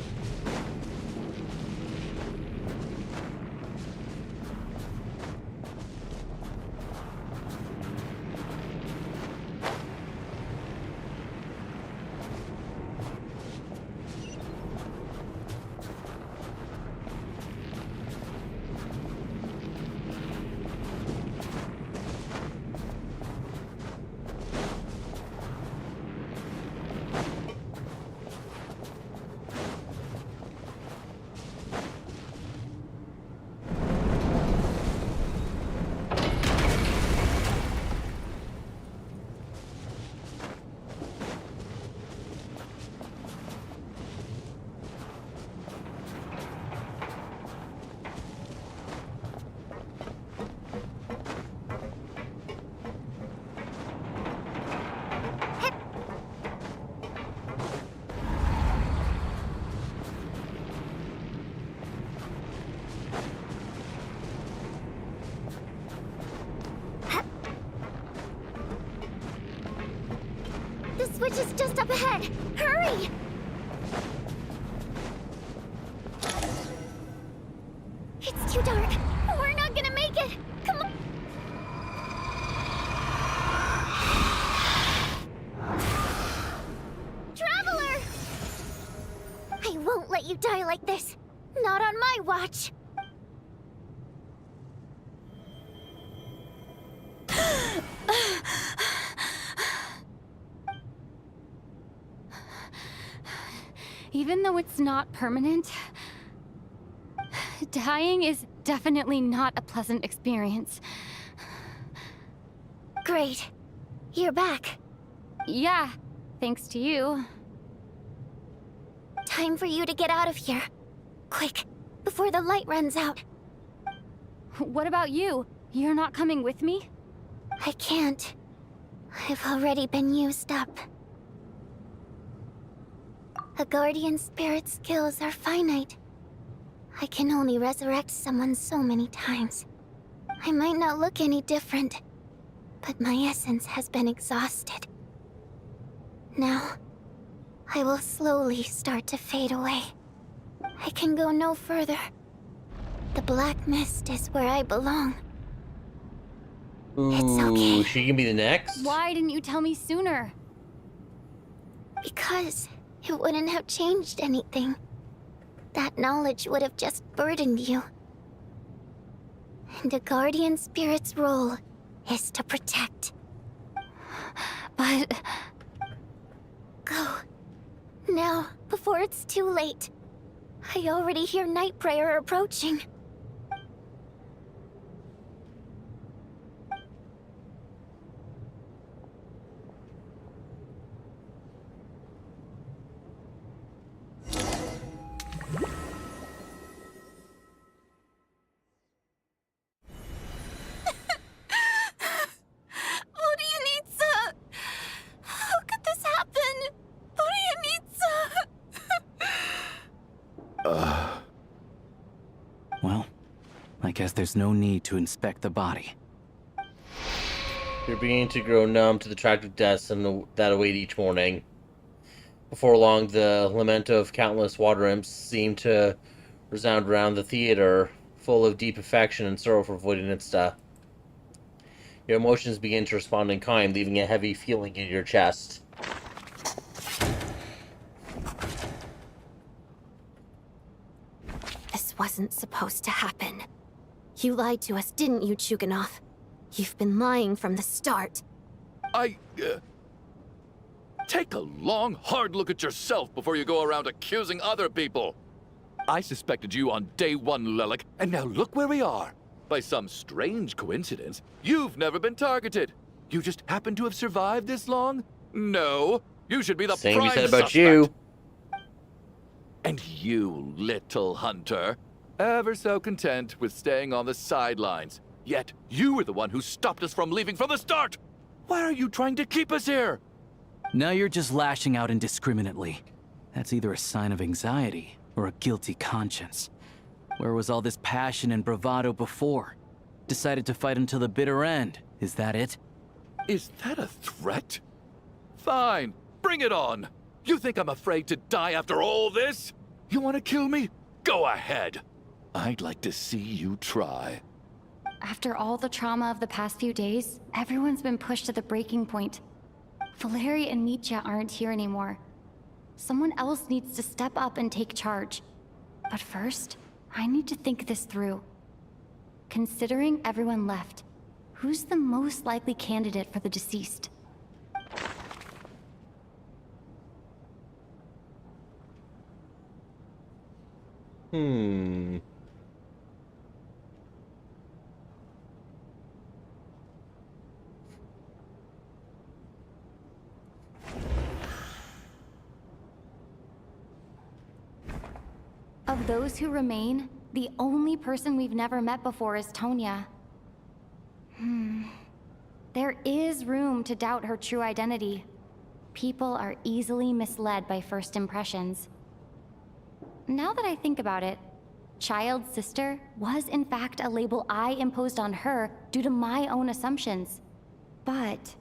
The switch is just up ahead. Hurry! It's too dark. We're not gonna make it. Come on. Traveler! I won't let you die like this. Not on my watch. Even though it's not permanent, dying is definitely not a pleasant experience. Great. You're back. Yeah, thanks to you. Time for you to get out of here. Quick, before the light runs out. What about you? You're not coming with me? I can't. I've already been used up. A guardian spirit's skills are finite. I can only resurrect someone so many times. I might not look any different, but my essence has been exhausted. Now, I will slowly start to fade away. I can go no further. The black mist is where I belong. Ooh, It's okay. she can be the next? Why didn't you tell me sooner? Because it wouldn't have changed anything. That knowledge would have just burdened you. And a guardian spirit's role is to protect. But... Go. Now, before it's too late. I already hear Night Prayer approaching. How could this happen? Well, I guess there's no need to inspect the body. You're beginning to grow numb to the tragic deaths that await each morning. Before long, the lament of countless water imps seemed to resound around the theater, full of deep affection and sorrow for Voidinista. Your emotions begin to respond in kind, leaving a heavy feeling in your chest. This wasn't supposed to happen. You lied to us, didn't you, Chuganov? You've been lying from the start. Take a long, hard look at yourself before you go around accusing other people. I suspected you on day one, Lelik, and now look where we are. By some strange coincidence, you've never been targeted. You just happen to have survived this long? No, you should be the Same prime you said about suspect. you. And you, little hunter, ever so content with staying on the sidelines. Yet you were the one who stopped us from leaving from the start. Why are you trying to keep us here? Now you're just lashing out indiscriminately. That's either a sign of anxiety or a guilty conscience. Where was all this passion and bravado before? Decided to fight until the bitter end. Is that it? Is that a threat? Fine, bring it on. You think I'm afraid to die after all this? You want to kill me? Go ahead. I'd like to see you try. After all the trauma of the past few days, everyone's been pushed to the breaking point. Valeri and Mitya aren't here anymore. Someone else needs to step up and take charge. But first, I need to think this through. Considering everyone left, who's the most likely candidate for the deceased? Of those who remain, the only person we've never met before is Tonya. There is room to doubt her true identity. People are easily misled by first impressions. Now that I think about it, child sister was in fact a label I imposed on her due to my own assumptions. But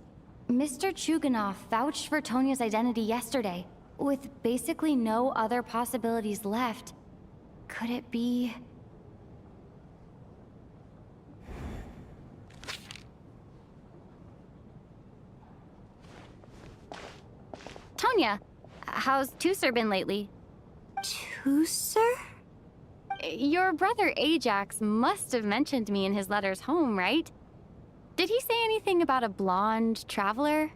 Mr. Chuganov vouched for Tonya's identity yesterday, with basically no other possibilities left. Could it be... Tonya, how's Tusser been lately? Tusser? Your brother Ajax must have mentioned me in his letters home, right? Did he say anything about a blonde traveler?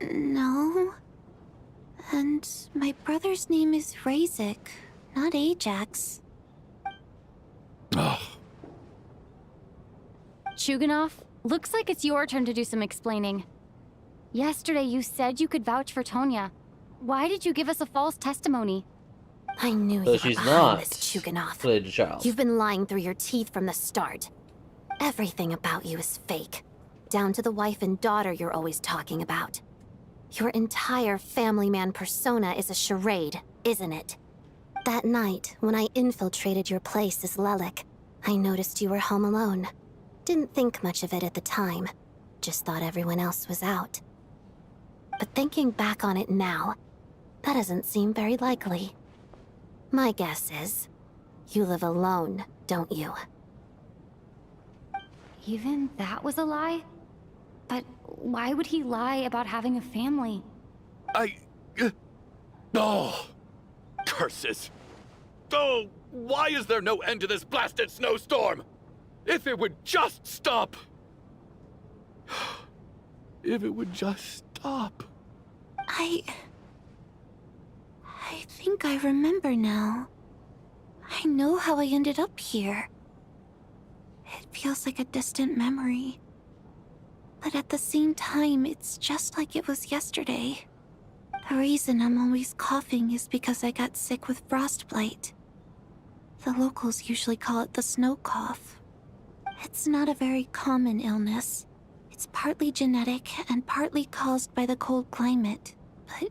No. And my brother's name is Razik, not Ajax. Chuganov, looks like it's your turn to do some explaining. Yesterday you said you could vouch for Tonya. Why did you give us a false testimony? I knew So you she's were not behind this, Chuganov. related to Charles. You've been lying through your teeth from the start. Everything about you is fake. Down to the wife and daughter you're always talking about. Your entire family man persona is a charade, isn't it? That night, when I infiltrated your place as Lelik, I noticed you were home alone. Didn't think much of it at the time. Just thought everyone else was out. But thinking back on it now, that doesn't seem very likely. My guess is, you live alone, don't you? Even that was a lie? But why would he lie about having a family? Oh, curses. Oh, why is there no end to this blasted snowstorm? If it would just stop! If it would just stop. I think I remember now. I know how I ended up here. It feels like a distant memory. But at the same time, it's just like it was yesterday. The reason I'm always coughing is because I got sick with frostbite. The locals usually call it the snow cough. It's not a very common illness. It's partly genetic and partly caused by the cold climate, but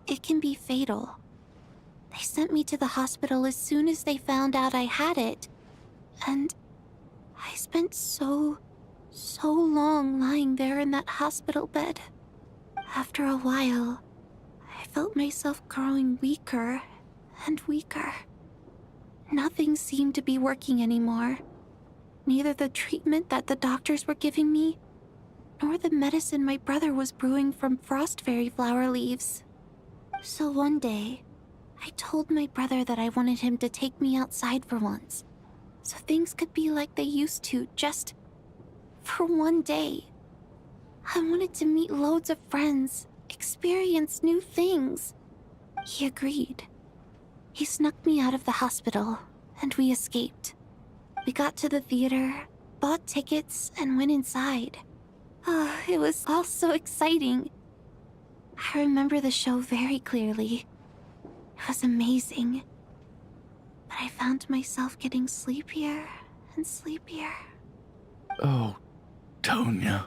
it can be fatal. They sent me to the hospital as soon as they found out I had it, and I spent so long lying there in that hospital bed. After a while, I felt myself growing weaker and weaker. Nothing seemed to be working anymore. Neither the treatment that the doctors were giving me, nor the medicine my brother was brewing from frost fairy flower leaves. So one day, I told my brother that I wanted him to take me outside for once, so things could be like they used to, just for one day. I wanted to meet loads of friends, experience new things. He agreed. He snuck me out of the hospital, and we escaped. We got to the theater, bought tickets, and went inside. Oh, it was all so exciting. I remember the show very clearly. It was amazing. But I found myself getting sleepier and sleepier. Oh, Tonya.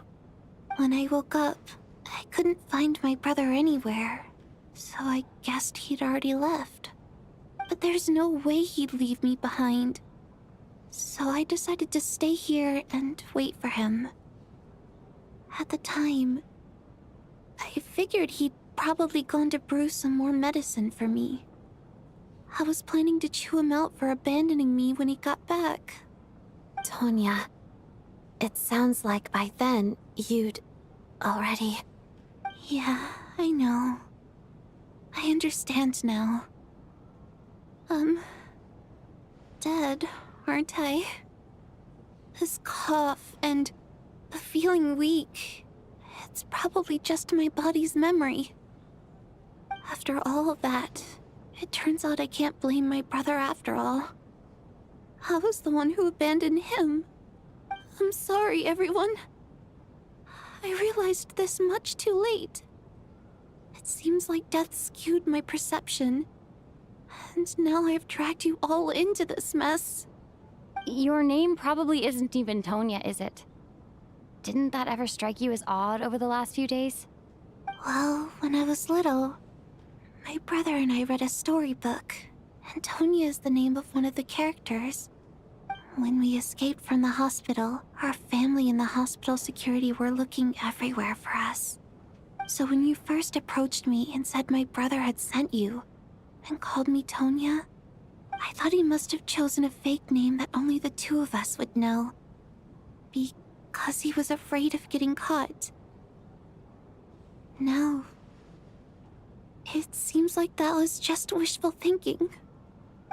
When I woke up, I couldn't find my brother anywhere, so I guessed he'd already left. But there's no way he'd leave me behind. So I decided to stay here and wait for him. At the time, I figured he'd probably gone to brew some more medicine for me. I was planning to chew him out for abandoning me when he got back. Tonya, it sounds like by then you'd already... Yeah, I know. I understand now. Dead, aren't I? This cough and the feeling weak, it's probably just my body's memory. After all of that, it turns out I can't blame my brother after all. I was the one who abandoned him. I'm sorry, everyone. I realized this much too late. It seems like death skewed my perception. And now I've dragged you all into this mess. Your name probably isn't even Tonya, is it? Didn't that ever strike you as odd over the last few days? Well, when I was little, my brother and I read a storybook, and Tonya is the name of one of the characters. When we escaped from the hospital, our family and the hospital security were looking everywhere for us. So when you first approached me and said my brother had sent you, and called me Tonya, I thought he must have chosen a fake name that only the two of us would know. Because he was afraid of getting caught. Now, it seems like that was just wishful thinking.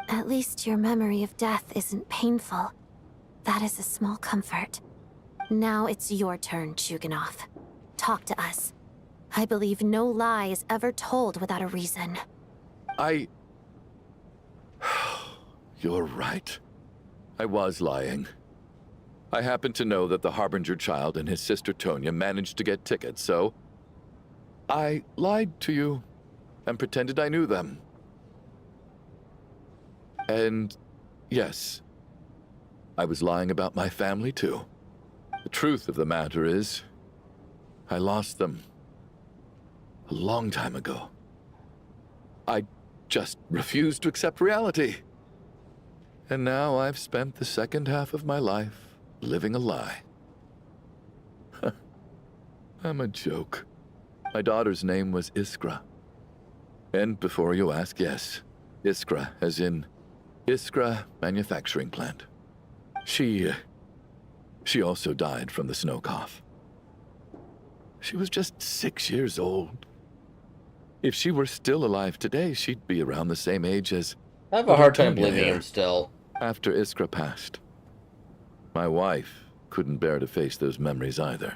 At least your memory of death isn't painful. That is a small comfort. Now it's your turn, Chuganov. Talk to us. I believe no lie is ever told without a reason. You're right. I was lying. I happen to know that the Harbinger child and his sister Tonya managed to get tickets, so I lied to you and pretended I knew them. And yes, I was lying about my family too. The truth of the matter is, I lost them a long time ago. I just refused to accept reality. And now I've spent the second half of my life living a lie. I'm a joke. My daughter's name was Iskra. And before you ask, yes, Iskra, as in Iskra Manufacturing Plant. She also died from the snow cough. She was just 6 years old. If she were still alive today, she'd be around the same age as... I have a hard time Tonya believing here. him still. After Iskra passed, my wife couldn't bear to face those memories either.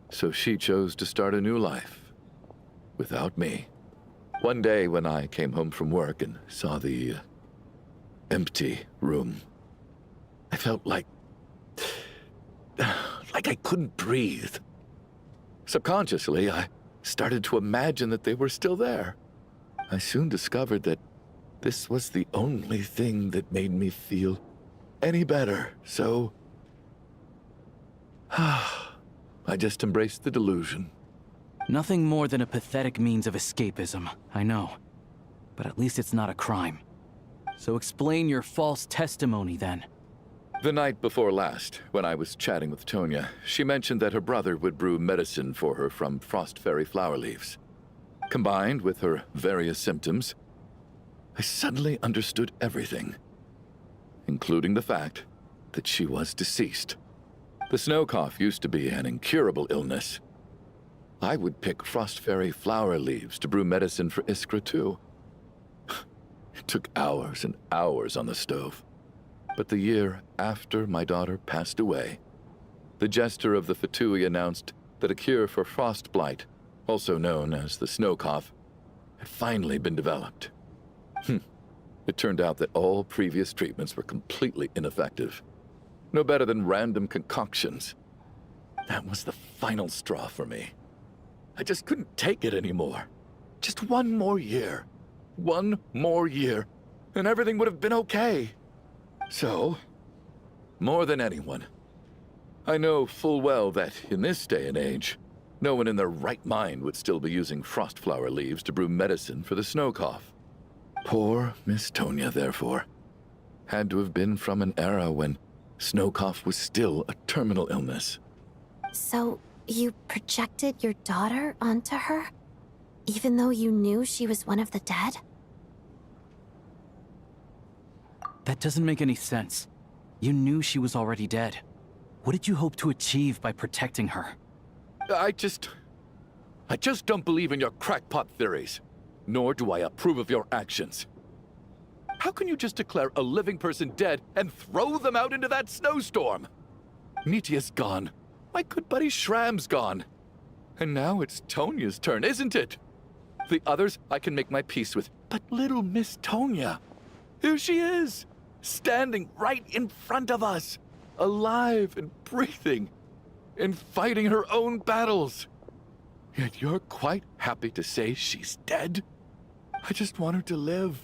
So she chose to start a new life. Without me. One day when I came home from work and saw the empty room, I felt like I couldn't breathe. Subconsciously, I started to imagine that they were still there. I soon discovered that this was the only thing that made me feel any better, so I just embraced the delusion. Nothing more than a pathetic means of escapism, I know. But at least it's not a crime. So explain your false testimony, then. The night before last, when I was chatting with Tonya, she mentioned that her brother would brew medicine for her from frost fairy flower leaves. Combined with her various symptoms, I suddenly understood everything, including the fact that she was deceased. The snow cough used to be an incurable illness. I would pick frost fairy flower leaves to brew medicine for Iskra too. It took hours and hours on the stove. But the year after my daughter passed away, the jester of the Fatui announced that a cure for frost blight, also known as the snow cough, had finally been developed. It turned out that all previous treatments were completely ineffective. No better than random concoctions. That was the final straw for me. I just couldn't take it anymore. Just one more year. One more year, and everything would have been okay. So, more than anyone, I know full well that in this day and age, no one in their right mind would still be using frost flower leaves to brew medicine for the snow cough. Poor Miss Tonya, therefore, had to have been from an era when snow cough was still a terminal illness. So, you projected your daughter onto her? Even though you knew she was one of the dead? That doesn't make any sense. You knew she was already dead. What did you hope to achieve by protecting her? I just don't believe in your crackpot theories, nor do I approve of your actions. How can you just declare a living person dead and throw them out into that snowstorm? Nitia's gone. My good buddy Shram's gone. And now it's Tonya's turn, isn't it? The others I can make my peace with, but little Miss Tonya, here she is, standing right in front of us, alive and breathing, and fighting her own battles. Yet you're quite happy to say she's dead? I just want her to live.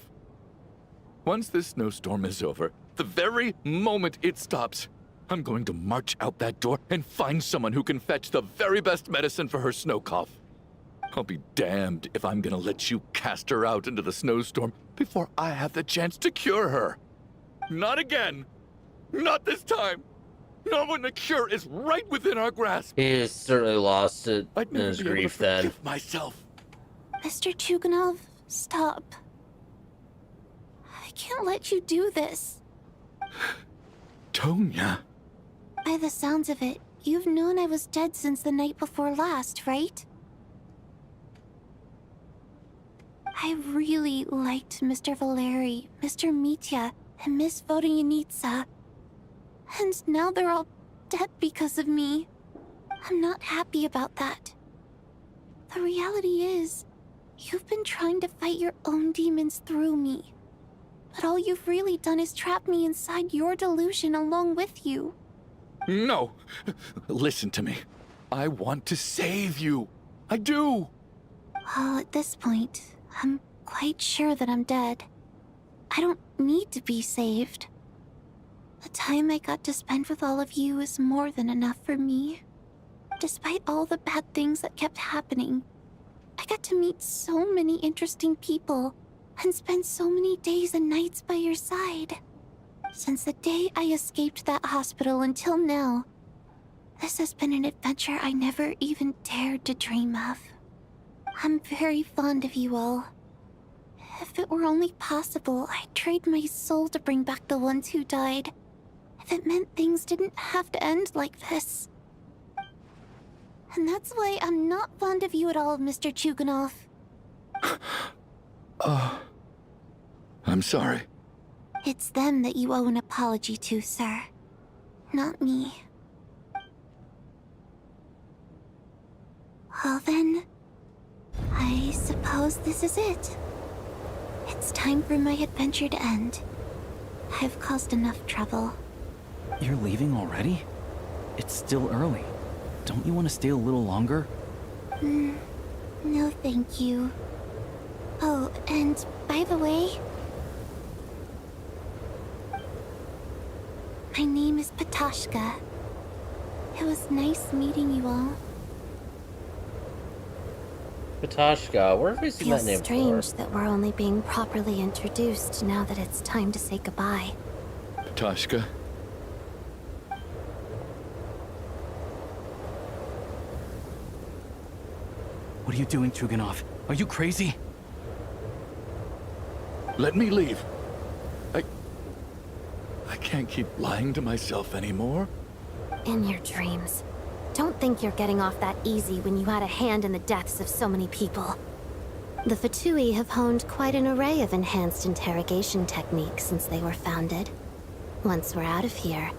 Once this snowstorm is over, the very moment it stops, I'm going to march out that door and find someone who can fetch the very best medicine for her snow cough. I'll be damned if I'm gonna let you cast her out into the snowstorm before I have the chance to cure her. Not again. Not this time. Not when the cure is right within our grasp. He's certainly lost it I'd in never his be able to grief then. forgive myself. Mr. Chuganov, stop. I can't let you do this. Tonya. By the sounds of it, you've known I was dead since the night before last, right? I really liked Mr. Valeri, Mr. Mitya, and Miss Vodyanitsa. And now they're all dead because of me. I'm not happy about that. The reality is, you've been trying to fight your own demons through me. But all you've really done is trap me inside your delusion along with you. No. Listen to me. I want to save you. I do. Well, at this point, I'm quite sure that I'm dead. I don't need to be saved. The time I got to spend with all of you is more than enough for me. Despite all the bad things that kept happening, I got to meet so many interesting people and spend so many days and nights by your side. Since the day I escaped that hospital until now, this has been an adventure I never even dared to dream of. I'm very fond of you all. If it were only possible, I'd trade my soul to bring back the ones who died. If it meant things didn't have to end like this. And that's why I'm not fond of you at all, Mr. Chuganov. I'm sorry. It's them that you owe an apology to, sir. Not me. Well then, I suppose this is it. It's time for my adventure to end. I've caused enough trouble. You're leaving already? It's still early. Don't you want to stay a little longer? No thank you. Oh, and by the way, my name is Patoshka. It was nice meeting you all. Patoshka, where have we seen that Feels name strange before? that we're only being properly introduced now that it's time to say goodbye. Patoshka, What are you doing, Chuganov? Are you crazy? let me leave. I can't keep lying to myself anymore. In your dreams. Don't think you're getting off that easy when you had a hand in the deaths of so many people. The Fatui have honed quite an array of enhanced interrogation techniques since they were founded. Once we're out of here,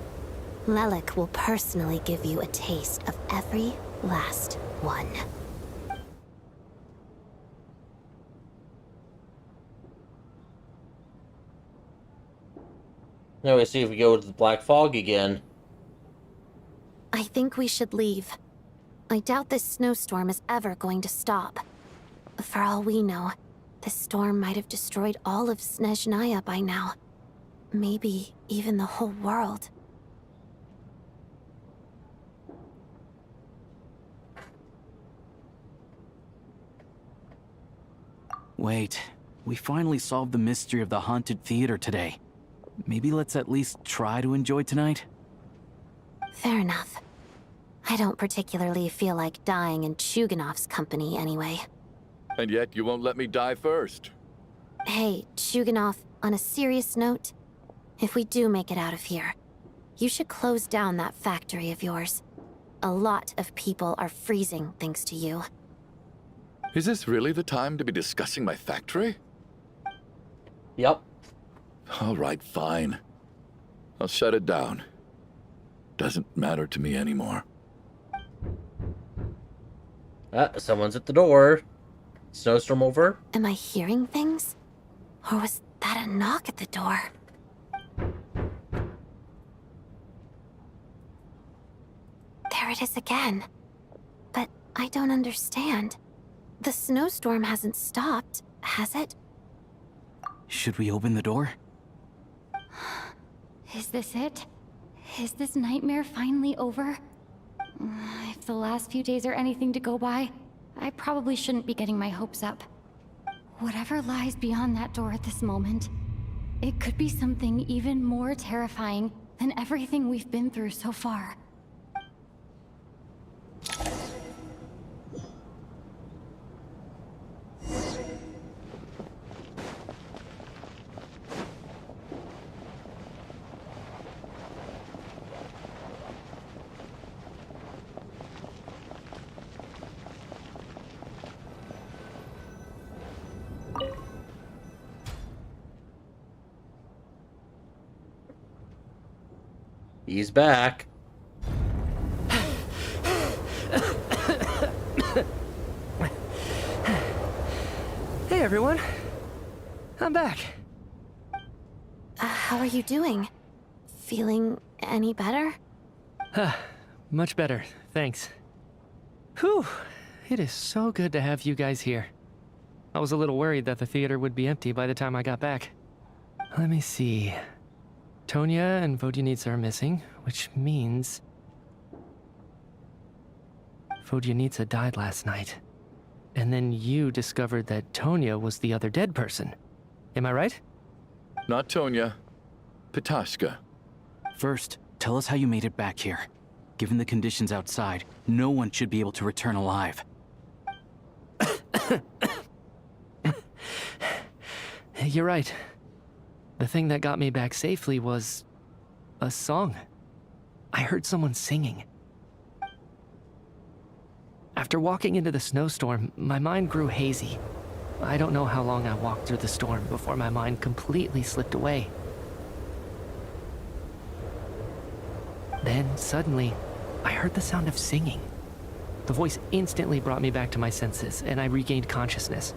Lelik will personally give you a taste of every last one. Now we see if we go to the Black Fog again. I think we should leave. I doubt this snowstorm is ever going to stop. For all we know, this storm might have destroyed all of Snezhnaya by now. Maybe even the whole world. Wait, we finally solved the mystery of the haunted theater today. Maybe let's at least try to enjoy tonight? Fair enough. I don't particularly feel like dying in Chuganov's company anyway. And yet you won't let me die first. Hey, Chuganov, on a serious note, if we do make it out of here, you should close down that factory of yours. A lot of people are freezing thanks to you. Is this really the time to be discussing my factory? Yep. All right, fine. I'll shut it down. Doesn't matter to me anymore. Someone's at the door. Snowstorm over? Am I hearing things? Or was that a knock at the door? There it is again. But I don't understand. The snowstorm hasn't stopped, has it? Should we open the door? Is this it? Is this nightmare finally over? If the last few days are anything to go by, I probably shouldn't be getting my hopes up. Whatever lies beyond that door at this moment, it could be something even more terrifying than everything we've been through so far. He's back. Hey everyone, I'm back. How are you doing? Feeling any better? Much better, thanks. Whew, it is so good to have you guys here. I was a little worried that the theater would be empty by the time I got back. Let me see. Tonya and Vodyanitsa are missing, which means... Vodyanitsa died last night. And then you discovered that Tonya was the other dead person. Am I right? Not Tonya. Patoshka. First, tell us how you made it back here. Given the conditions outside, no one should be able to return alive. You're right. The thing that got me back safely was... a song. I heard someone singing. After walking into the snowstorm, my mind grew hazy. I don't know how long I walked through the storm before my mind completely slipped away. Then, suddenly, I heard the sound of singing. The voice instantly brought me back to my senses, and I regained consciousness.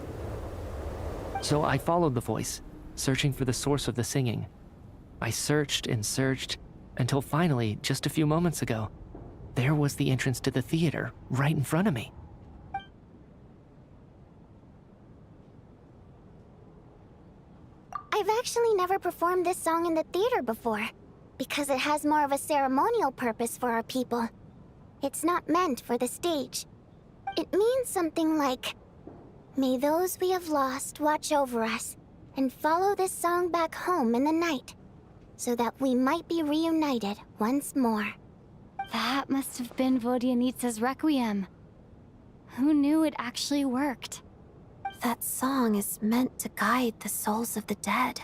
So I followed the voice, searching for the source of the singing. I searched and searched, until finally, just a few moments ago, there was the entrance to the theater, right in front of me. I've actually never performed this song in the theater before, because it has more of a ceremonial purpose for our people. It's not meant for the stage. It means something like, "May those we have lost watch over us, and follow this song back home in the night, so that we might be reunited once more." That must have been Vodyanitsa's Requiem. Who knew it actually worked? That song is meant to guide the souls of the dead.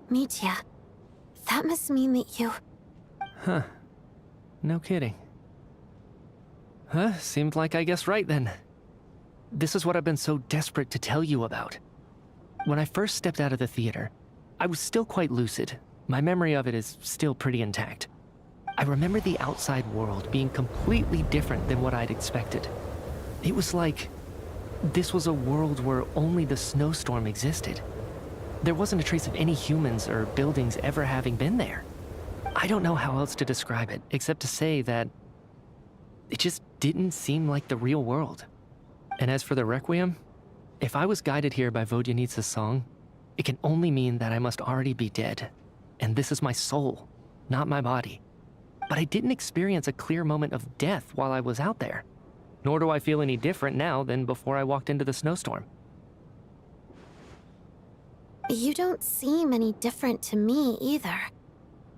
Mitya, that must mean that you... Huh. No kidding. Huh, seemed like I guessed right then. This is what I've been so desperate to tell you about. When I first stepped out of the theater, I was still quite lucid. My memory of it is still pretty intact. I remember the outside world being completely different than what I'd expected. It was like this was a world where only the snowstorm existed. There wasn't a trace of any humans or buildings ever having been there. I don't know how else to describe it, except to say that it just didn't seem like the real world. And as for the Requiem, if I was guided here by Vodyanitsa's song, it can only mean that I must already be dead. And this is my soul, not my body. But I didn't experience a clear moment of death while I was out there. Nor do I feel any different now than before I walked into the snowstorm. You don't seem any different to me either.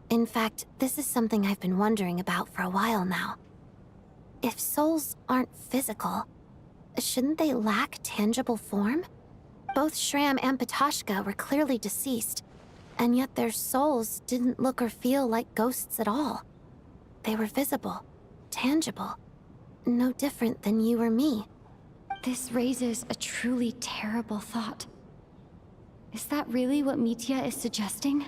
In fact, this is something I've been wondering about for a while now. If souls aren't physical, shouldn't they lack tangible form? Both Shram and Patashka were clearly deceased, and yet their souls didn't look or feel like ghosts at all. They were visible, tangible, no different than you or me. This raises a truly terrible thought. Is that really what Mitya is suggesting?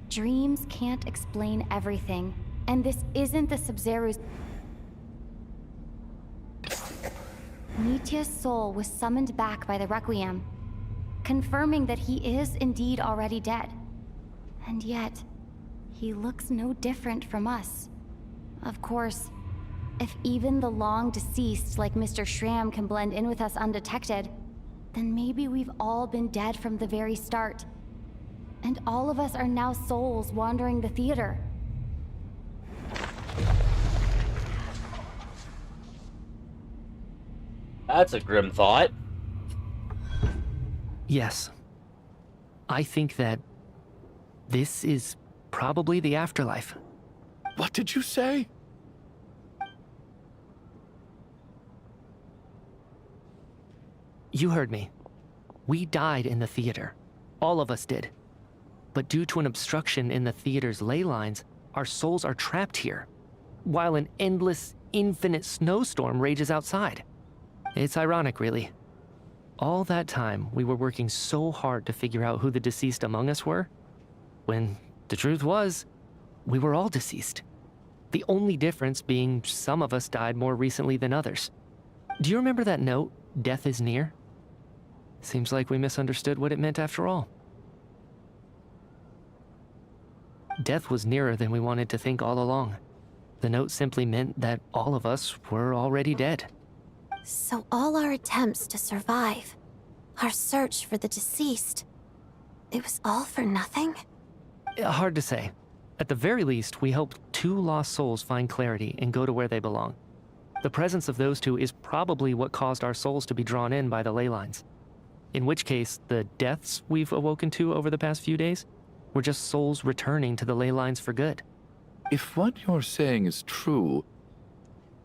Dreams can't explain everything, and this isn't the Sub-Zero's... Mitya's soul was summoned back by the Requiem, confirming that he is indeed already dead. And yet, he looks no different from us. Of course, if even the long-deceased like Mr. Shram can blend in with us undetected, then maybe we've all been dead from the very start. And all of us are now souls wandering the theater. That's a grim thought. Yes. I think that this is probably the afterlife. What did you say? You heard me. We died in the theater. All of us did. But due to an obstruction in the theater's ley lines, our souls are trapped here, while an endless, infinite snowstorm rages outside. It's ironic, really. All that time, we were working so hard to figure out who the deceased among us were, when the truth was, we were all deceased. The only difference being some of us died more recently than others. Do you remember that note, "Death is near"? Seems like we misunderstood what it meant after all. Death was nearer than we wanted to think all along. The note simply meant that all of us were already dead. So all our attempts to survive, our search for the deceased, it was all for nothing? Hard to say. At the very least, we helped 2 lost souls find clarity and go to where they belong. The presence of those 2 is probably what caused our souls to be drawn in by the ley lines. In which case, the deaths we've awoken to over the past few days were just souls returning to the ley lines for good. If what you're saying is true,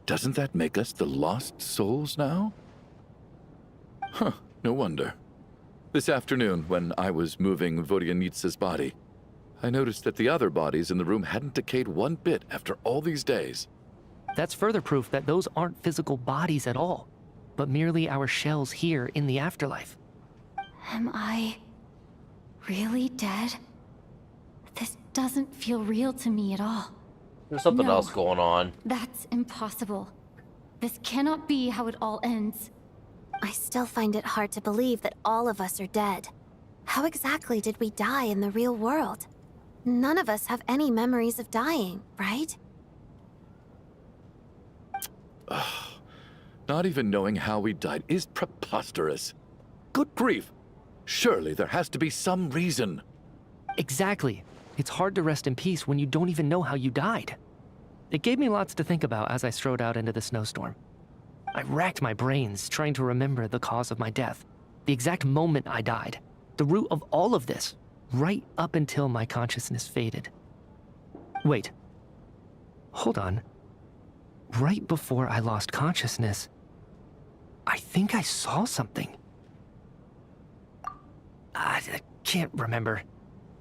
doesn't that make us the lost souls now? Huh, no wonder. This afternoon, when I was moving Vodyanitsa's body, I noticed that the other bodies in the room hadn't decayed one bit after all these days. That's further proof that those aren't physical bodies at all. but merely our shells here in the afterlife. Am I really dead? This doesn't feel real to me at all. There's something No. else going on. That's impossible. This cannot be how it all ends. I still find it hard to believe that all of us are dead. How exactly did we die in the real world? None of us have any memories of dying, right? Not even knowing how we died is preposterous. Good grief. Surely there has to be some reason. Exactly. It's hard to rest in peace when you don't even know how you died. It gave me lots to think about as I strode out into the snowstorm. I racked my brains trying to remember the cause of my death, the exact moment I died, the root of all of this, right up until my consciousness faded. Wait. Hold on. Right before I lost consciousness, I think I saw something. I can't remember.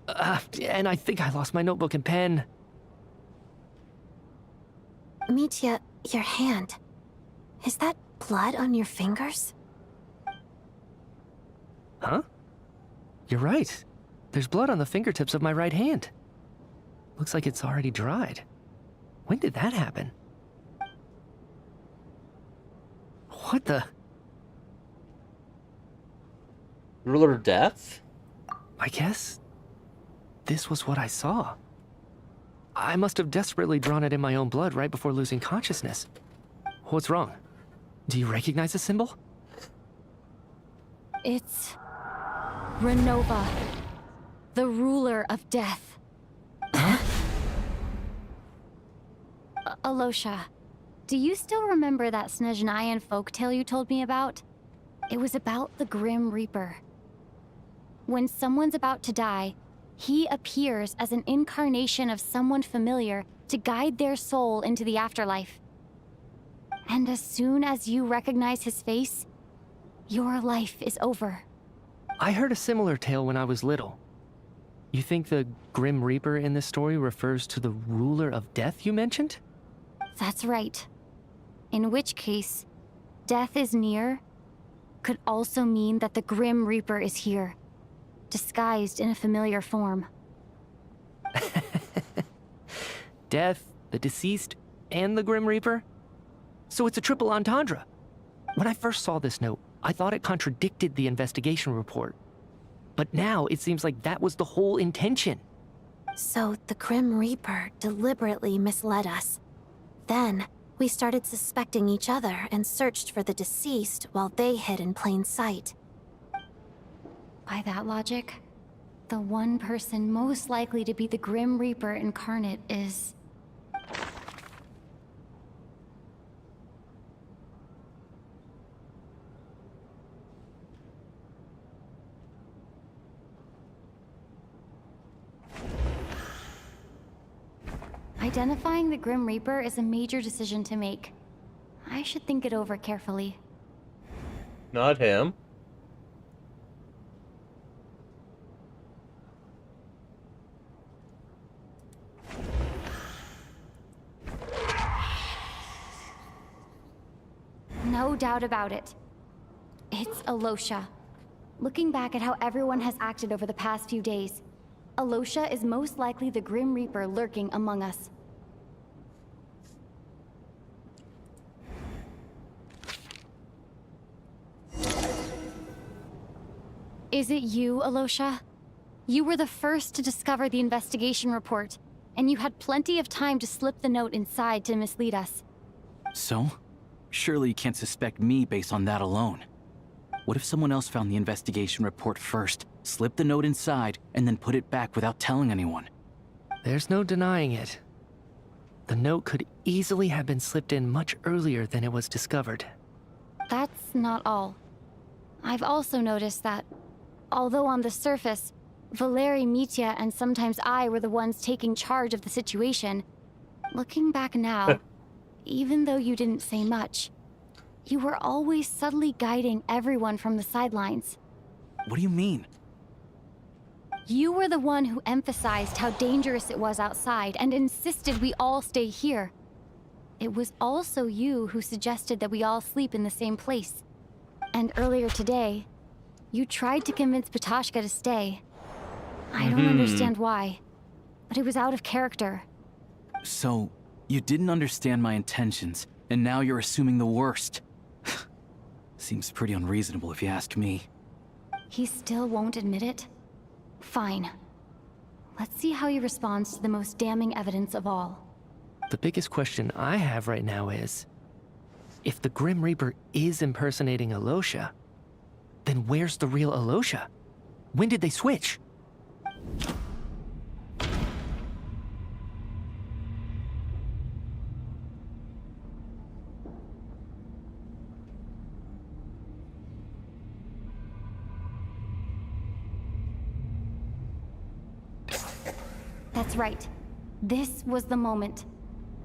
And I think I lost my notebook and pen. Mitya, your hand. Is that blood on your fingers? Huh? You're right. There's blood on the fingertips of my right hand. Looks like it's already dried. When did that happen? What the? Ruler of Death? I guess this was what I saw. I must have desperately drawn it in my own blood right before losing consciousness. What's wrong? Do you recognize the symbol? It's Renova, the ruler of death. Alosha, do you still remember that Snezhnayan folktale you told me about? It was about the Grim Reaper. When someone's about to die, he appears as an incarnation of someone familiar to guide their soul into the afterlife. And as soon as you recognize his face, your life is over. I heard a similar tale when I was little. You think the Grim Reaper in this story refers to the ruler of death you mentioned? That's right. In which case, death is near could also mean that the Grim Reaper is here, disguised in a familiar form. Death, the deceased, and the Grim Reaper? So it's a triple entendre. When I first saw this note, I thought it contradicted the investigation report. But now it seems like that was the whole intention. So the Grim Reaper deliberately misled us. Then, we started suspecting each other and searched for the deceased while they hid in plain sight. By that logic, the one person most likely to be the Grim Reaper incarnate is... Identifying the Grim Reaper is a major decision to make. I should think it over carefully. Not him. No doubt about it. It's Alosha. Looking back at how everyone has acted over the past few days, Alosha is most likely the Grim Reaper lurking among us. Is it you, Alosha? You were the first to discover the investigation report, and you had plenty of time to slip the note inside to mislead us. So? Surely you can't suspect me based on that alone. What if someone else found the investigation report first, slipped the note inside, and then put it back without telling anyone? There's no denying it. The note could easily have been slipped in much earlier than it was discovered. That's not all. I've also noticed that, although on the surface, Valeri, Mitya, and sometimes I were the ones taking charge of the situation, looking back now, even though you didn't say much, you were always subtly guiding everyone from the sidelines. What do you mean? You were the one who emphasized how dangerous it was outside and insisted we all stay here. it was also you who suggested that we all sleep in the same place. And earlier today, you tried to convince Patoshka to stay. I don't understand why, but it was out of character. So, you didn't understand my intentions, and now you're assuming the worst. Seems pretty unreasonable if you ask me. He still won't admit it? Fine. Let's see how he responds to the most damning evidence of all. The biggest question I have right now is, if the Grim Reaper is impersonating Alosha, then where's the real Alosha? When did they switch? That's right. This was the moment.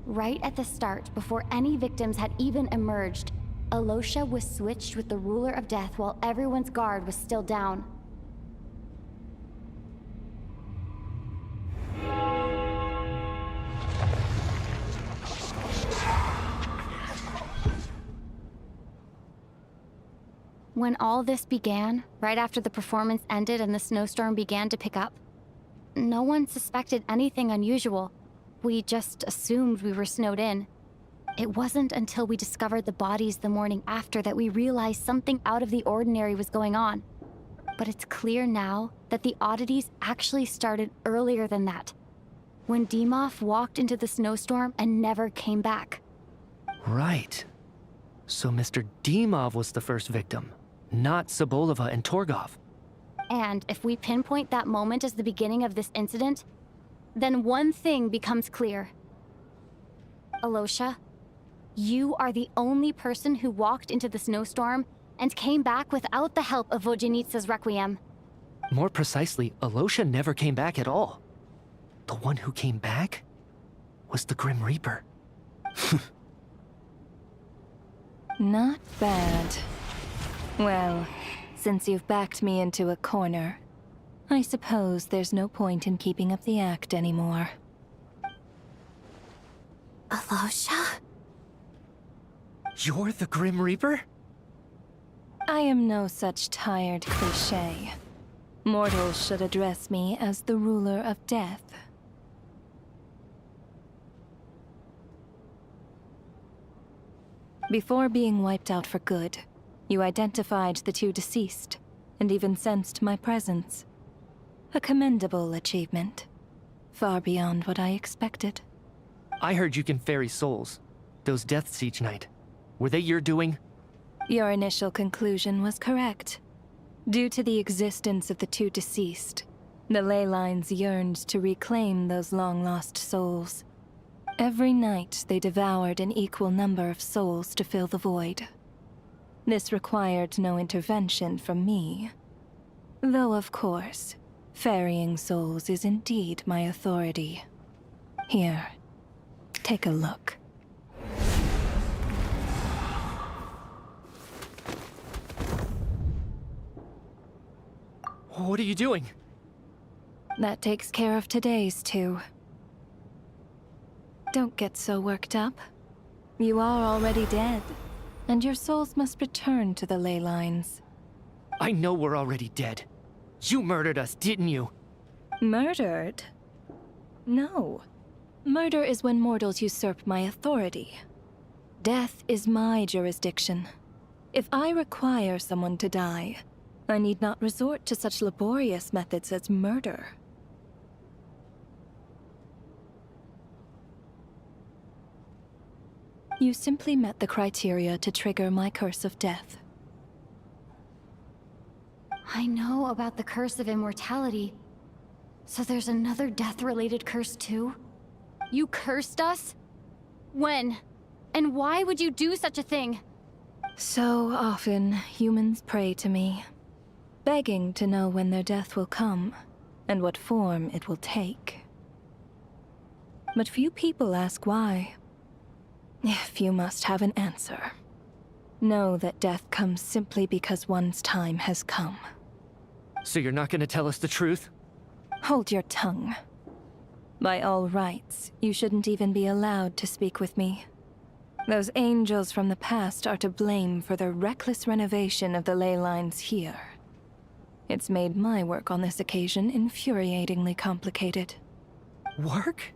Right at the start, before any victims had even emerged, Alosha was switched with the Ruler of Death while everyone's guard was still down. When all this began, right after the performance ended and the snowstorm began to pick up, no one suspected anything unusual. We just assumed we were snowed in. It wasn't until we discovered the bodies the morning after that we realized something out of the ordinary was going on. But it's clear now that the oddities actually started earlier than that, when Dimov walked into the snowstorm and never came back. Right. So Mr. Dimov was the first victim, not Sobolova and Torgov. And if we pinpoint that moment as the beginning of this incident, then one thing becomes clear. Alosha, you are the only person who walked into the snowstorm and came back without the help of Vojanitsa's Requiem. More precisely, Alosha never came back at all. The one who came back was the Grim Reaper. Not bad. Well, since you've backed me into a corner, I suppose there's no point in keeping up the act anymore. Alosha? You're the Grim Reaper? I am no such tired cliché. Mortals should address me as the ruler of death. Before being wiped out for good, you identified the two deceased, and even sensed my presence. A commendable achievement. Far beyond what I expected. I heard you can ferry souls. Those deaths each night. Were they your doing? Your initial conclusion was correct. Due to the existence of the two deceased, the ley lines yearned to reclaim those long-lost souls. Every night they devoured an equal number of souls to fill the void. This required no intervention from me. Though, of course, ferrying souls is indeed my authority. Here, take a look. What are you doing? That takes care of today's too. Don't get so worked up. You are already dead, and your souls must return to the ley lines. I know we're already dead. You murdered us, didn't you? Murdered? No. Murder is when mortals usurp my authority. Death is my jurisdiction. If I require someone to die, I need not resort to such laborious methods as murder. You simply met the criteria to trigger my curse of death. I know about the curse of immortality. So there's another death-related curse too? You cursed us? When? And why would you do such a thing? So often, humans pray to me, begging to know when their death will come, and what form it will take. But few people ask why. If you must have an answer, know that death comes simply because one's time has come. So you're not gonna tell us the truth? Hold your tongue. By all rights, you shouldn't even be allowed to speak with me. Those angels from the past are to blame for the reckless renovation of the ley lines here. It's made my work on this occasion infuriatingly complicated. Work?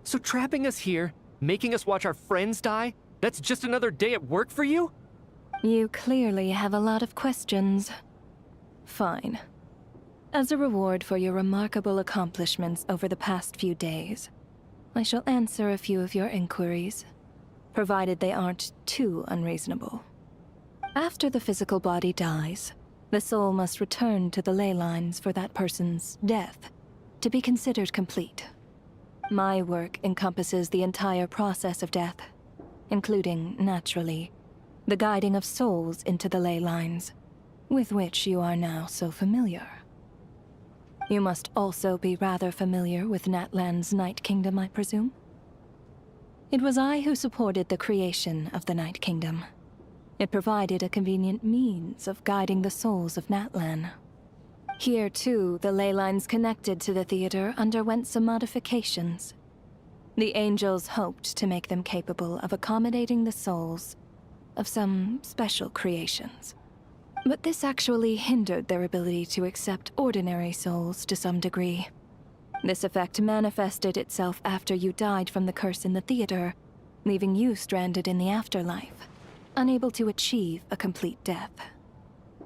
So trapping us here, making us watch our friends die, that's just another day at work for you? You clearly have a lot of questions. Fine. As a reward for your remarkable accomplishments over the past few days, I shall answer a few of your inquiries, provided they aren't too unreasonable. After the physical body dies, the soul must return to the ley lines for that person's death to be considered complete. My work encompasses the entire process of death, including, naturally, the guiding of souls into the ley lines, with which you are now so familiar. You must also be rather familiar with Natlan's Night Kingdom, I presume? It was I who supported the creation of the Night Kingdom. It provided a convenient means of guiding the souls of Natlan. Here, too, the ley lines connected to the theater underwent some modifications. The angels hoped to make them capable of accommodating the souls of some special creations. But this actually hindered their ability to accept ordinary souls to some degree. This effect manifested itself after you died from the curse in the theater, leaving you stranded in the afterlife, unable to achieve a complete death.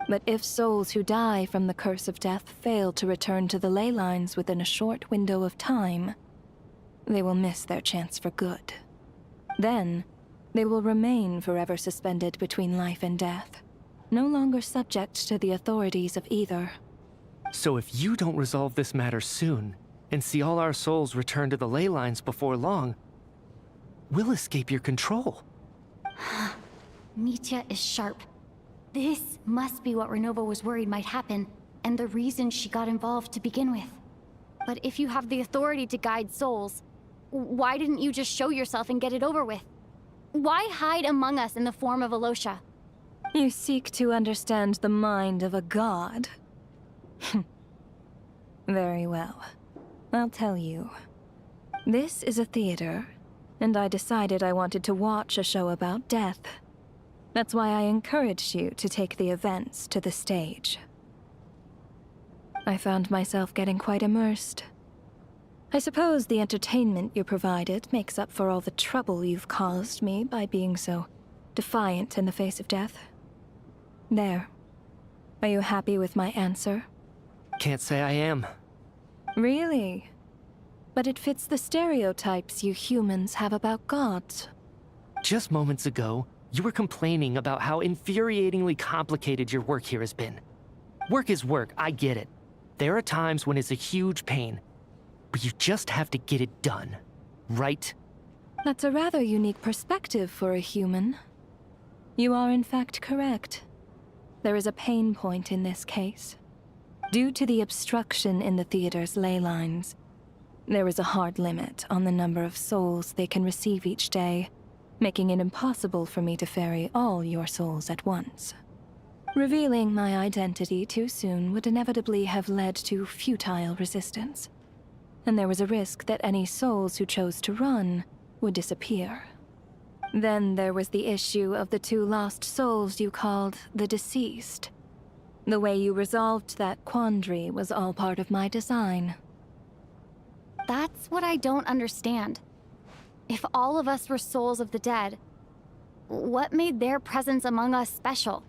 But if souls who die from the curse of death fail to return to the ley lines within a short window of time, they will miss their chance for good. Then, they will remain forever suspended between life and death, no longer subject to the authorities of either. So if you don't resolve this matter soon, and see all our souls return to the ley lines before long, we'll escape your control. Mitya is sharp. This must be what Renova was worried might happen, and the reason she got involved to begin with. But if you have the authority to guide souls, why didn't you just show yourself and get it over with? Why hide among us in the form of Alosha? You seek to understand the mind of a god. Very well. I'll tell you. This is a theater, and I decided I wanted to watch a show about death. That's why I encouraged you to take the events to the stage. I found myself getting quite immersed. I suppose the entertainment you provided makes up for all the trouble you've caused me by being so defiant in the face of death. There. Are you happy with my answer? Can't say I am. Really? But it fits the stereotypes you humans have about gods. Just moments ago, you were complaining about how infuriatingly complicated your work here has been. Work is work, I get it. There are times when it's a huge pain, but you just have to get it done, right? That's a rather unique perspective for a human. You are in fact correct. There is a pain point in this case. Due to the obstruction in the theater's ley lines, there is a hard limit on the number of souls they can receive each day, making it impossible for me to ferry all your souls at once. Revealing my identity too soon would inevitably have led to futile resistance, and there was a risk that any souls who chose to run would disappear. Then there was the issue of the 2 lost souls you called the deceased. The way you resolved that quandary was all part of my design. That's what I don't understand. If all of us were souls of the dead, what made their presence among us special?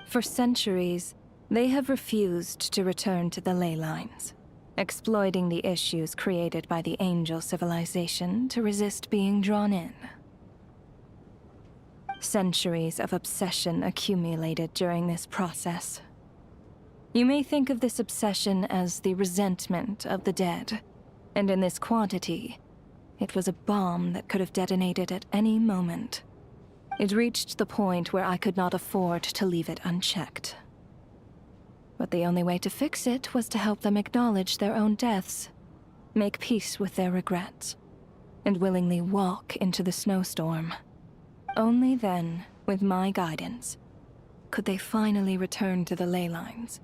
For centuries, they have refused to return to the ley lines, exploiting the issues created by the angel civilization to resist being drawn in. Centuries of obsession accumulated during this process. You may think of this obsession as the resentment of the dead, and in this quantity, it was a bomb that could have detonated at any moment. It reached the point where I could not afford to leave it unchecked. But the only way to fix it was to help them acknowledge their own deaths, make peace with their regrets, and willingly walk into the snowstorm. Only then, with my guidance, could they finally return to the ley lines.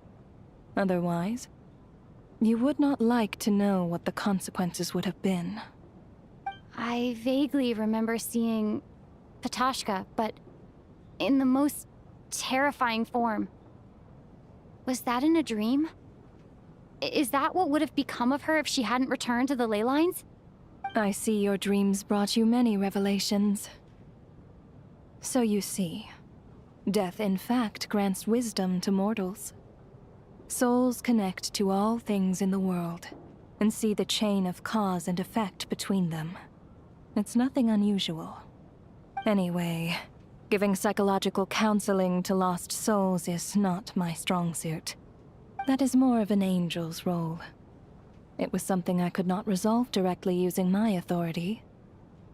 Otherwise, you would not like to know what the consequences would have been. I vaguely remember seeing Patoshka, but in the most terrifying form. Was that in a dream? Is that what would have become of her if she hadn't returned to the ley lines? I see your dreams brought you many revelations. So you see, death in fact grants wisdom to mortals. Souls connect to all things in the world and see the chain of cause and effect between them. It's nothing unusual. Anyway, giving psychological counseling to lost souls is not my strong suit. That is more of an angel's role. It was something I could not resolve directly using my authority,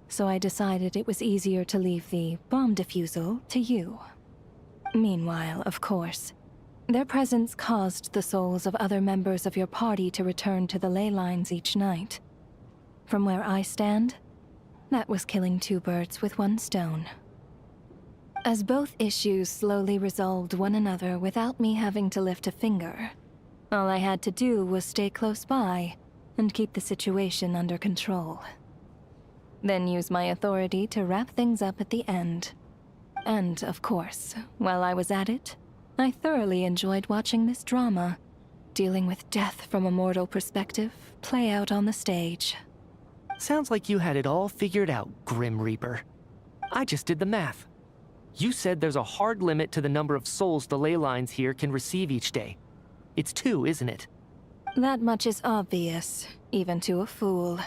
so I decided it was easier to leave the bomb defusal to you. Meanwhile, of course, their presence caused the souls of other members of your party to return to the ley lines each night. From where I stand, that was killing two birds with one stone. As both issues slowly resolved one another without me having to lift a finger, all I had to do was stay close by and keep the situation under control. Then use my authority to wrap things up at the end. And, of course, while I was at it, I thoroughly enjoyed watching this drama, dealing with death from a mortal perspective, play out on the stage. Sounds like you had it all figured out, Grim Reaper. I just did the math. You said there's a hard limit to the number of souls the ley lines here can receive each day. It's 2, isn't it? That much is obvious, even to a fool.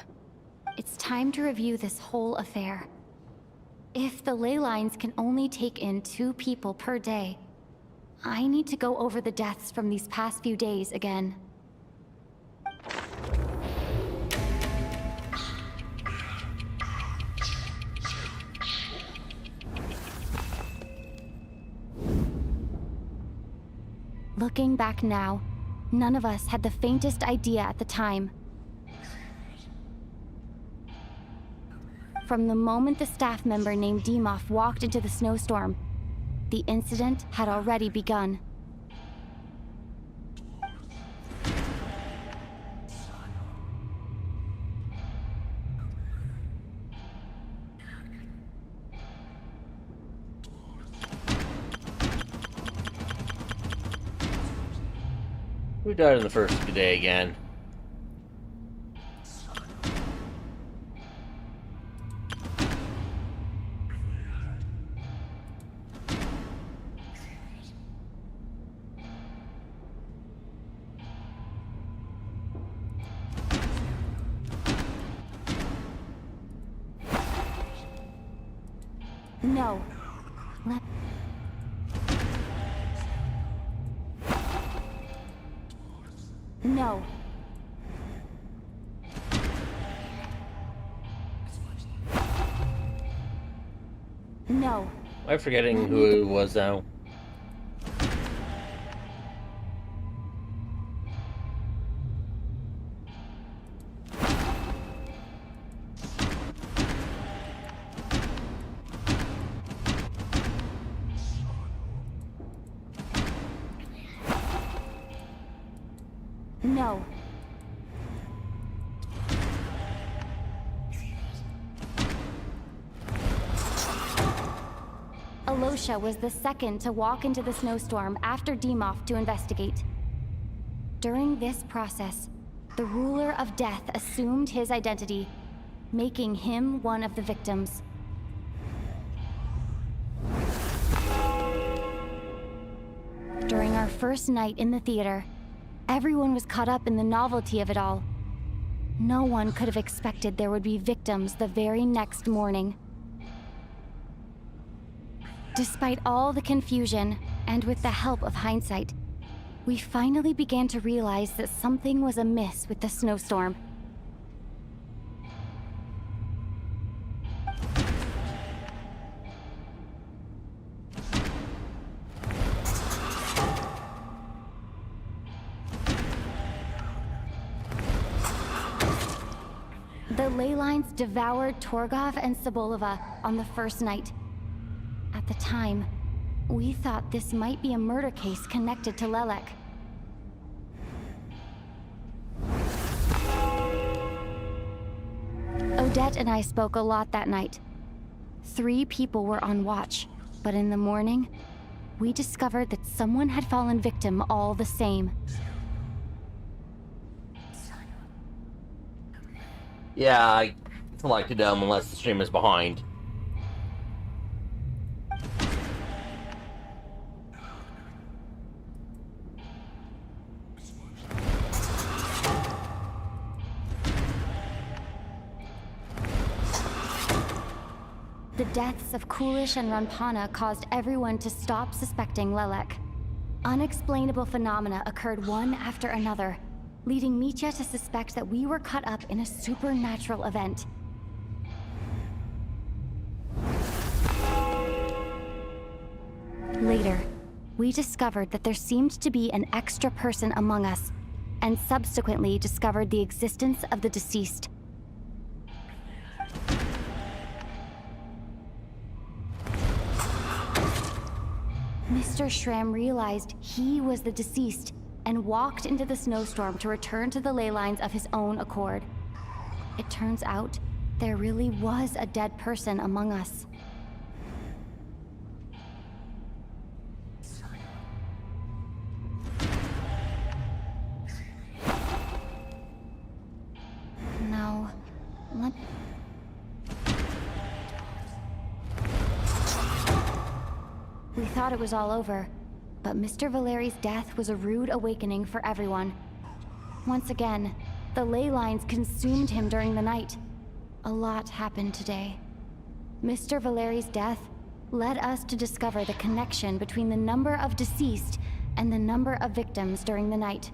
It's time to review this whole affair. If the ley lines can only take in 2 people per day, I need to go over the deaths from these past few days again. Looking back now, none of us had the faintest idea at the time. From the moment the staff member named Demoff walked into the snowstorm, the incident had already begun. Who died on the first day again? No. No. No. I'm forgetting who it was now. No. Alosha was the second to walk into the snowstorm after Demoff to investigate. During this process, the ruler of death assumed his identity, making him one of the victims. During our first night in the theater, everyone was caught up in the novelty of it all. No one could have expected there would be victims the very next morning. Despite all the confusion, and with the help of hindsight, we finally began to realize that something was amiss with the snowstorm. The ley lines devoured Torgov and Sobolova on the first night. At the time, we thought this might be a murder case connected to Lelek. Odette and I spoke a lot that night. 3 people were on watch, but in the morning, we discovered that someone had fallen victim all the same. Yeah, I selected them unless the stream is behind. The deaths of Coolish and Ranpana caused everyone to stop suspecting Lelek. Unexplainable phenomena occurred one after another, leading Mitya to suspect that we were caught up in a supernatural event. Later, we discovered that there seemed to be an extra person among us, and subsequently discovered the existence of the deceased. Mr. Shram realized he was the deceased and walked into the snowstorm to return to the ley lines of his own accord. It turns out there really was a dead person among us. No, let... We thought it was all over, but Mr. Valeri's death was a rude awakening for everyone. Once again, the ley lines consumed him during the night. A lot happened today. Mr. Valeri's death led us to discover the connection between the number of deceased and the number of victims during the night.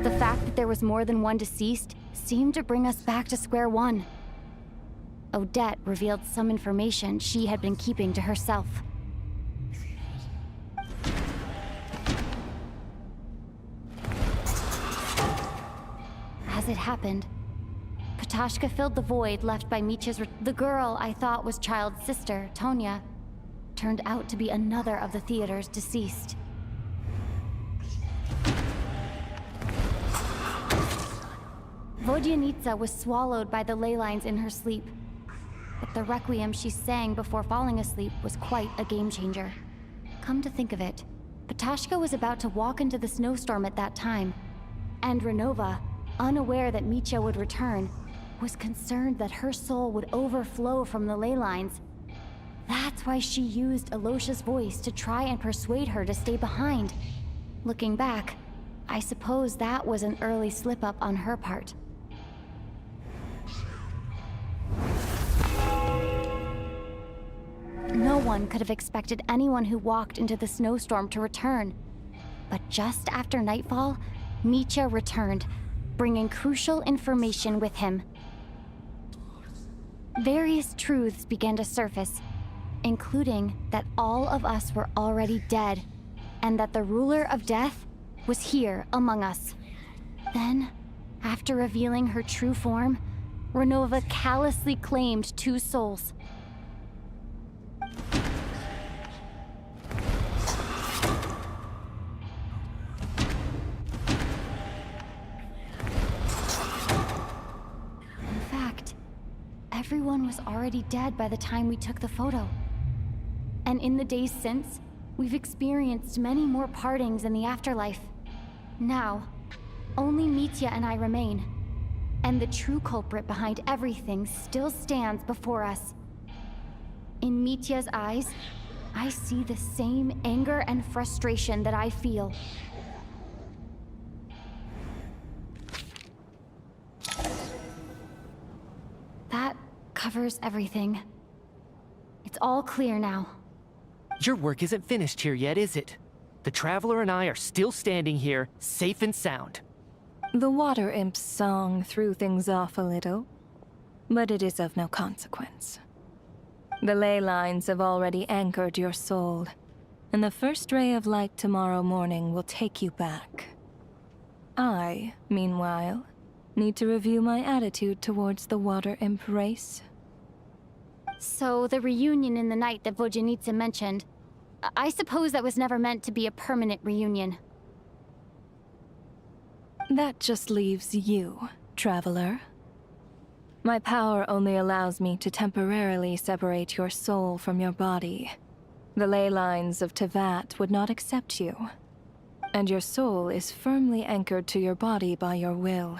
The fact that there was more than one deceased seemed to bring us back to square one. Odette revealed some information she had been keeping to herself. As it happened, Patashka filled the void left by Mitya's the girl I thought was Child's sister, Tonya, turned out to be another of the theater's deceased. Vodyanitsa was swallowed by the ley lines in her sleep, but the requiem she sang before falling asleep was quite a game changer. Come to think of it, Patashka was about to walk into the snowstorm at that time, and Renova, unaware that Mitya would return, was concerned that her soul would overflow from the ley lines. That's why she used Alosha's voice to try and persuade her to stay behind. Looking back, I suppose that was an early slip-up on her part. No one could have expected anyone who walked into the snowstorm to return. But just after nightfall, Mitya returned, bringing crucial information with him. Various truths began to surface, including that all of us were already dead, and that the ruler of death was here among us. Then, after revealing her true form, Renova callously claimed 2 souls. In fact, everyone was already dead by the time we took the photo. And in the days since, we've experienced many more partings in the afterlife. Now, only Mitya and I remain. And the true culprit behind everything still stands before us. In Mitya's eyes, I see the same anger and frustration that I feel. That covers everything. It's all clear now. Your work isn't finished here yet, is it? The Traveler and I are still standing here, safe and sound. The Water Imp's song threw things off a little, but it is of no consequence. The ley lines have already anchored your soul, and the first ray of light tomorrow morning will take you back. I, meanwhile, need to review my attitude towards the Water Imp race. So, the reunion in the night that Vodyanitsa mentioned, I suppose that was never meant to be a permanent reunion. That just leaves you, traveler. My power only allows me to temporarily separate your soul from your body. The ley lines of Tevat would not accept you, and your soul is firmly anchored to your body by your will.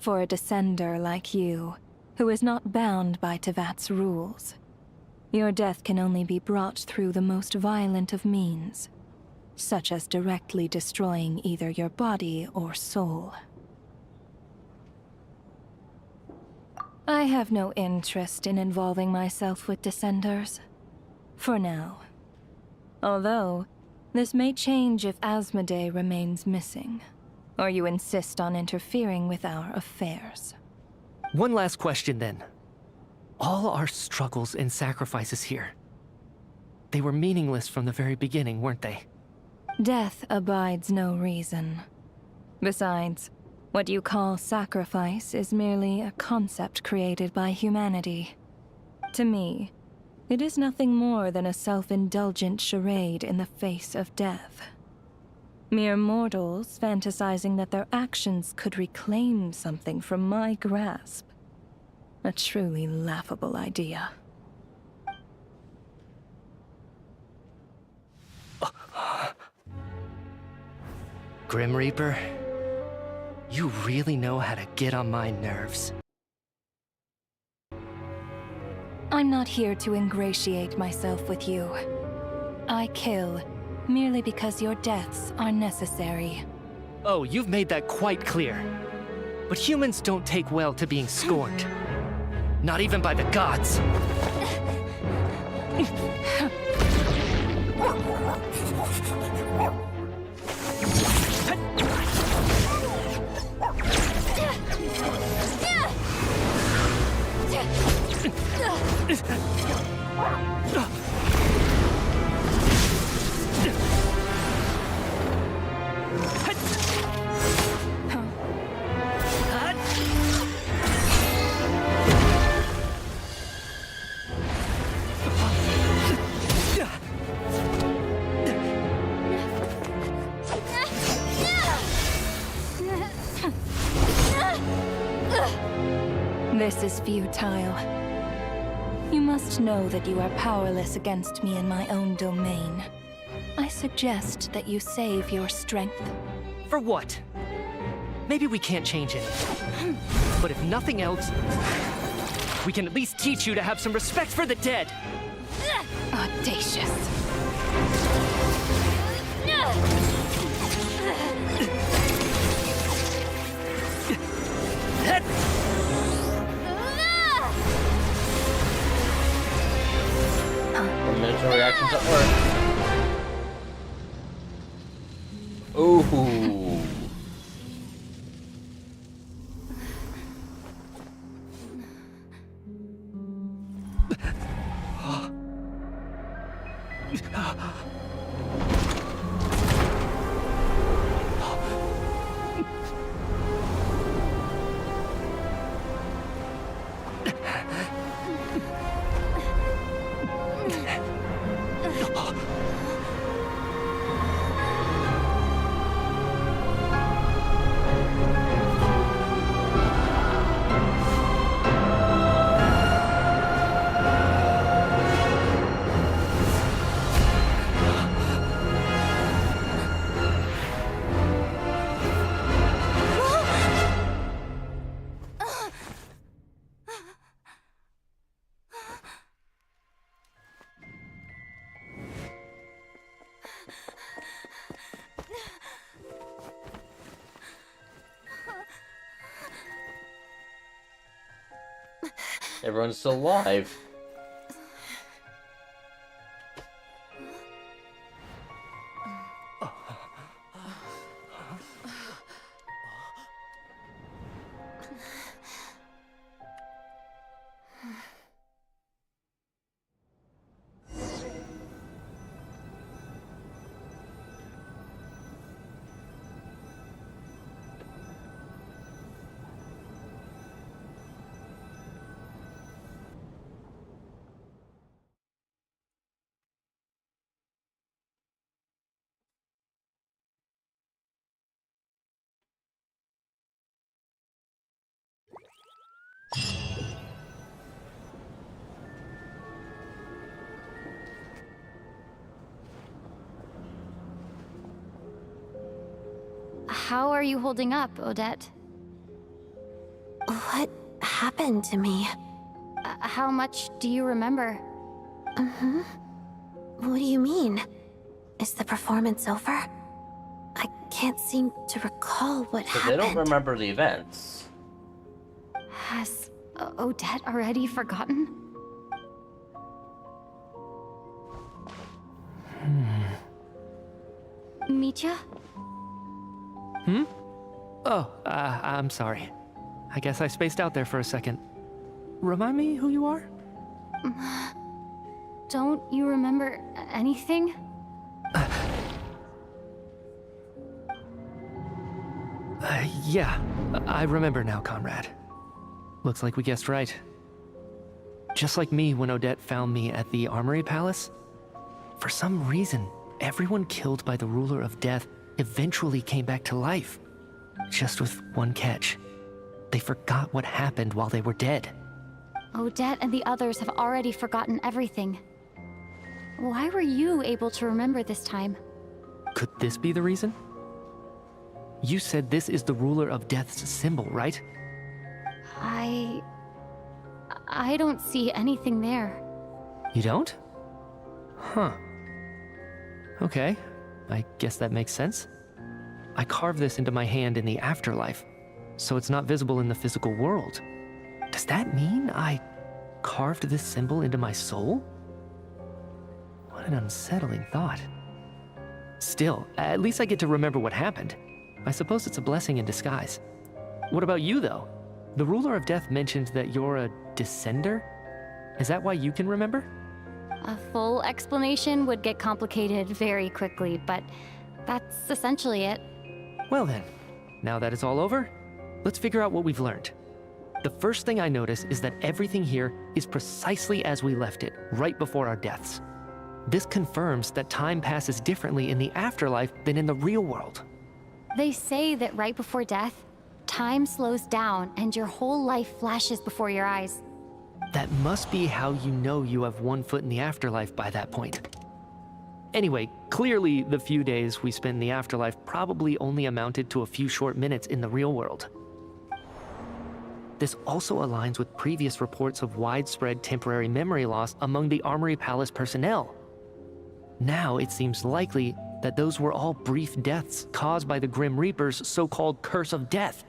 For a descender like you, who is not bound by Tevat's rules, your death can only be brought through the most violent of means, such as directly destroying either your body or soul. I have no interest in involving myself with Descenders. For now. Although, this may change if Asmodee remains missing, or you insist on interfering with our affairs. One last question then. All our struggles and sacrifices here, they were meaningless from the very beginning, weren't they? Death abides no reason. Besides, what you call sacrifice is merely a concept created by humanity. To me, it is nothing more than a self-indulgent charade in the face of death. Mere mortals fantasizing that their actions could reclaim something from my grasp. A truly laughable idea. Grim Reaper, you really know how to get on my nerves. I'm not here to ingratiate myself with you. I kill merely because your deaths are necessary. Oh, you've made that quite clear. But humans don't take well to being scorned. Not even by the gods. This is futile. You must know that you are powerless against me in my own domain. I suggest that you save your strength. For what? Maybe we can't change it. But if nothing else, we can at least teach you to have some respect for the dead. Audacious. Initial reactions at work. Ooh. Everyone's still alive. How are you holding up, Odette? What happened to me? How much do you remember? What do you mean? Is the performance over? I can't seem to recall what Because happened. they don't remember the events. Has Odette already forgotten? Mitya? Oh, I'm sorry. I guess I spaced out there for a second. Remind me who you are? Don't you remember anything? Yeah, I remember now, comrade. Looks like we guessed right. Just like me when Odette found me at the Armory Palace, for some reason, everyone killed by the Ruler of Death eventually came back to life. Just with one catch. They forgot what happened while they were dead. Odette and the others have already forgotten everything. Why were you able to remember this time? Could this be the reason? You said this is the Ruler of Death's symbol, right? I don't see anything there. You don't? Huh. Okay, I guess that makes sense. I carved this into my hand in the afterlife, so it's not visible in the physical world. Does that mean I carved this symbol into my soul? What an unsettling thought. Still, at least I get to remember what happened. I suppose it's a blessing in disguise. What about you, though? The Ruler of Death mentioned that you're a descender? Is that why you can remember? A full explanation would get complicated very quickly, but that's essentially it. Well then, now that it's all over, let's figure out what we've learned. The first thing I notice is that everything here is precisely as we left it, right before our deaths. This confirms that time passes differently in the afterlife than in the real world. They say that right before death, time slows down and your whole life flashes before your eyes. That must be how you know you have one foot in the afterlife by that point. Anyway, clearly the few days we spent in the afterlife probably only amounted to a few short minutes in the real world. This also aligns with previous reports of widespread temporary memory loss among the Armory Palace personnel. Now it seems likely that those were all brief deaths caused by the Grim Reaper's so-called curse of death.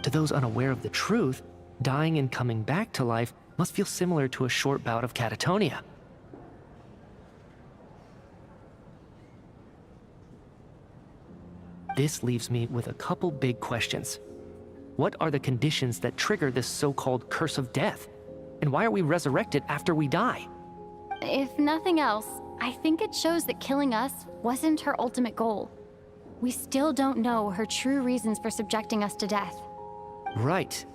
To those unaware of the truth, dying and coming back to life must feel similar to a short bout of catatonia. This leaves me with a couple big questions. What are the conditions that trigger this so-called curse of death? And why are we resurrected after we die? If nothing else, I think it shows that killing us wasn't her ultimate goal. We still don't know her true reasons for subjecting us to death. Right.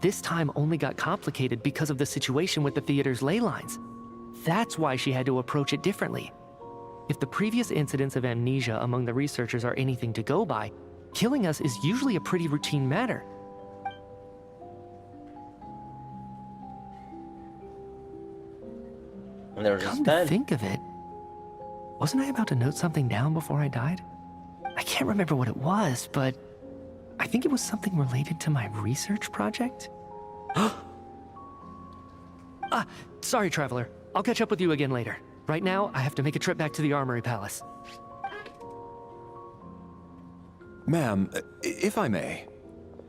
This time only got complicated because of the situation with the theater's ley lines. That's why she had to approach it differently. If the previous incidents of amnesia among the researchers are anything to go by, killing us is usually a pretty routine matter. And they were just Come to dead. think of it, wasn't I about to note something down before I died? I can't remember what it was, but I think it was something related to my research project. Sorry, Traveler. I'll catch up with you again later. Right now, I have to make a trip back to the Armory Palace. Ma'am, if I may,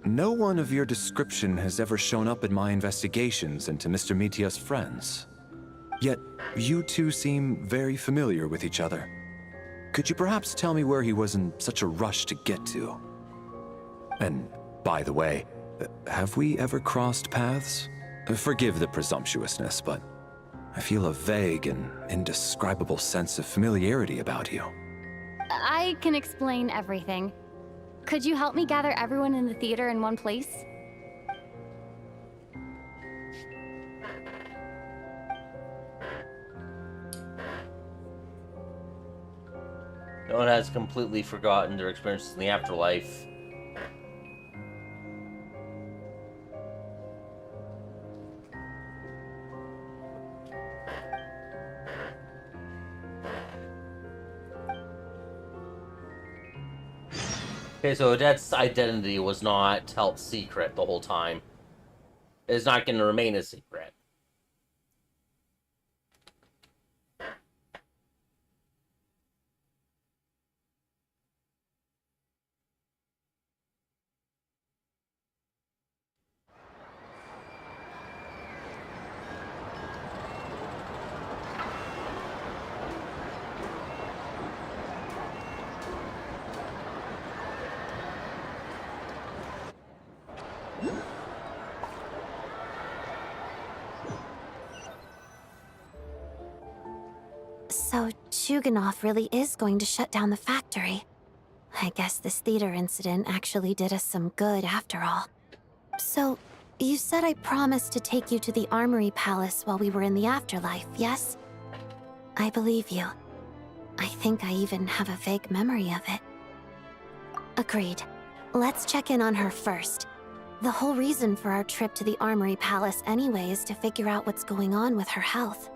no one of your description has ever shown up in my investigations into Mr. Mitya's friends. Yet, you two seem very familiar with each other. Could you perhaps tell me where he was in such a rush to get to? And, by the way, have we ever crossed paths? Forgive the presumptuousness, but I feel a vague and indescribable sense of familiarity about you. I can explain everything. Could you help me gather everyone in the theater in one place? No one has completely forgotten their experiences in the afterlife. Okay, so Odette's identity was not held secret the whole time. It's not going to remain a secret. So, Chuganov really is going to shut down the factory. I guess this theater incident actually did us some good after all. So, you said I promised to take you to the Armory Palace while we were in the afterlife, yes? I believe you. I think I even have a vague memory of it. Agreed. Let's check in on her first. The whole reason for our trip to the Armory Palace anyway is to figure out what's going on with her health.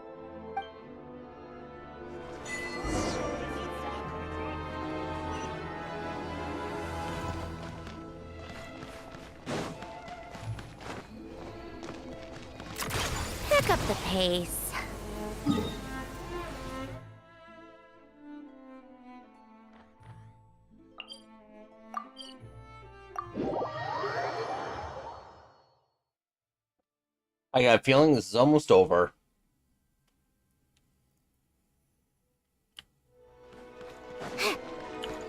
Pick up the pace. I got a feeling this is almost over.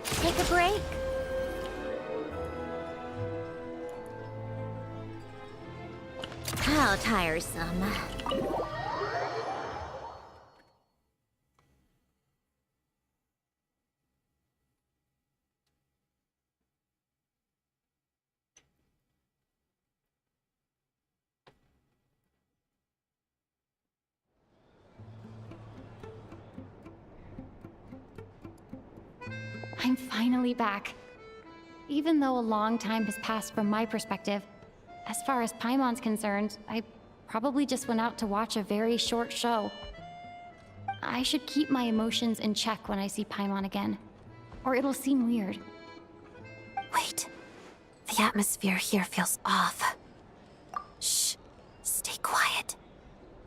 Take a break. How tiresome. I'm finally back. Even though a long time has passed from my perspective, as far as Paimon's concerned, I probably just went out to watch a very short show. I should keep my emotions in check when I see Paimon again, or it'll seem weird. Wait. The atmosphere here feels off. Shh. Stay quiet.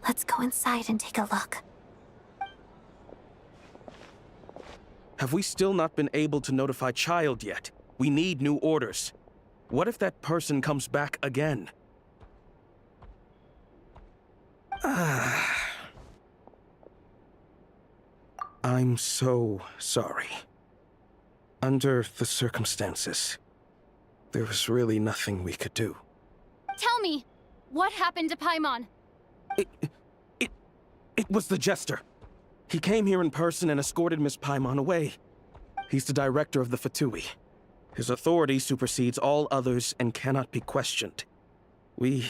Let's go inside and take a look. Have we still not been able to notify Child yet? We need new orders. What if that person comes back again? I'm so sorry. Under the circumstances, there was really nothing we could do. Tell me, what happened to Paimon? It was the Jester. He came here in person and escorted Miss Paimon away. He's the director of the Fatui. His authority supersedes all others and cannot be questioned. There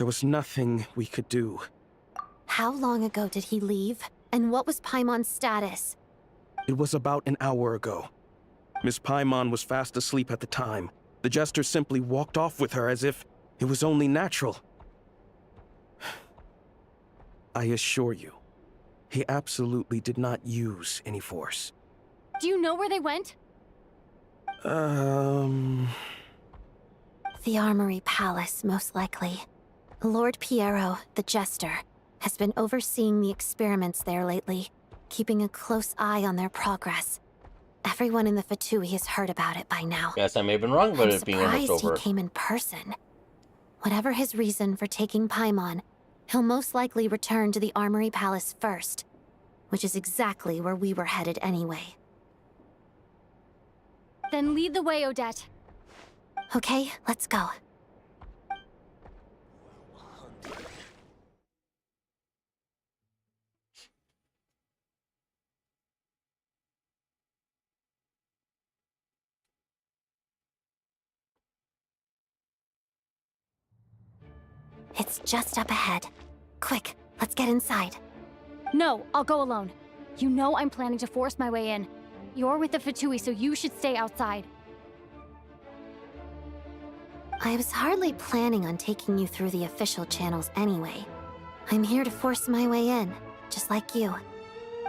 was nothing we could do. How long ago did he leave? And what was Paimon's status? It was about an hour ago. Miss Paimon was fast asleep at the time. The Jester simply walked off with her as if it was only natural. I assure you, he absolutely did not use any force. Do you know where they went? The Armory Palace, most likely. Lord Piero, the Jester, has been overseeing the experiments there lately, keeping a close eye on their progress. Everyone in the Fatui has heard about it by now. Yes, I may have been wrong about I'm it being almost surprised over. he came in person. Whatever his reason for taking Paimon, he'll most likely return to the Armory Palace first, which is exactly where we were headed anyway. Then lead the way, Odette. Okay, let's go. It's just up ahead. Quick, let's get inside. No, I'll go alone. You know I'm planning to force my way in. You're with the Fatui, so you should stay outside. I was hardly planning on taking you through the official channels anyway. I'm here to force my way in, just like you.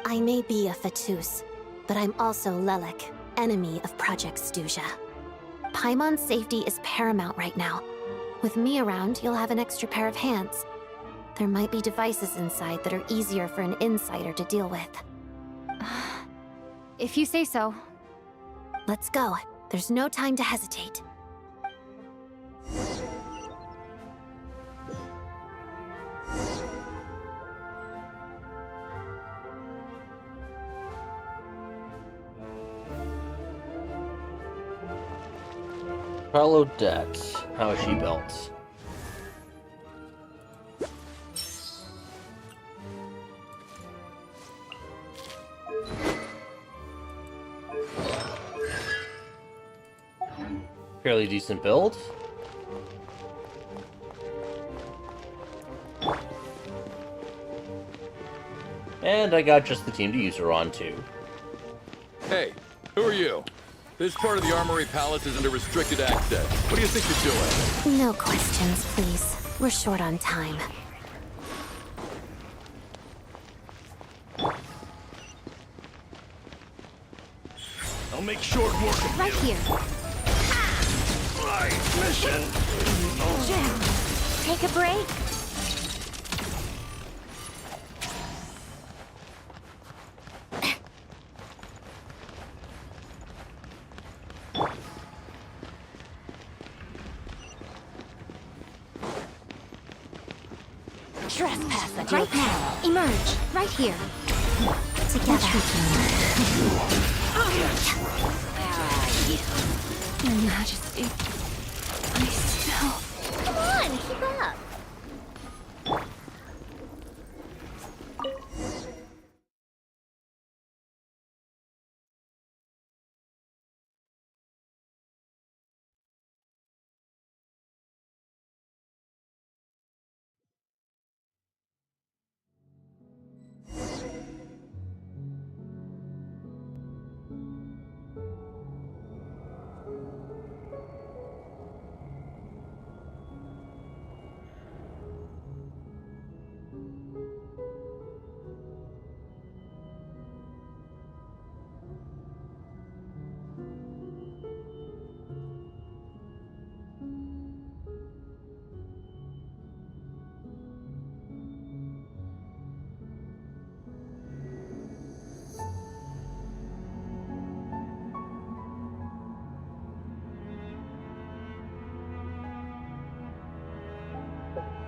I may be a Fatus, but I'm also Lelik, enemy of Project Stuzha. Paimon's safety is paramount right now. With me around, you'll have an extra pair of hands. There might be devices inside that are easier for an insider to deal with. If you say so. Let's go. There's no time to hesitate. Odette. How is she built? Fairly decent build. And I got just the team to use her on too. Hey, who are you? This part of the Armory Palace is under restricted access. What do you think you're doing? No questions, please. We're short on time. I'll make short work of Right you. here. My mission. Take a break. Trespass right now. Emerge right here. Together. Your Majesty, I smell. Come on, keep up.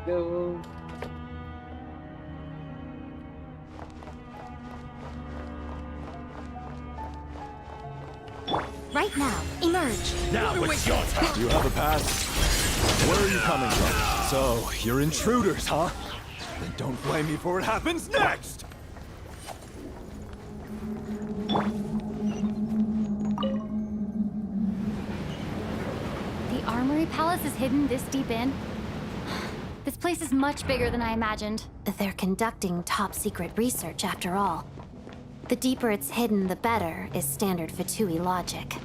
Go. Right now. Emerge. Now it's your time. Do you have a pass? Where are you coming from? So, you're intruders, huh? Then don't blame me for what happens next! The Armory Palace is hidden this deep in? This place is much bigger than I imagined. They're conducting top-secret research, after all. The deeper it's hidden, the better, is standard Fatui logic.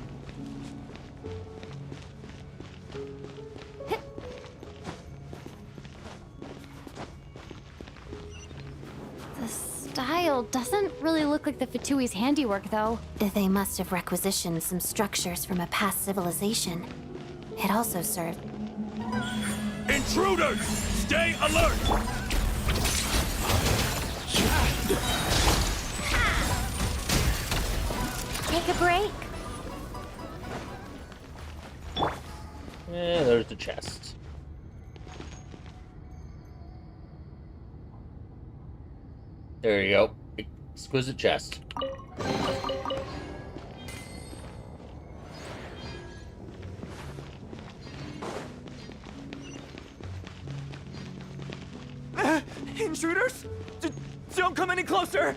The style doesn't really look like the Fatui's handiwork, though. They must have requisitioned some structures from a past civilization. It also served... Intruders! Stay alert! Take a break. Yeah, there's the chest. There you go. Exquisite chest. Intruders? Don't come any closer!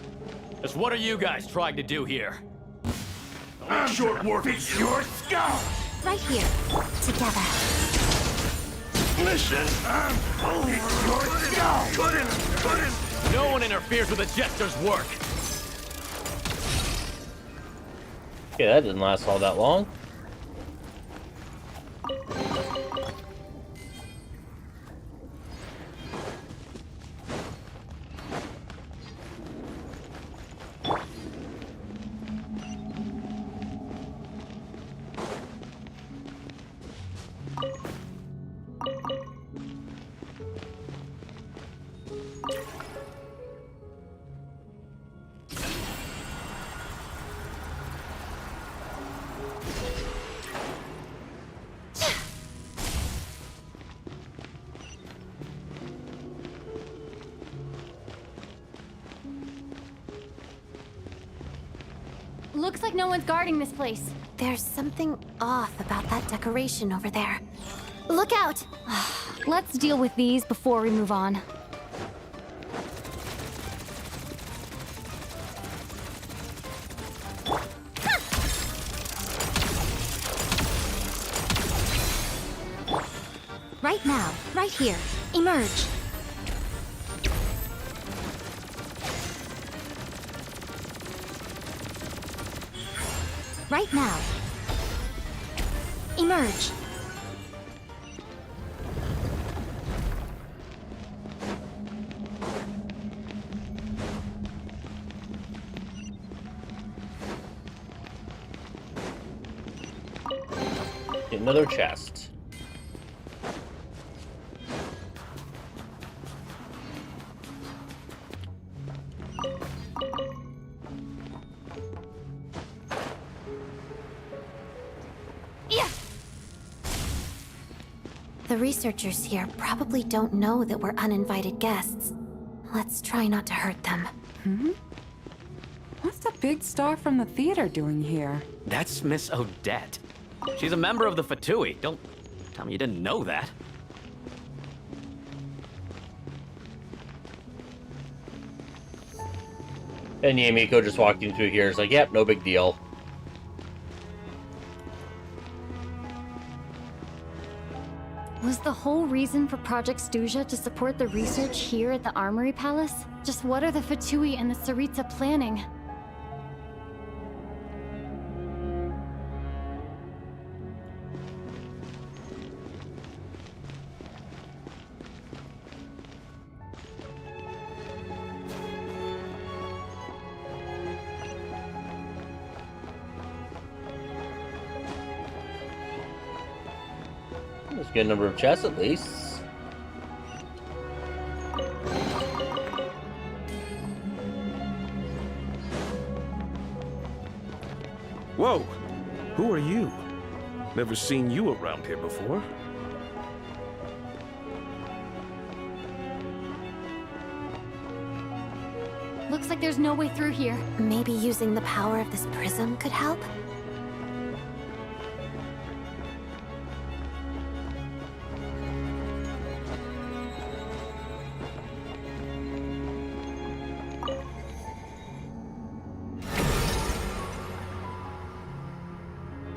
Just what are you guys trying to do here? I'm short work of your skull. Right here. Together. Mission. It's your skull. Couldn't. No one interferes with a jester's work. Okay, that didn't last all that long. Looks like no one's guarding this place. There's something off about that decoration over there. Look out! Let's deal with these before we move on. Right now, right here. Emerge. Right now. Emerge. Another chest. The researchers here probably don't know that we're uninvited guests. Let's try not to hurt them. What's the big star from the theater doing here? That's Miss Odette. She's a member of the Fatui. Don't tell me you didn't know that. And Yamiko just walked into here. It's like, yep, no big deal. Was the whole reason for Project Stuja to support the research here at the Armory Palace? Just what are the Fatui and the Tsaritsa planning? Let's get a number of chests at least. Whoa! Who are you? Never seen you around here before. Looks like there's no way through here. Maybe using the power of this prism could help?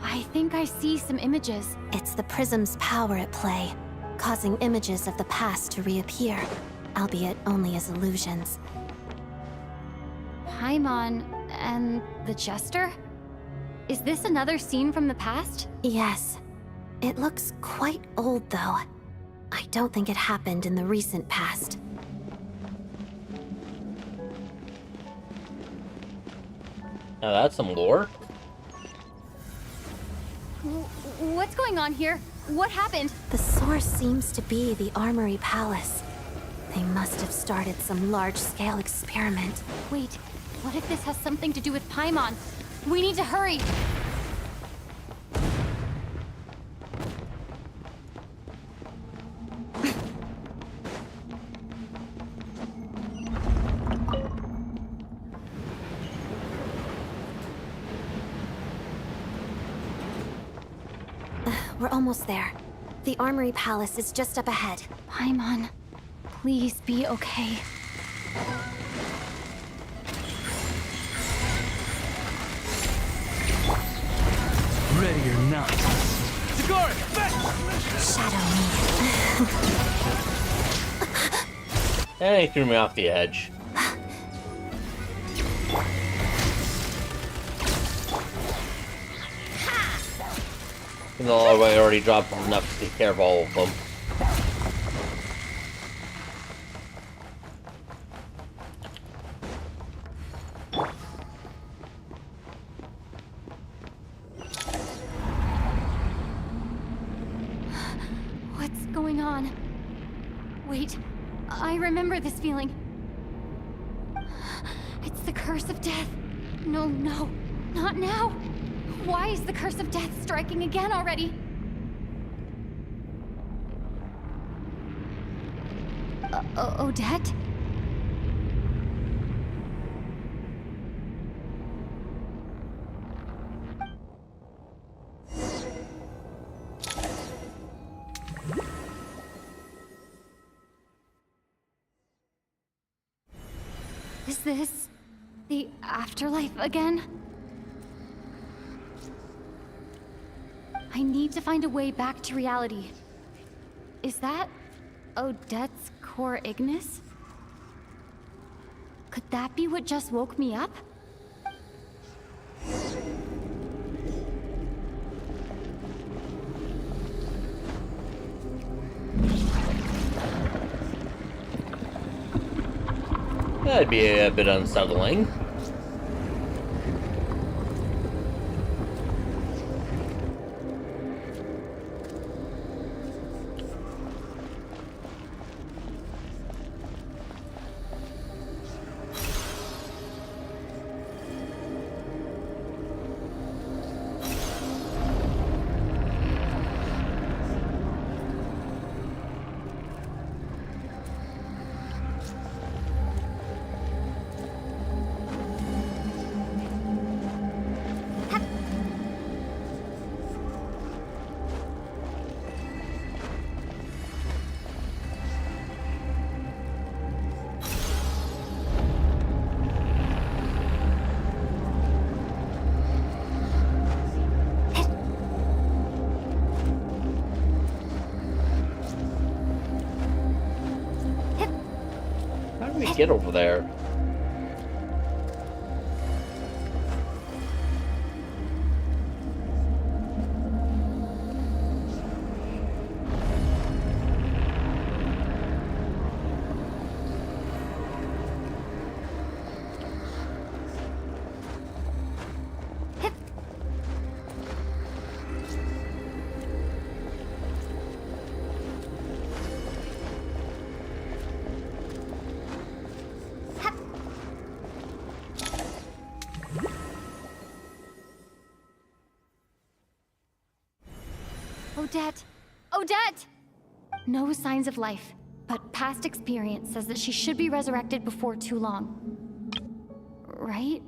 I think I see some images. It's the prism's power at play, causing images of the past to reappear, albeit only as illusions. Paimon and the Jester? Is this another scene from the past? Yes. It looks quite old, though. I don't think it happened in the recent past. Now that's some lore. What's going on here? What happened? The source seems to be the Armory Palace. They must have started some large-scale experiment. Wait, what if this has something to do with Paimon? We need to hurry! We're almost there. The Armory Palace is just up ahead. Paimon, please be okay. Ready or not. Sigori, Shadow me. And he threw me off the edge. Even though I already dropped enough to take care of all of them. What's going on? Wait, I remember this feeling. It's the curse of death. No, not now. Why is the curse of death striking again already? Odette? Is this the afterlife again? I need to find a way back to reality. Is that Odette's core Ignis? Could that be what just woke me up? That'd be a bit unsettling. Get over there. Odette! Odette! No signs of life, but past experience says that she should be resurrected before too long. Right?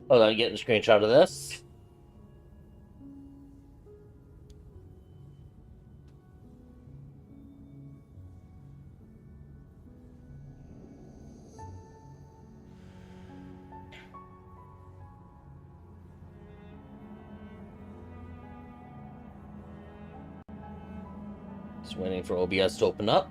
Hold on, getting a screenshot of this. Just waiting for OBS to open up.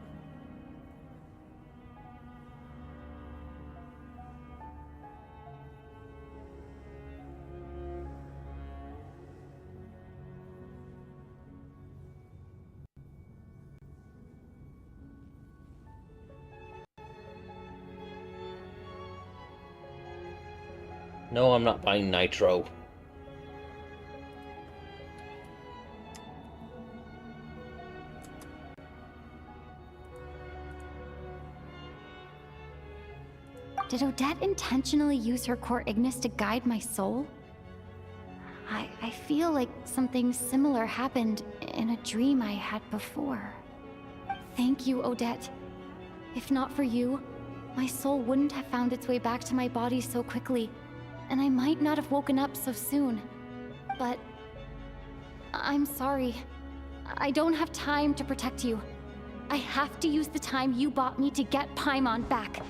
No, I'm not buying Nitro. Did Odette intentionally use her core Ignis to guide my soul? I feel like something similar happened in a dream I had before. Thank you, Odette. If not for you, my soul wouldn't have found its way back to my body so quickly, and I might not have woken up so soon. But I'm sorry. I don't have time to protect you. I have to use the time you bought me to get Paimon back.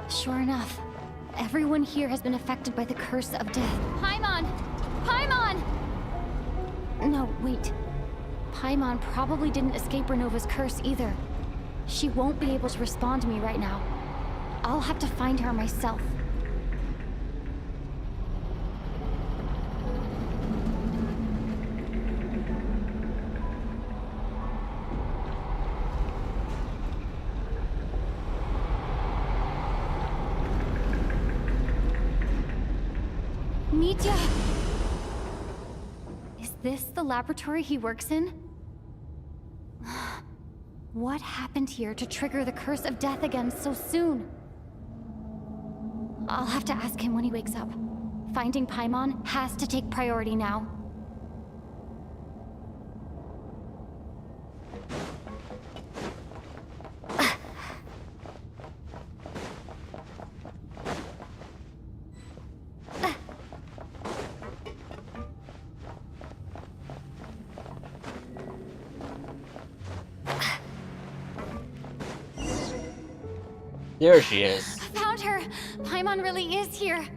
Sure enough, everyone here has been affected by the curse of death. Paimon! Paimon! No, wait. Paimon probably didn't escape Renova's curse either. She won't be able to respond to me right now. I'll have to find her myself. Mitya! Is this the laboratory he works in? What happened here to trigger the curse of death again so soon? I'll have to ask him when he wakes up. Finding Paimon has to take priority now. There she is. Found her! Paimon really is here!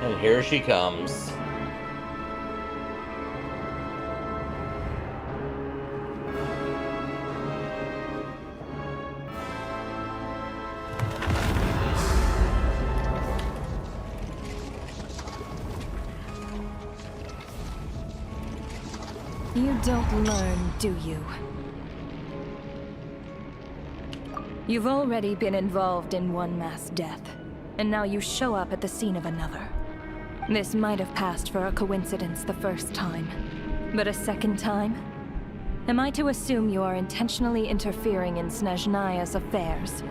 And here she comes. You don't learn, do you? You've already been involved in one mass death, and now you show up at the scene of another. This might have passed for a coincidence the first time, but a second time? Am I to assume you are intentionally interfering in Snezhnaya's affairs?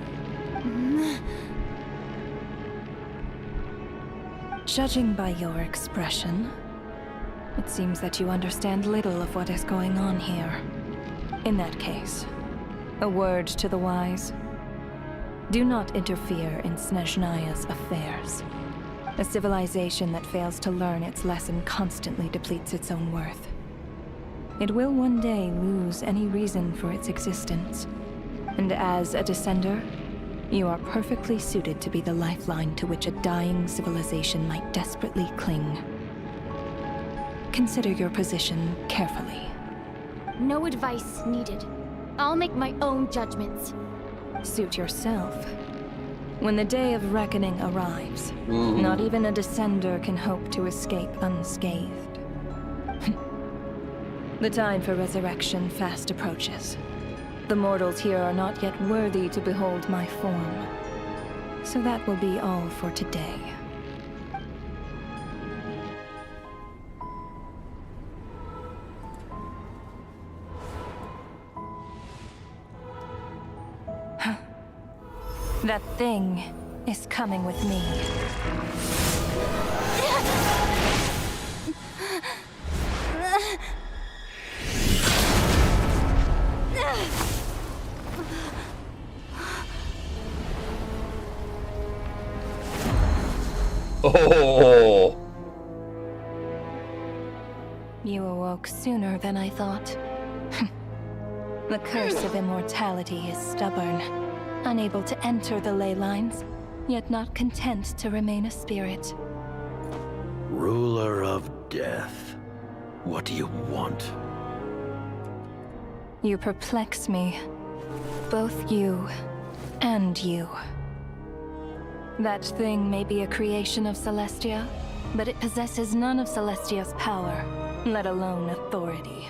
Judging by your expression, it seems that you understand little of what is going on here. In that case, a word to the wise. Do not interfere in Snezhnaya's affairs. A civilization that fails to learn its lesson constantly depletes its own worth. It will one day lose any reason for its existence. And as a descender, you are perfectly suited to be the lifeline to which a dying civilization might desperately cling. Consider your position carefully. No advice needed. I'll make my own judgments. Suit yourself. When the day of reckoning arrives, not even a descender can hope to escape unscathed. The time for resurrection fast approaches. The mortals here are not yet worthy to behold my form. So that will be all for today. That thing is coming with me. Oh! You awoke sooner than I thought. The curse of immortality is stubborn, unable to enter the ley lines, yet not content to remain a spirit. Ruler of death, what do you want? You perplex me. Both you and you. That thing may be a creation of Celestia, but it possesses none of Celestia's power, let alone authority.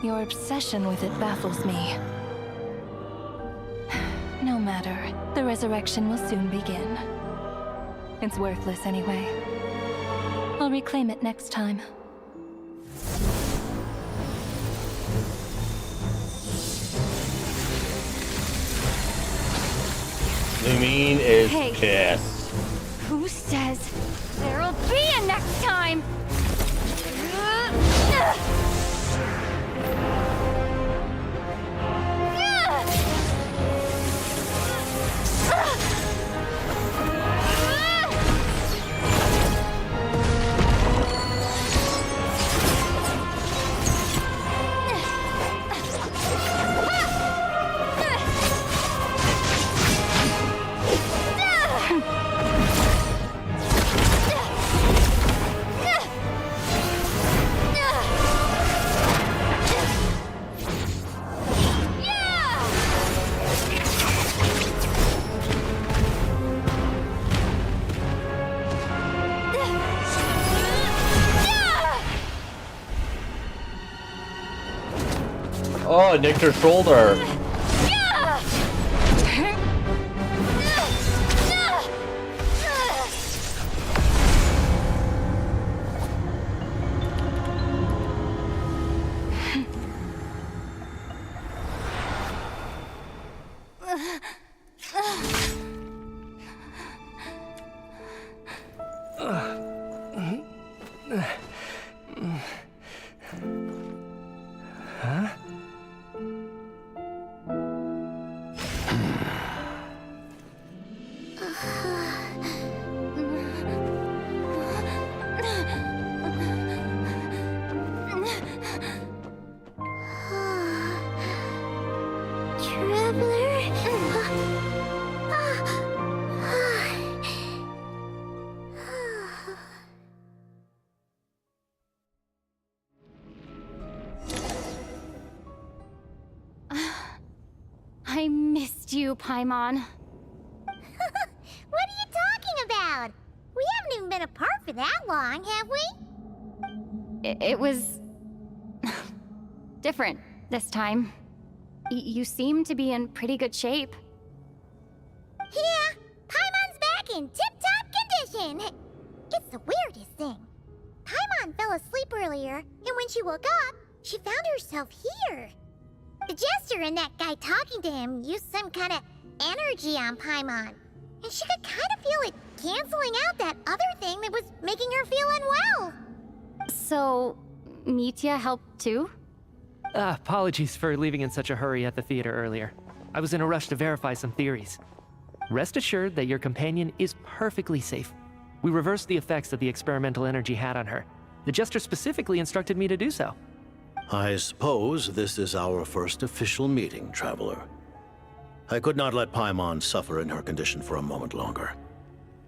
Your obsession with it baffles me. No matter, the resurrection will soon begin. It's worthless anyway. I'll reclaim it next time. Lumine is Hey. pissed. Who says there'll be a next time? Oh, it nicked her shoulder. Huh? I missed you, Paimon. What are you talking about? We haven't even been apart for that long, have we? It was... different this time. You seem to be in pretty good shape. Yeah, Paimon's back in tip-top condition. It's the weirdest thing. Paimon fell asleep earlier, and when she woke up, she found herself here. The Jester and that guy talking to him used some kind of energy on Paimon, and she could kind of feel it canceling out that other thing that was making her feel unwell. So, Mitya helped too? Apologies for leaving in such a hurry at the theater earlier. I was in a rush to verify some theories. Rest assured that your companion is perfectly safe. We reversed the effects that the experimental energy had on her. The Jester specifically instructed me to do so. I suppose this is our first official meeting, Traveler. I could not let Paimon suffer in her condition for a moment longer,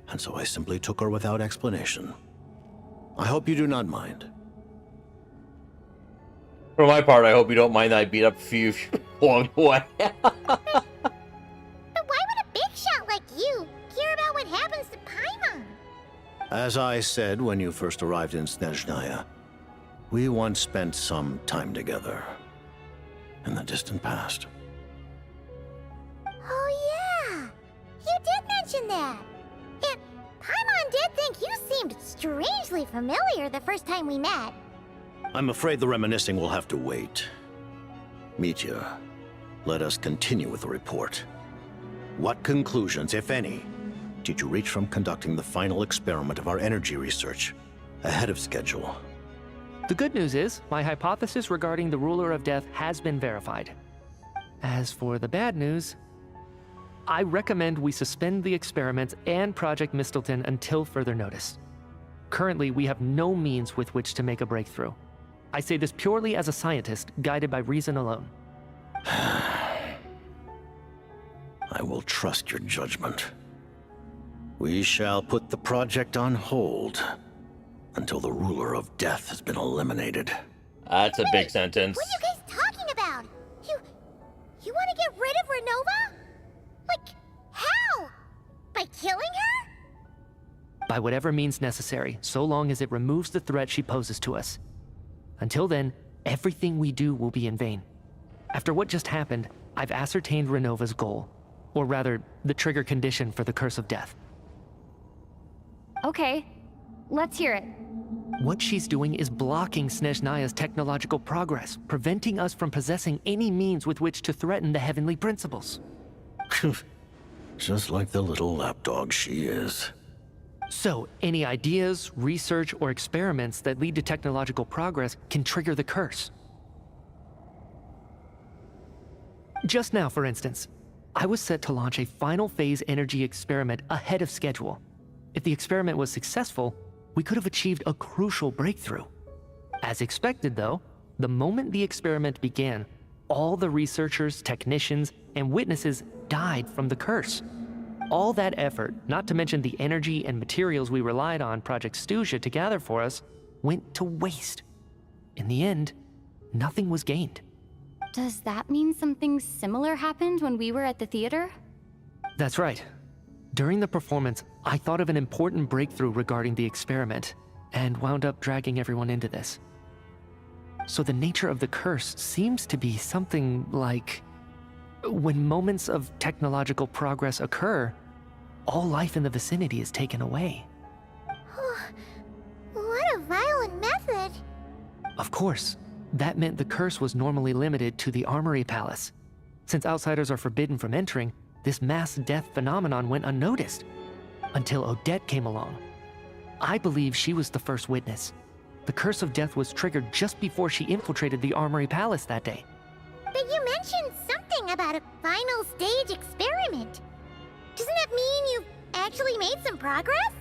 and so I simply took her without explanation. I hope you do not mind. For my part, I hope you don't mind that I beat up a few along the way. But why would a big shot like you care about what happens to Paimon? As I said when you first arrived in Snezhnaya, we once spent some time together in the distant past. Oh yeah, you did mention that. And Paimon did think you seemed strangely familiar the first time we met. I'm afraid the reminiscing will have to wait. Mitya, let us continue with the report. What conclusions, if any, did you reach from conducting the final experiment of our energy research ahead of schedule? The good news is, my hypothesis regarding the Ruler of Death has been verified. As for the bad news, I recommend we suspend the experiments and Project Mistleton until further notice. Currently, we have no means with which to make a breakthrough. I say this purely as a scientist, guided by reason alone. I will trust your judgment. We shall put the project on hold until the Ruler of Death has been eliminated. That's a big sentence. What are you guys talking about? You want to get rid of Renova? Like, how? By killing her? By whatever means necessary, so long as it removes the threat she poses to us. Until then, everything we do will be in vain. After what just happened, I've ascertained Renova's goal. Or rather, the trigger condition for the Curse of Death. Okay, let's hear it. What she's doing is blocking Snezhnaya's technological progress, preventing us from possessing any means with which to threaten the heavenly principles. Just like the little lapdog she is. So, any ideas, research, or experiments that lead to technological progress can trigger the curse. Just now, for instance, I was set to launch a final phase energy experiment ahead of schedule. If the experiment was successful, we could have achieved a crucial breakthrough. As expected, though, the moment the experiment began, all the researchers, technicians, and witnesses died from the curse. All that effort, not to mention the energy and materials we relied on Project Stuzha to gather for us, went to waste. In the end, nothing was gained. Does that mean something similar happened when we were at the theater? That's right. During the performance, I thought of an important breakthrough regarding the experiment, and wound up dragging everyone into this. So the nature of the curse seems to be something like when moments of technological progress occur, all life in the vicinity is taken away. What a violent method. Of course, that meant the curse was normally limited to the Armory Palace. Since outsiders are forbidden from entering, this mass death phenomenon went unnoticed until Odette came along. I believe she was the first witness. The curse of death was triggered just before she infiltrated the Armory Palace that day. But you mentioned something about a final stage experiment. Doesn't that mean you've actually made some progress?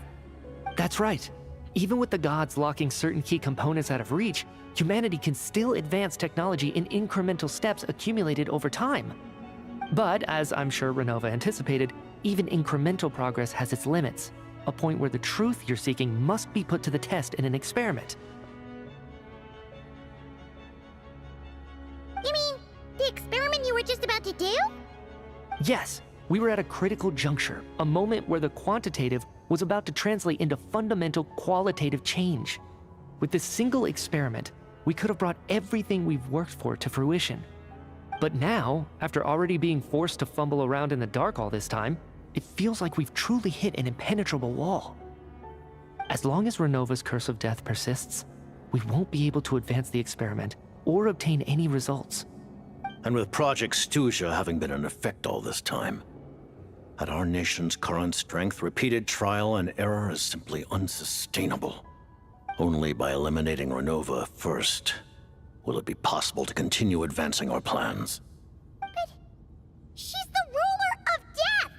That's right. Even with the gods locking certain key components out of reach, humanity can still advance technology in incremental steps accumulated over time. But, as I'm sure Renova anticipated, even incremental progress has its limits, a point where the truth you're seeking must be put to the test in an experiment. You mean, the experiment you were just about to do? Yes, we were at a critical juncture, a moment where the quantitative was about to translate into fundamental qualitative change. With this single experiment, we could have brought everything we've worked for to fruition. But now, after already being forced to fumble around in the dark all this time, it feels like we've truly hit an impenetrable wall. As long as Renova's curse of death persists, we won't be able to advance the experiment or obtain any results. And with Project Stuzha having been in effect all this time, at our nation's current strength, repeated trial and error is simply unsustainable. Only by eliminating Renova first will it be possible to continue advancing our plans. But she's the ruler of death!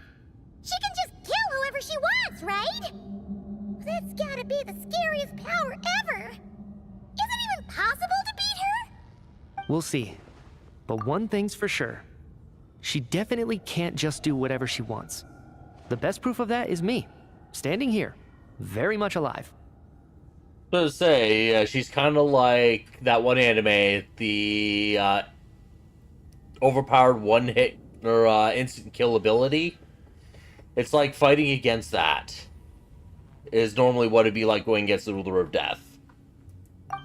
She can just kill whoever she wants, right? That's gotta be the scariest power ever! Is it even possible to beat her? We'll see. But one thing's for sure. She definitely can't just do whatever she wants. The best proof of that is me, standing here, very much alive. To say, she's kind of like that one anime, the overpowered one-hit or instant kill ability. It's like fighting against that. Is normally what it'd be like going against the ruler of death.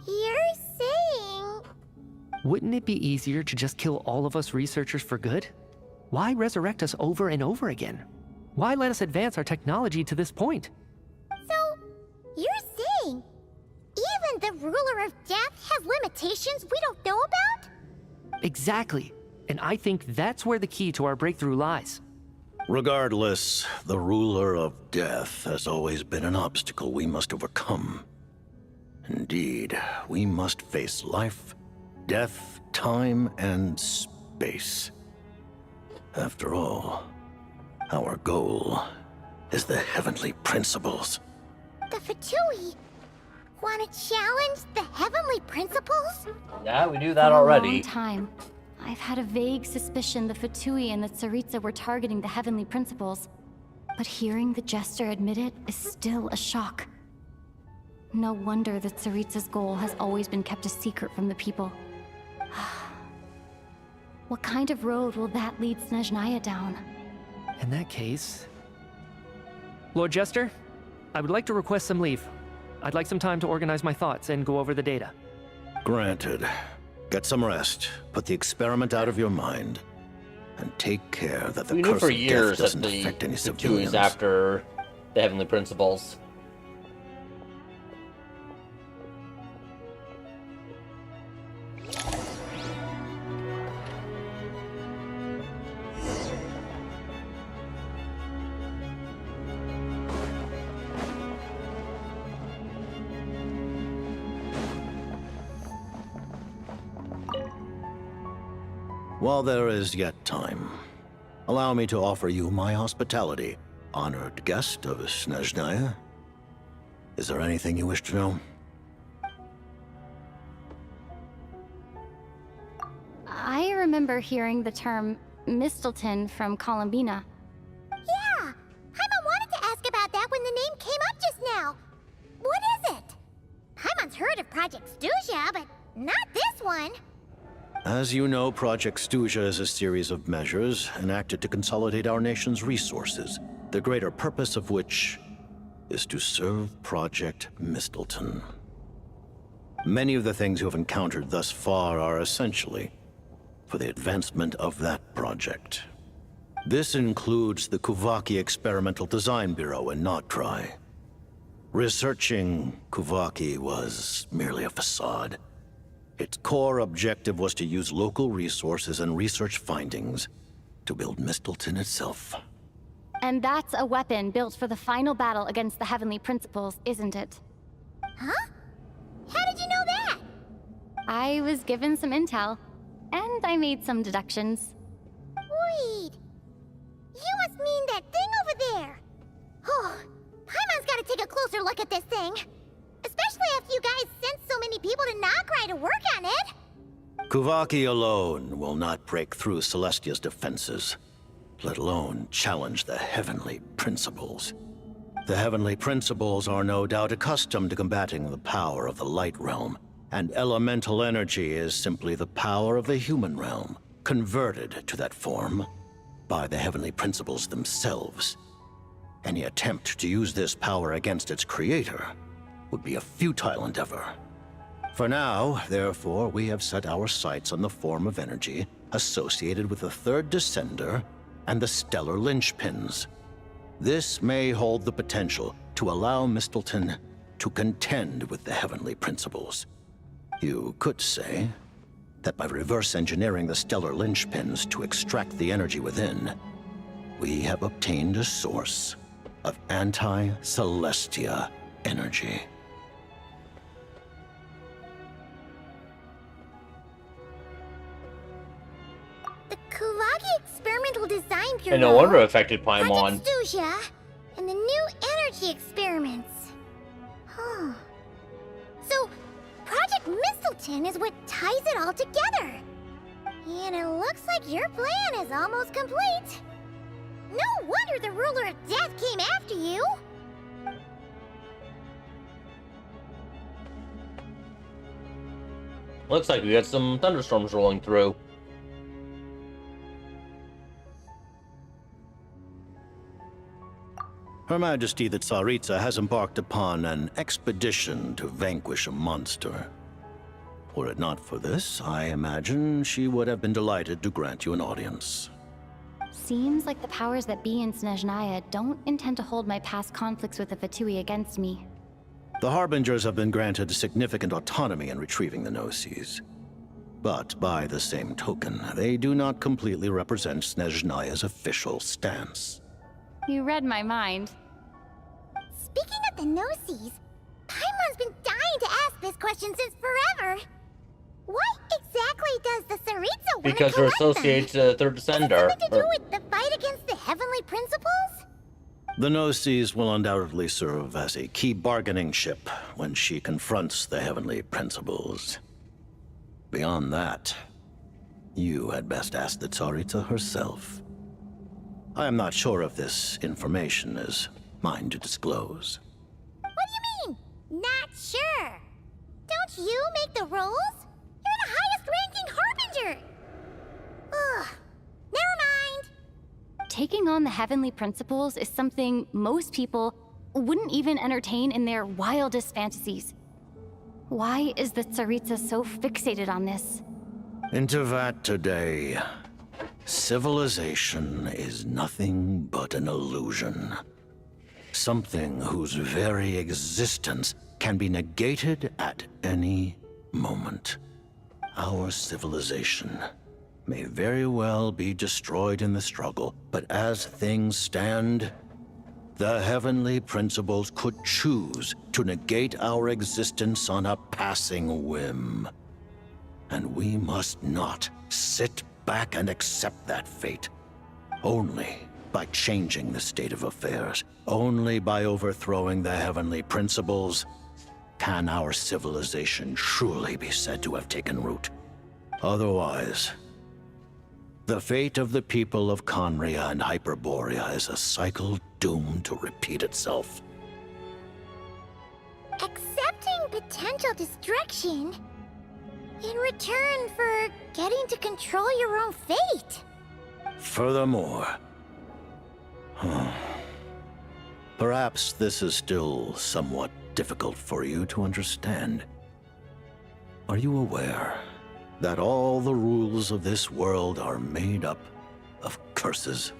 You're saying... Wouldn't it be easier to just kill all of us researchers for good? Why resurrect us over and over again? Why let us advance our technology to this point? So, you're saying even the ruler of death has limitations we don't know about? Exactly. And I think that's where the key to our breakthrough lies. Regardless, the ruler of death has always been an obstacle we must overcome. Indeed, we must face life, death, time, and space. After all, our goal is the heavenly principles. The Fatui want to challenge the heavenly principles? Yeah, we knew that already. For a long time, I've had a vague suspicion the Fatui and the Tsaritsa were targeting the heavenly principles. But hearing the Jester admit it is still a shock. No wonder the Tsaritsa's goal has always been kept a secret from the people. What kind of road will that lead Snezhnaya down? In that case... Lord Jester, I would like to request some leave. I'd like some time to organize my thoughts and go over the data. Granted. Get some rest, put the experiment out of your mind, and take care that the We knew curse for of years death that doesn't the affect any Fatui civilians. is after the heavenly principles. While there is yet time, allow me to offer you my hospitality, honored guest of Snezhnaya. Is there anything you wish to know? I remember hearing the term Mistleton from Columbina. Yeah! Paimon wanted to ask about that when the name came up just now. What is it? Paimon's heard of Project Stuzha, but not this one. As you know, Project Stuzha is a series of measures enacted to consolidate our nation's resources, the greater purpose of which is to serve Project Mistleton. Many of the things you have encountered thus far are essentially for the advancement of that project. This includes the Kuvaki Experimental Design Bureau in Notri. Researching Kuvaki was merely a facade. Its core objective was to use local resources and research findings to build Mistleton itself. And that's a weapon built for the final battle against the Heavenly Principles, isn't it? Huh? How did you know that? I was given some intel, and I made some deductions. Wait. You must mean that thing over there. Oh, Paimon's gotta take a closer look at this thing. Especially after you guys sent so many people to Notri to work on it. Kuvaki alone will not break through Celestia's defenses, let alone challenge the Heavenly Principles. The Heavenly Principles are no doubt accustomed to combating the power of the Light Realm, and elemental energy is simply the power of the human realm, converted to that form by the Heavenly Principles themselves. Any attempt to use this power against its creator would be a futile endeavor. For now, therefore, we have set our sights on the form of energy associated with the Third Descender and the Stellar Linchpins. This may hold the potential to allow Mistleton to contend with the Heavenly Principles. You could say that by reverse engineering the Stellar Linchpins to extract the energy within, we have obtained a source of anti-Celestia energy. The Kuvaki Experimental Design Bureau. And no wonder it affected Paimon. Project Suja, and the new energy experiments. Huh. So, Project Mistleton is what ties it all together. And it looks like your plan is almost complete. No wonder the Ruler of Death came after you. Looks like we got some thunderstorms rolling through. Her Majesty the Tsaritsa has embarked upon an expedition to vanquish a monster. Were it not for this, I imagine she would have been delighted to grant you an audience. Seems like the powers that be in Snezhnaya don't intend to hold my past conflicts with the Fatui against me. The Harbingers have been granted significant autonomy in retrieving the Gnosis. But by the same token, they do not completely represent Snezhnaya's official stance. You read my mind. Speaking of the Gnosis, Paimon's been dying to ask this question since forever. What exactly does the Tsaritsa want Because to we're collect associated to the Third Descender. Something to do with the fight against the Heavenly Principles? The Gnosis will undoubtedly serve as a key bargaining chip when she confronts the Heavenly Principles. Beyond that, you had best ask the Tsaritsa herself. I am not sure if this information is mine to disclose. What do you mean, not sure? Don't you make the rules? You're the highest-ranking Harbinger! Ugh, never mind. Taking on the Heavenly Principles is something most people wouldn't even entertain in their wildest fantasies. Why is the Tsaritsa so fixated on this? Intervat today. Civilization is nothing but an illusion. Something whose very existence can be negated at any moment. Our civilization may very well be destroyed in the struggle, but as things stand, the Heavenly Principles could choose to negate our existence on a passing whim. And we must not sit back and accept that fate. Only by changing the state of affairs, only by overthrowing the Heavenly Principles, can our civilization truly be said to have taken root. Otherwise, the fate of the people of Conria and Hyperborea is a cycle doomed to repeat itself. Accepting potential destruction in return for getting to control your own fate. Furthermore, perhaps this is still somewhat difficult for you to understand. Are you aware that all the rules of this world are made up of curses?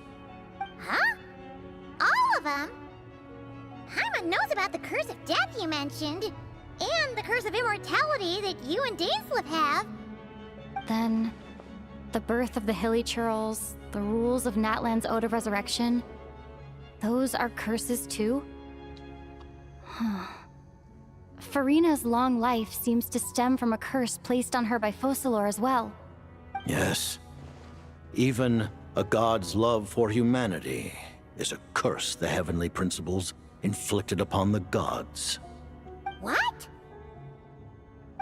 Huh? All of them? Paimon knows about the curse of death you mentioned, and the curse of immortality that you and Dainsleif have. Then, the birth of the Hilly Churls, the rules of Natlan's Ode of Resurrection, those are curses too? Farina's long life seems to stem from a curse placed on her by Focalor as well. Yes. Even a god's love for humanity is a curse the heavenly principles inflicted upon the gods. What?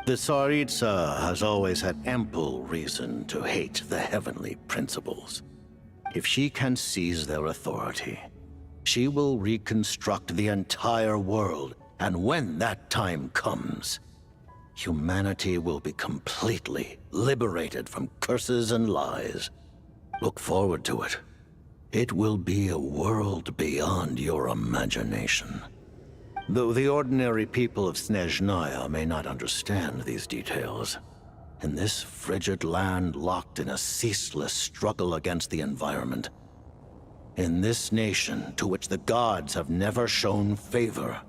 The Tsaritsa has always had ample reason to hate the heavenly principles. If she can seize their authority, she will reconstruct the entire world, and when that time comes, humanity will be completely liberated from curses and lies. Look forward to it. It will be a world beyond your imagination. Though the ordinary people of Snezhnaya may not understand these details, in this frigid land locked in a ceaseless struggle against the environment, in this nation to which the gods have never shown favor,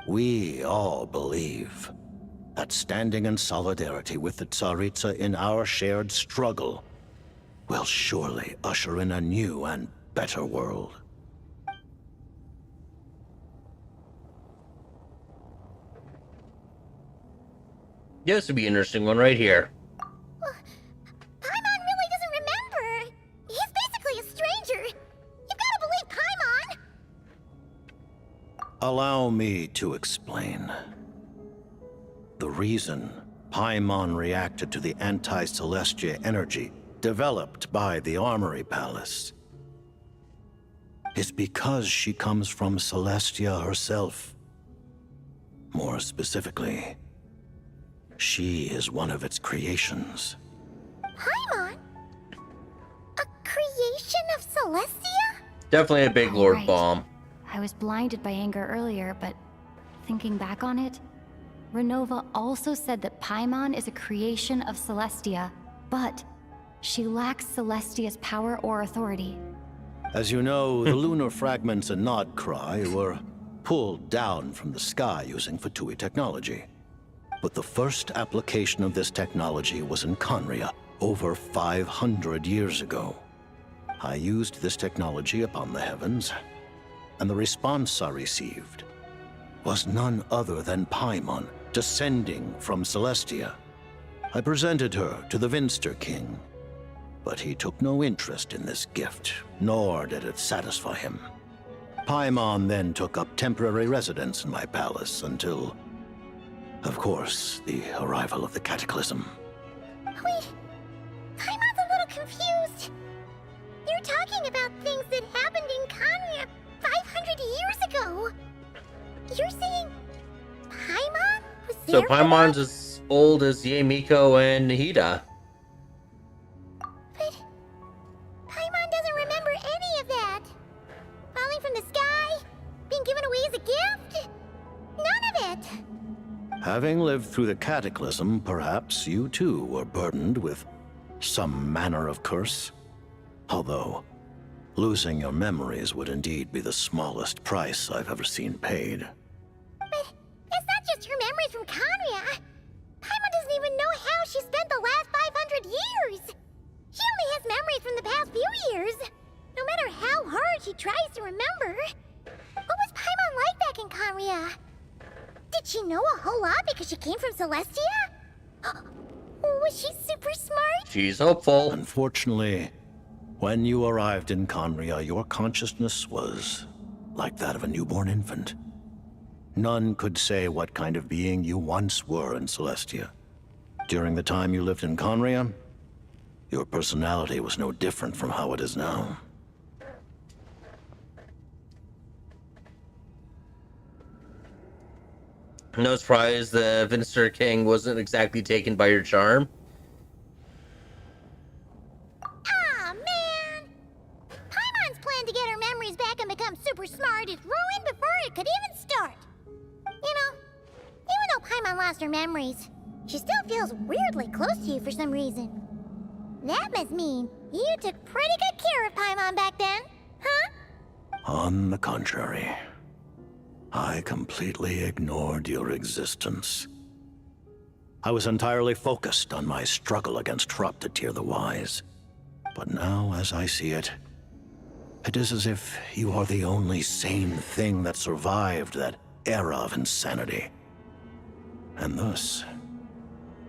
we all believe that standing in solidarity with the Tsaritsa in our shared struggle will surely usher in a new and better world. Yeah, this would be an interesting one right here. Paimon really doesn't remember. He's basically a stranger. You've got to believe Paimon. Allow me to explain. The reason Paimon reacted to the anti-Celestia energy developed by the Armory Palace is because she comes from Celestia herself. More specifically, she is one of its creations. Paimon? A creation of Celestia? Definitely a big Lord Right. bomb. I was blinded by anger earlier, but thinking back on it, Renova also said that Paimon is a creation of Celestia, but she lacks Celestia's power or authority. As you know, the lunar fragments in Nodcry were pulled down from the sky using Fatui technology. But the first application of this technology was in Conria over 500 years ago. I used this technology upon the heavens, and the response I received was none other than Paimon descending from Celestia. I presented her to the Vinster King, but he took no interest in this gift, nor did it satisfy him. Paimon then took up temporary residence in my palace until, of course, the arrival of the Cataclysm. Wait, Paimon's a little confused. You're talking about things that happened in Conria 500 years ago. You're saying Paimon was So there for Paimon's that? as old as Yemiko and Hida. But Paimon doesn't remember any of that. Falling from the sky? Being given away as a gift? None of it. Having lived through the Cataclysm, perhaps you too were burdened with some manner of curse. Although, losing your memories would indeed be the smallest price I've ever seen paid. But it's not just her memories from Conria. Paimon doesn't even know how she spent the last 500 years. She only has memories from the past few years. No matter how hard she tries to remember. What was Paimon like back in Conria? Did she know a whole lot because she came from Celestia? Was she super smart? She's hopeful. Unfortunately, when you arrived in Conria, your consciousness was like that of a newborn infant. None could say what kind of being you once were in Celestia. During the time you lived in Conria, your personality was no different from how it is now. No surprise the Vinster King wasn't exactly taken by your charm. Aw, man! Paimon's plan to get her memories back and become super smart is ruined before it could even start. You know, even though Paimon lost her memories, She still feels weirdly close to you for some reason. That must mean you took pretty good care of Paimon back then, huh? On the contrary, I completely ignored your existence. I was entirely focused on my struggle against Troptatir the Wise. But now, as I see it, it is as if you are the only sane thing that survived that era of insanity. And thus,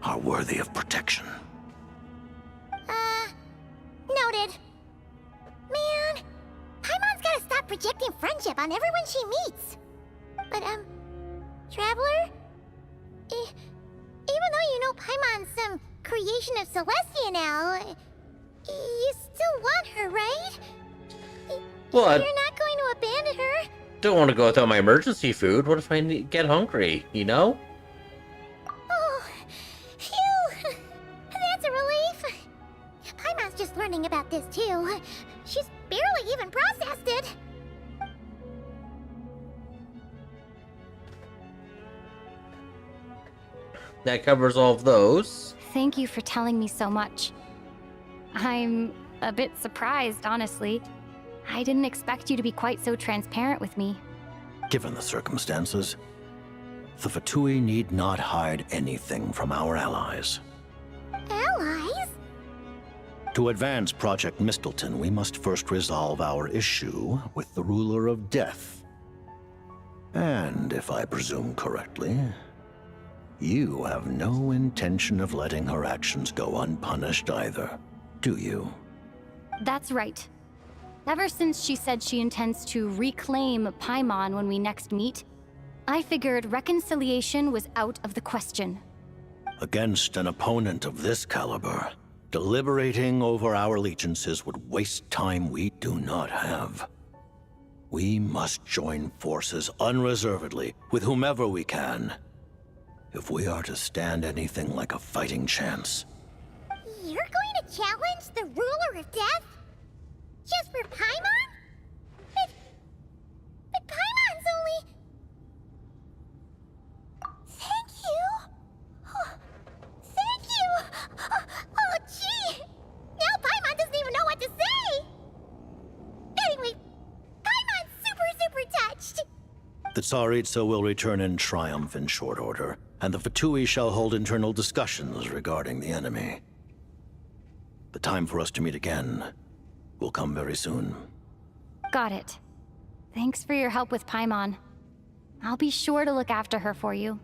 are worthy of protection. Noted. Man, Paimon's gotta stop projecting friendship on everyone she meets. But, Traveler? Even though you know Paimon's some creation of Celestia now, you still want her, right? Well, You're not going to abandon her? don't want to go without my emergency food. What if I get hungry, you know? Oh, phew! That's a relief. Paimon's just learning about this too. She's barely even processed it. That covers all of those. Thank you for telling me so much. I'm a bit surprised, honestly. I didn't expect you to be quite so transparent with me. Given the circumstances, the Fatui need not hide anything from our allies. Allies? To advance Project Mistleton, we must first resolve our issue with the Ruler of Death. And if I presume correctly, you have no intention of letting her actions go unpunished either, do you? That's right. Ever since she said she intends to reclaim Paimon when we next meet, I figured reconciliation was out of the question. Against an opponent of this caliber, deliberating over our allegiances would waste time we do not have. We must join forces unreservedly with whomever we can, if we are to stand anything like a fighting chance. You're going to challenge the Ruler of Death? Just for Paimon? But Paimon's only... Thank you! Oh, thank you! Oh, gee! Now Paimon doesn't even know what to say! Anyway, Paimon's super touched! The Tsaritsa will return in triumph in short order, and the Fatui shall hold internal discussions regarding the enemy. The time for us to meet again will come very soon. Got it. Thanks for your help with Paimon. I'll be sure to look after her for you.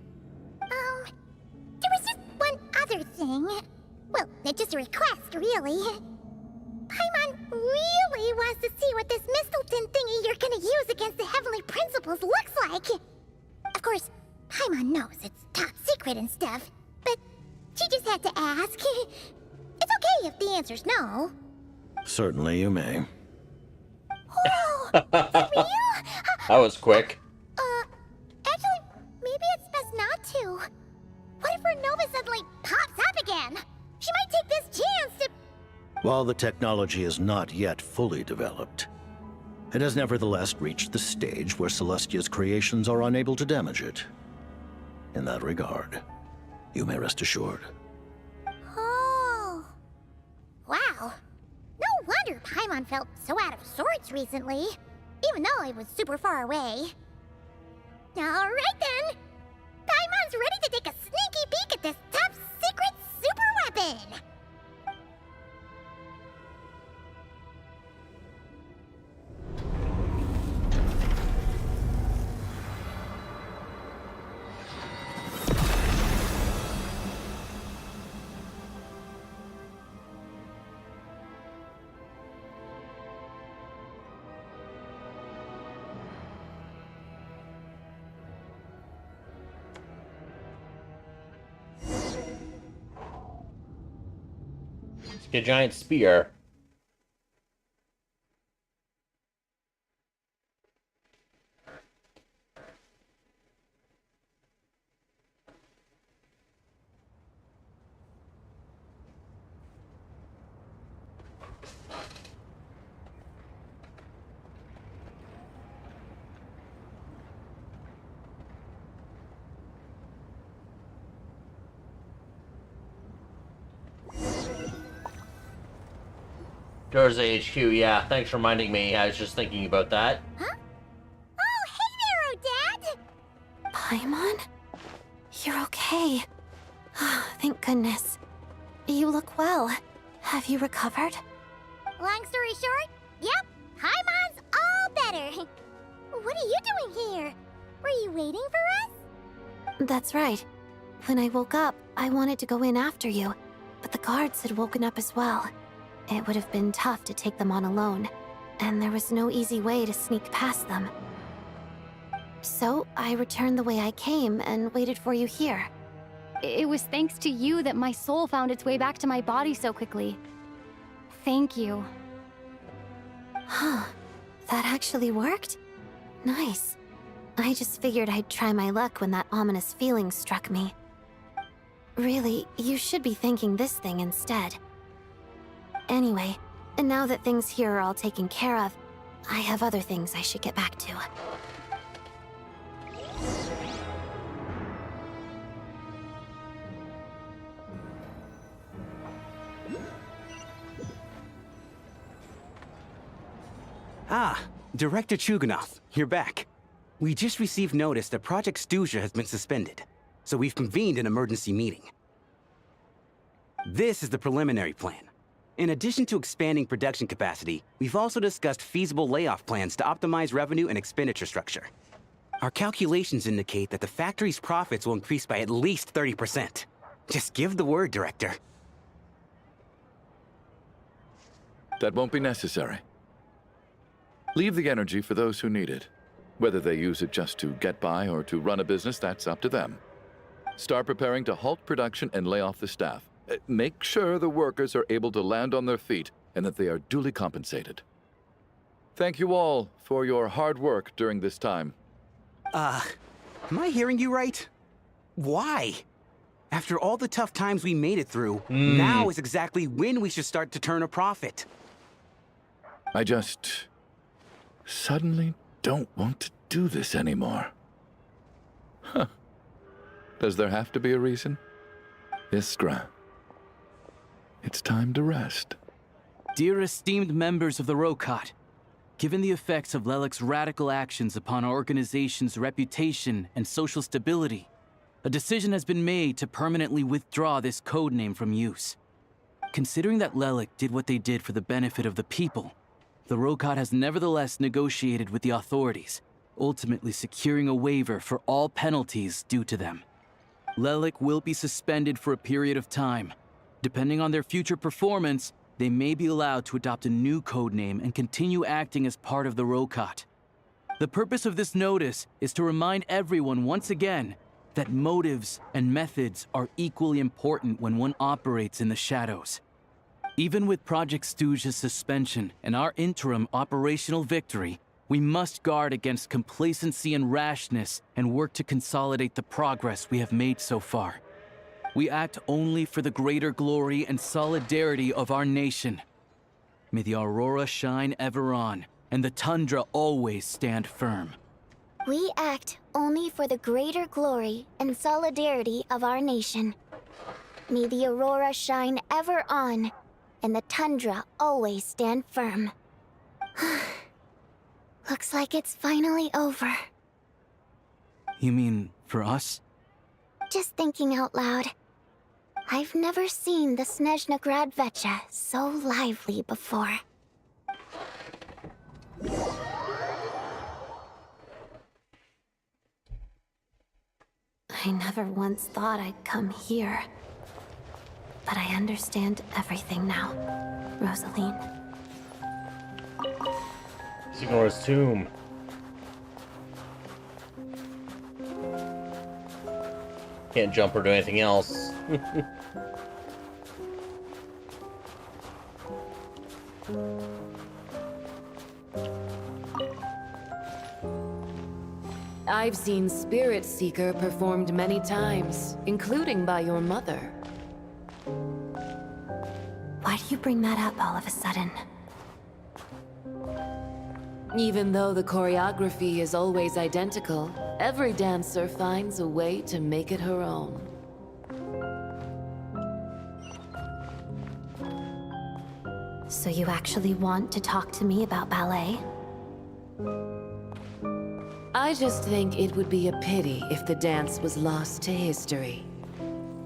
There was just one other thing. Well, it's just a request, really. Paimon really wants to see what this Mistleton thingy you're gonna use against the Heavenly Principles looks like. Of course, Paimon knows it's top secret and stuff, but she just had to ask. It's okay if the answer's no. Certainly you may. Oh, for real? That was quick. Actually, maybe it's best not to. What if her Nova suddenly pops up again? She might take this chance to... While the technology is not yet fully developed, it has nevertheless reached the stage where Celestia's creations are unable to damage it. In that regard, you may rest assured. Oh. Wow. No wonder Paimon felt so out of sorts recently, even though it was super far away. Alright then! Paimon's ready to take a sneaky peek at this top secret super weapon! A giant spear. Durza HQ, yeah. Thanks for reminding me. I was just thinking about that. Huh? Oh, hey there, Odette! Paimon? You're okay. Thank goodness. You look well. Have you recovered? Long story short, yep, Paimon's all better. What are you doing here? Were you waiting for us? That's right. When I woke up, I wanted to go in after you, but the guards had woken up as well. It would have been tough to take them on alone, and there was no easy way to sneak past them. So, I returned the way I came and waited for you here. It was thanks to you that my soul found its way back to my body so quickly. Thank you. Huh. That actually worked? Nice. I just figured I'd try my luck when that ominous feeling struck me. Really, you should be thanking this thing instead. Anyway, and now that things here are all taken care of, I have other things I should get back to. Ah, Director Chuganov, you're back. We just received notice that Project Stuzha has been suspended, so we've convened an emergency meeting. This is the preliminary plan. In addition to expanding production capacity, we've also discussed feasible layoff plans to optimize revenue and expenditure structure. Our calculations indicate that the factory's profits will increase by at least 30%. Just give the word, Director. That won't be necessary. Leave the energy for those who need it. Whether they use it just to get by or to run a business, that's up to them. Start preparing to halt production and lay off the staff. Make sure the workers are able to land on their feet and that they are duly compensated. Thank you all for your hard work during this time. Am I hearing you right? Why? After all the tough times we made it through, now is exactly when we should start to turn a profit. I just suddenly don't want to do this anymore. Huh. Does there have to be a reason? Iskra. It's time to rest. Dear esteemed members of the Rokat, given the effects of Lelik's radical actions upon our organization's reputation and social stability, a decision has been made to permanently withdraw this codename from use. Considering that Lelik did what they did for the benefit of the people, the Rokat has nevertheless negotiated with the authorities, ultimately securing a waiver for all penalties due to them. Lelik will be suspended for a period of time. Depending on their future performance, they may be allowed to adopt a new codename and continue acting as part of the Rokat. The purpose of this notice is to remind everyone once again that motives and methods are equally important when one operates in the shadows. Even with Project Stuzha's suspension and our interim operational victory, we must guard against complacency and rashness and work to consolidate the progress we have made so far. We act only for the greater glory and solidarity of our nation. May the aurora shine ever on, and the tundra always stand firm. We act only for the greater glory and solidarity of our nation. May the aurora shine ever on, and the tundra always stand firm. Looks like it's finally over. You mean for us? Just thinking out loud. I've never seen the Snezhnaya so lively before. I never once thought I'd come here. But I understand everything now, Rosaline. Signora's tomb. Can't jump or do anything else. I've seen Spirit Seeker performed many times, including by your mother. Why do you bring that up all of a sudden? Even though the choreography is always identical, every dancer finds a way to make it her own. So you actually want to talk to me about ballet? I just think it would be a pity if the dance was lost to history.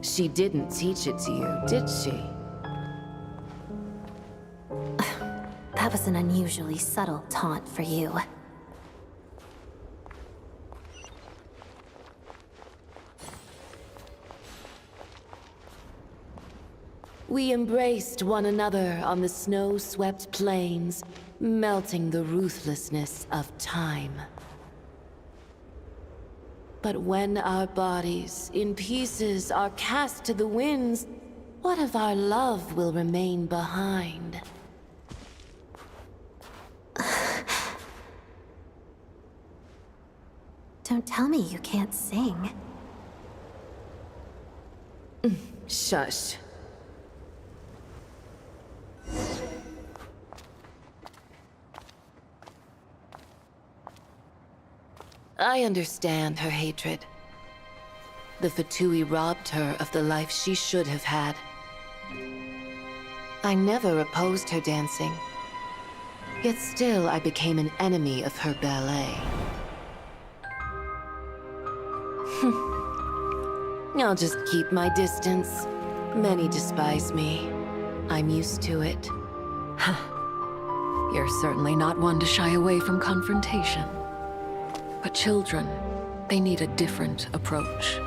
She didn't teach it to you, did she? That was an unusually subtle taunt for you. We embraced one another on the snow-swept plains, melting the ruthlessness of time. But when our bodies, in pieces, are cast to the winds, what of our love will remain behind? Don't tell me you can't sing. Shush. I understand her hatred. The Fatui robbed her of the life she should have had. I never opposed her dancing. Yet still I became an enemy of her ballet. I'll just keep my distance. Many despise me. I'm used to it. You're certainly not one to shy away from confrontation. But children, they need a different approach.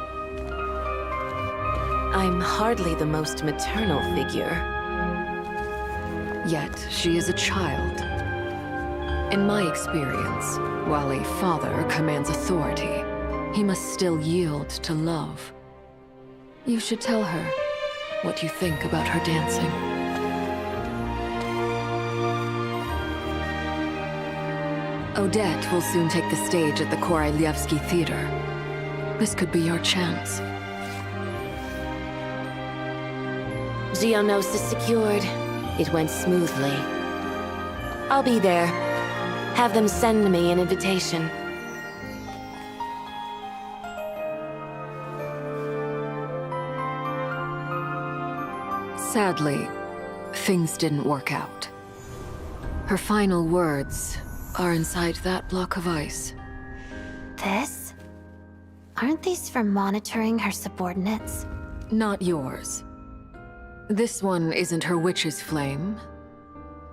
I'm hardly the most maternal figure. Yet, she is a child. In my experience, while a father commands authority, he must still yield to love. You should tell her what you think about her dancing. Odette will soon take the stage at the Korolyevsky Theater. This could be your chance. Geonosis secured. It went smoothly. I'll be there. Have them send me an invitation. Sadly, things didn't work out. Her final words are inside that block of ice. This? Aren't these for monitoring her subordinates? Not yours. This one isn't her witch's flame,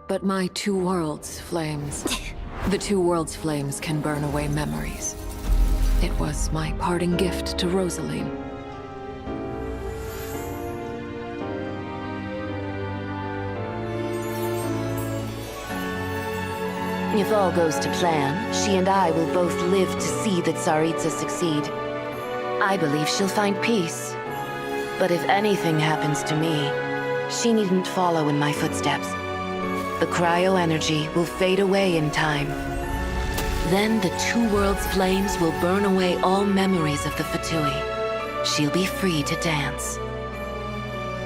but my two worlds' flames. The two worlds' flames can burn away memories. It was my parting gift to Rosaline. If all goes to plan, she and I will both live to see the Tsaritsa succeed. I believe she'll find peace. But if anything happens to me, she needn't follow in my footsteps. The cryo-energy will fade away in time. Then the two worlds' flames will burn away all memories of the Fatui. She'll be free to dance.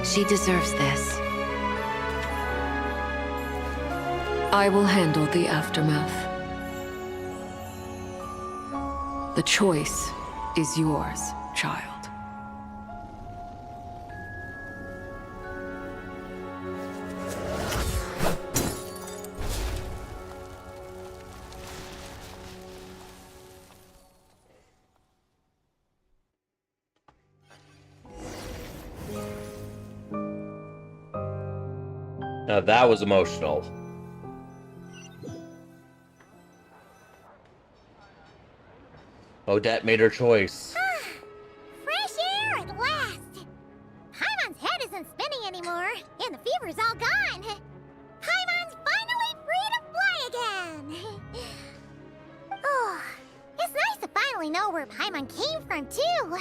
She deserves this. I will handle the aftermath. The choice is yours, child. Now that was emotional. Odette made her choice. Fresh air at last! Paimon's head isn't spinning anymore, and the fever's all gone. Paimon's finally free to fly again! Oh, it's nice to finally know where Paimon came from, too.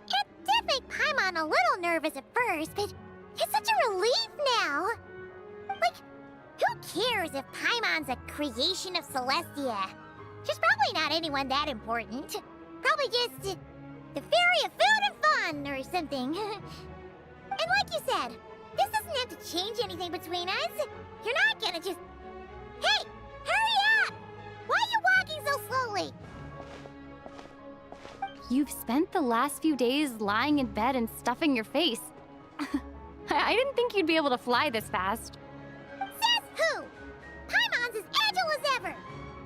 It did make Paimon a little nervous at first, but it's such a relief now. Like, who cares if Paimon's a creation of Celestia? She's probably not anyone that important. Probably just the fairy of food and fun or something. And like you said, this doesn't have to change anything between us. You're not gonna just... Hey! Hurry up! Why are you walking so slowly? You've spent the last few days lying in bed and stuffing your face. I didn't think you'd be able to fly this fast. Sassy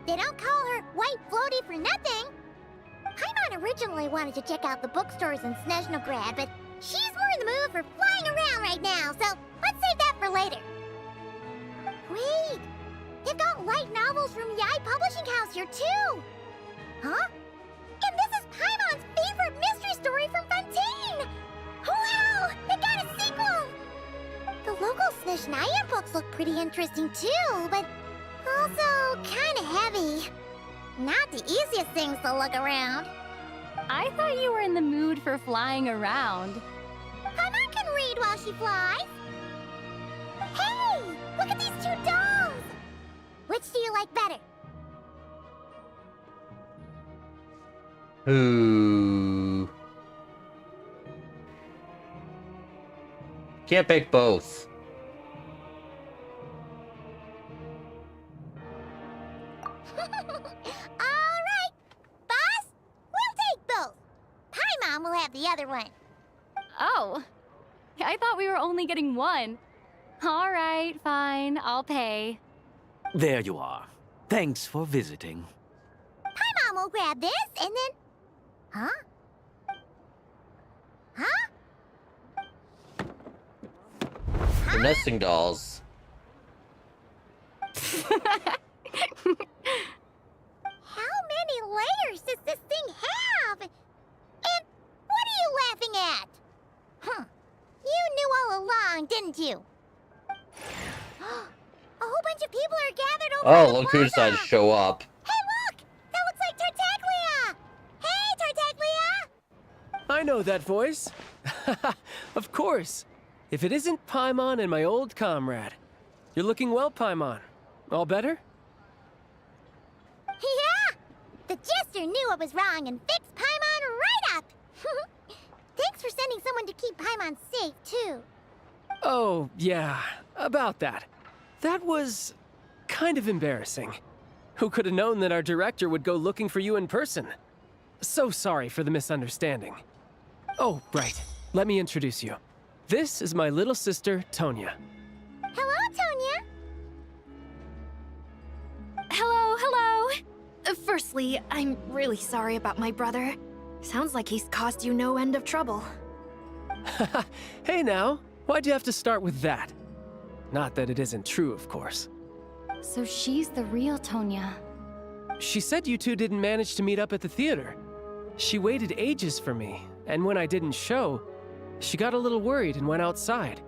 They don't call her White Floaty for nothing. Paimon originally wanted to check out the bookstores in Snezhnaya, but she's more in the mood for flying around right now, so let's save that for later. Wait, they've got light novels from Yai Publishing House here too. Huh? And this is Paimon's favorite mystery story from Fontaine! Wow! They got a sequel! The local Snezhnaya books look pretty interesting too, but also kinda heavy. Not the easiest things to look around. I thought you were in the mood for flying around. Paimon can read while she flies. Hey! Look at these two dolls! Which do you like better? Ooh. Can't pick both. Alright, boss! We'll take both. Paimon will have the other one. Oh, I thought we were only getting one. All right, fine, I'll pay. There you are. Thanks for visiting. Paimon will grab this and then... Huh? Huh? The nesting dolls. How many layers does this thing have? And what are you laughing at? Huh. You knew all along, didn't you? A whole bunch of people are gathered over Oh, the look who plaza. decided to show up. Hey, look! That looks like Tartaglia! Hey, Tartaglia! I know that voice. Of course. If it isn't Paimon and my old comrade. You're looking well, Paimon. All better? Yeah! The Jester knew I was wrong and fixed Paimon right up! Thanks for sending someone to keep Paimon safe, too. Oh, yeah. About that. That was kind of embarrassing. Who could have known that our director would go looking for you in person? So sorry for the misunderstanding. Oh, right. Let me introduce you. This is my little sister, Tonya. Hello, Tonya. Hello, hello. Firstly, I'm really sorry about my brother. Sounds like he's caused you no end of trouble. Hey now, why'd you have to start with that? Not that it isn't true, of course. So she's the real Tonya. She said you two didn't manage to meet up at the theater. She waited ages for me, and when I didn't show, she got a little worried and went outside.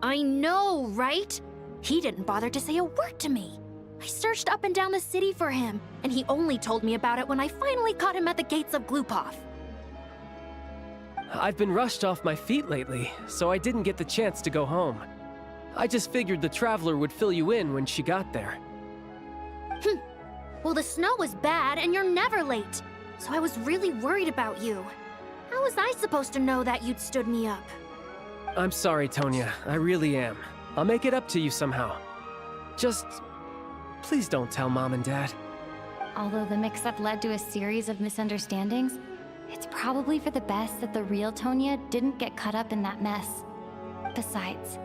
I know, right? He didn't bother to say a word to me. I searched up and down the city for him, and he only told me about it when I finally caught him at the gates of Glupov. I've been rushed off my feet lately, so I didn't get the chance to go home. I just figured the Traveler would fill you in when she got there. Well, the snow was bad, and you're never late. So I was really worried about you. How was I supposed to know that you'd stood me up? I'm sorry, Tonya. I really am. I'll make it up to you somehow. Just... please don't tell Mom and Dad. Although the mix-up led to a series of misunderstandings, it's probably for the best that the real Tonya didn't get caught up in that mess. Besides,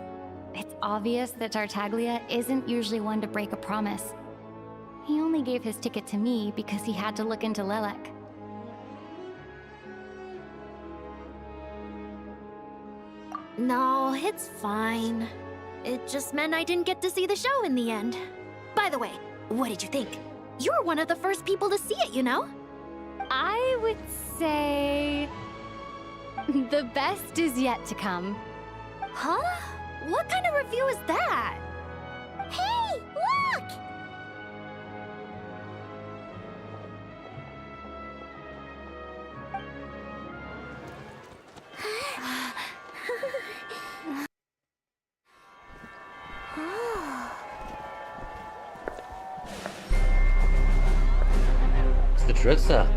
it's obvious that Tartaglia isn't usually one to break a promise. He only gave his ticket to me because he had to look into Lelek. No, it's fine. It just meant I didn't get to see the show in the end. By the way, what did you think? You were one of the first people to see it, you know? I would say... the best is yet to come. Huh? What kind of review is that? Hey, look! It's the Trista.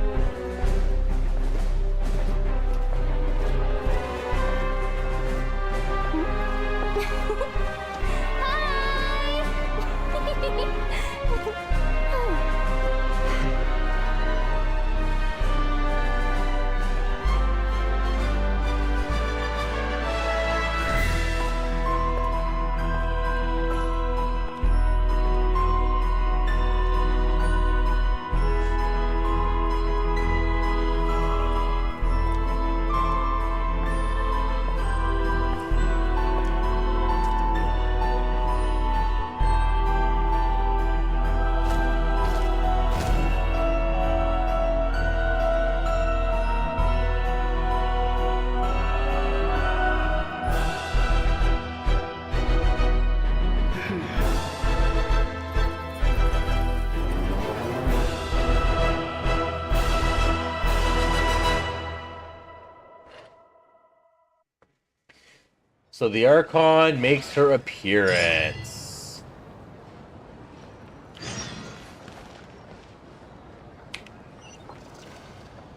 So the Archon makes her appearance.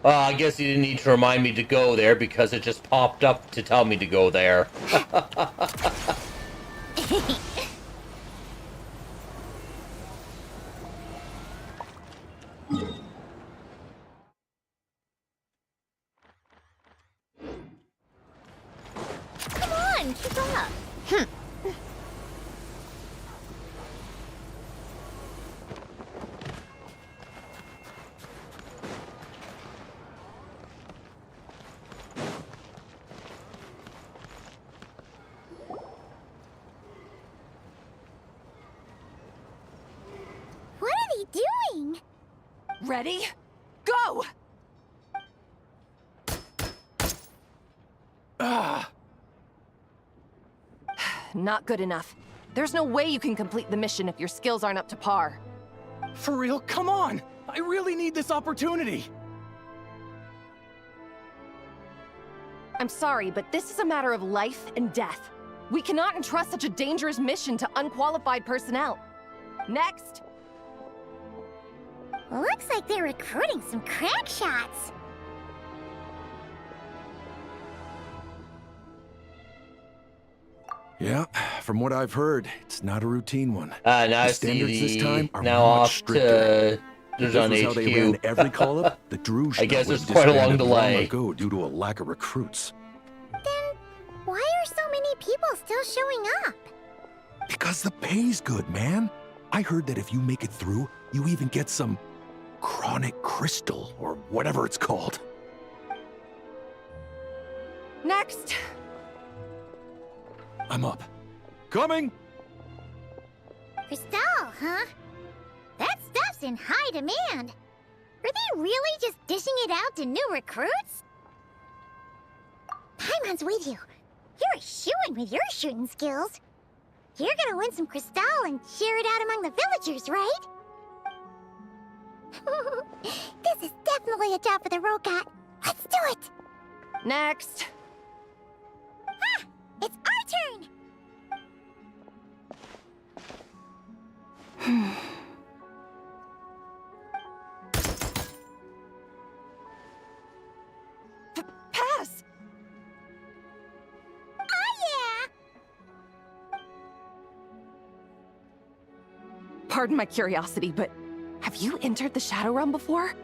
I guess you didn't need to remind me to go there because it just popped up to tell me to go there. Come on, keep up. What are they doing? Ready? Go! Not good enough. There's no way you can complete the mission if your skills aren't up to par. For real? Come on! I really need this opportunity! I'm sorry, but this is a matter of life and death. We cannot entrust such a dangerous mission to unqualified personnel. Next! Looks like they're recruiting some crack shots. Yeah, from what I've heard, it's not a routine one. Now the I standards see this time are now much off stricter. to This Drujan was how they ran HQ. every call-up. The Druzhna I guess would there's have quite a long disbanded long delay. ago due to a lack of recruits. Why are so many people still showing up? Because the pay's good, man. I heard that if you make it through, you even get some chronic crystal or whatever it's called. Next! I'm up. Coming! Crystal, huh? That stuff's in high demand. Are they really just dishing it out to new recruits? Paimon's with you. You're a shoo-in with your shooting skills. You're gonna win some Crystal and share it out among the villagers, right? This is definitely a job for the Rokat. Let's do it! Next! Ah! It's our turn! Pass! Oh yeah! Pardon my curiosity, but have you entered the Shadow Realm before?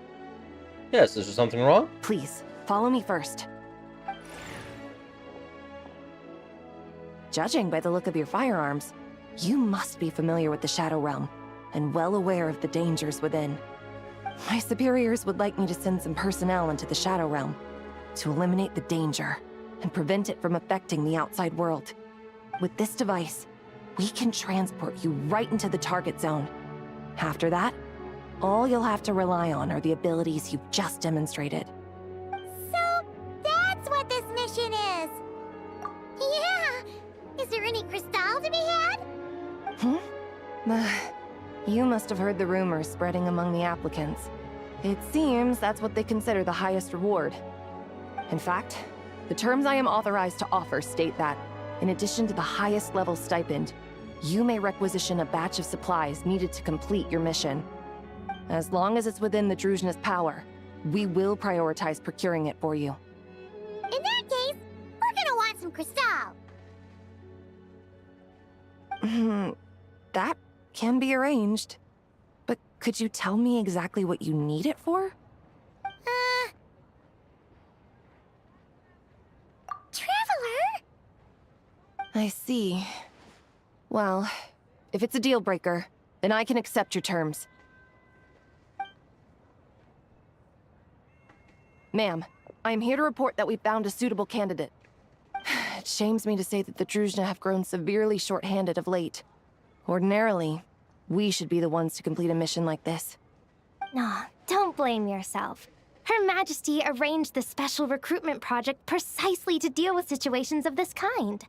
Yes, is there something wrong? Please, follow me first. Judging by the look of your firearms, you must be familiar with the Shadow Realm, and well aware of the dangers within. My superiors would like me to send some personnel into the Shadow Realm to eliminate the danger and prevent it from affecting the outside world. With this device, we can transport you right into the target zone. After that, all you'll have to rely on are the abilities you've just demonstrated. So, that's what this mission is! Yeah! Is there any Crystal to be had? You must have heard the rumors spreading among the applicants. It seems that's what they consider the highest reward. In fact, the terms I am authorized to offer state that, in addition to the highest level stipend, you may requisition a batch of supplies needed to complete your mission. As long as it's within the Druzhna's power, we will prioritize procuring it for you. In that case, we're gonna want some Crystal! That can be arranged. But could you tell me exactly what you need it for? Traveler? I see. Well, if it's a deal breaker, then I can accept your terms. Ma'am, I am here to report that we found a suitable candidate. It shames me to say that the Druzhna have grown severely short-handed of late. Ordinarily, we should be the ones to complete a mission like this. No, don't blame yourself. Her Majesty arranged the special recruitment project precisely to deal with situations of this kind.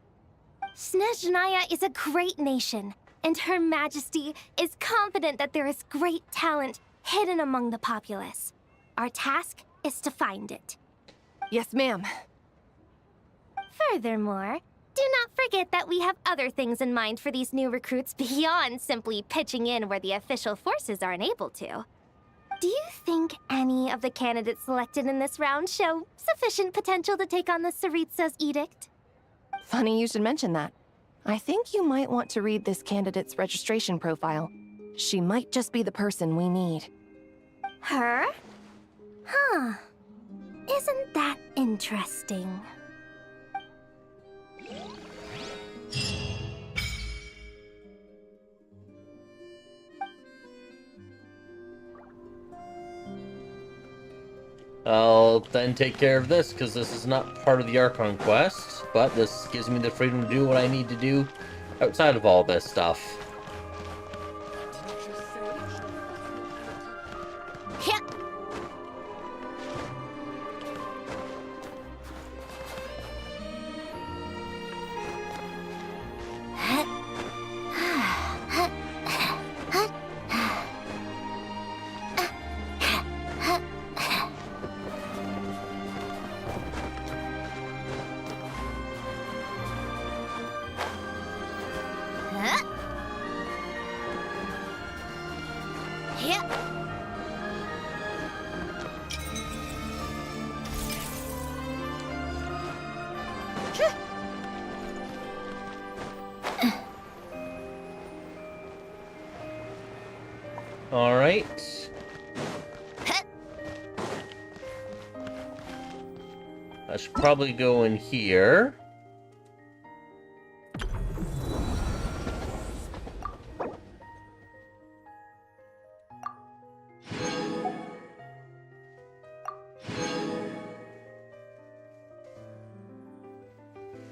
Snezhnaya is a great nation, and Her Majesty is confident that there is great talent hidden among the populace. Our task is to find it. Yes, ma'am. Furthermore, Do not forget that we have other things in mind for these new recruits beyond simply pitching in where the official forces are unable to. Do you think any of the candidates selected in this round show sufficient potential to take on the Tsaritsa's edict? Funny you should mention that. I think you might want to read this candidate's registration profile. She might just be the person we need. Her? Huh. Isn't that interesting? I'll then take care of this, because this is not part of the Archon quest, but this gives me the freedom to do what I need to do outside of all this stuff. Yep. Alright. I should probably go in here.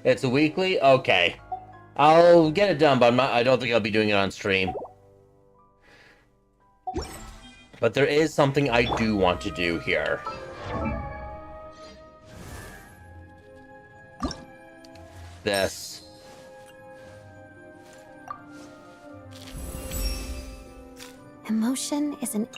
It's a weekly? Okay. I'll get it done, but I don't think I'll be doing it on stream. But there is something I do want to do here. This. Emotion is an...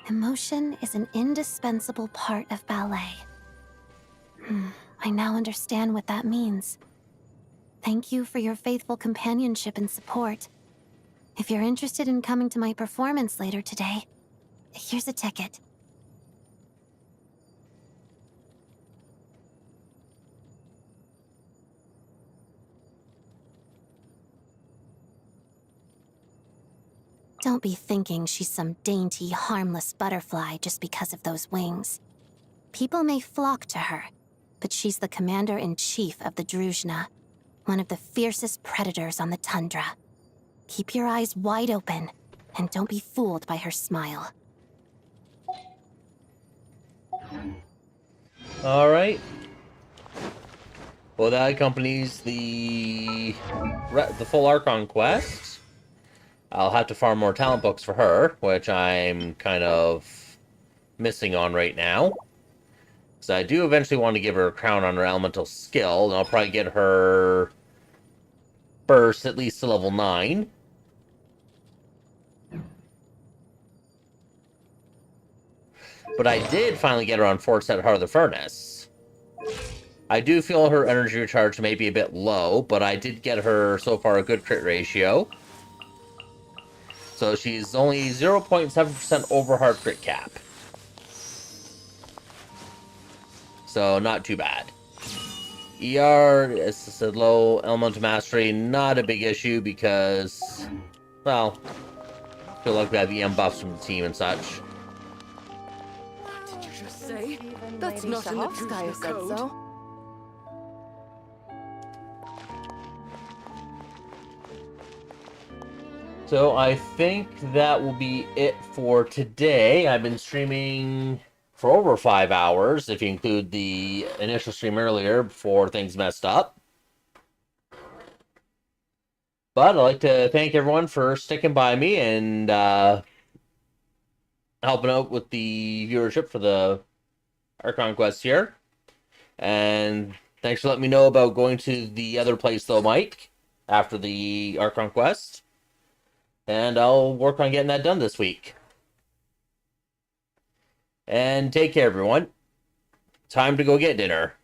Emotion is an indispensable part of ballet. I now understand what that means. Thank you for your faithful companionship and support. If you're interested in coming to my performance later today, here's a ticket. Don't be thinking she's some dainty, harmless butterfly just because of those wings. People may flock to her, but she's the commander-in-chief of the Druzhna, one of the fiercest predators on the tundra. Keep your eyes wide open, and don't be fooled by her smile. Alright. Well, that accompanies the full Archon quest. I'll have to farm more talent books for her, which I'm kind of missing on right now. So I do eventually want to give her a crown on her elemental skill, and I'll probably get her burst at least to level 9. But I did finally get her on Force at Heart of the Furnace. I do feel her energy recharge may be a bit low, but I did get her so far a good crit ratio. So she's only 0.7% over hard crit cap. So not too bad. ER, as I said, low elemental mastery, not a big issue because, well, I feel like we have EM buffs from the team and such. What did you just say? That's not in the Druzhna code. So. So I think that will be it for today. I've been streaming for over 5 hours, if you include the initial stream earlier before things messed up. But I'd like to thank everyone for sticking by me and helping out with the viewership for the Archon quest here. And thanks for letting me know about going to the other place, though, Mike. after the Archon quest. And I'll work on getting that done this week. And take care, everyone. Time to go get dinner.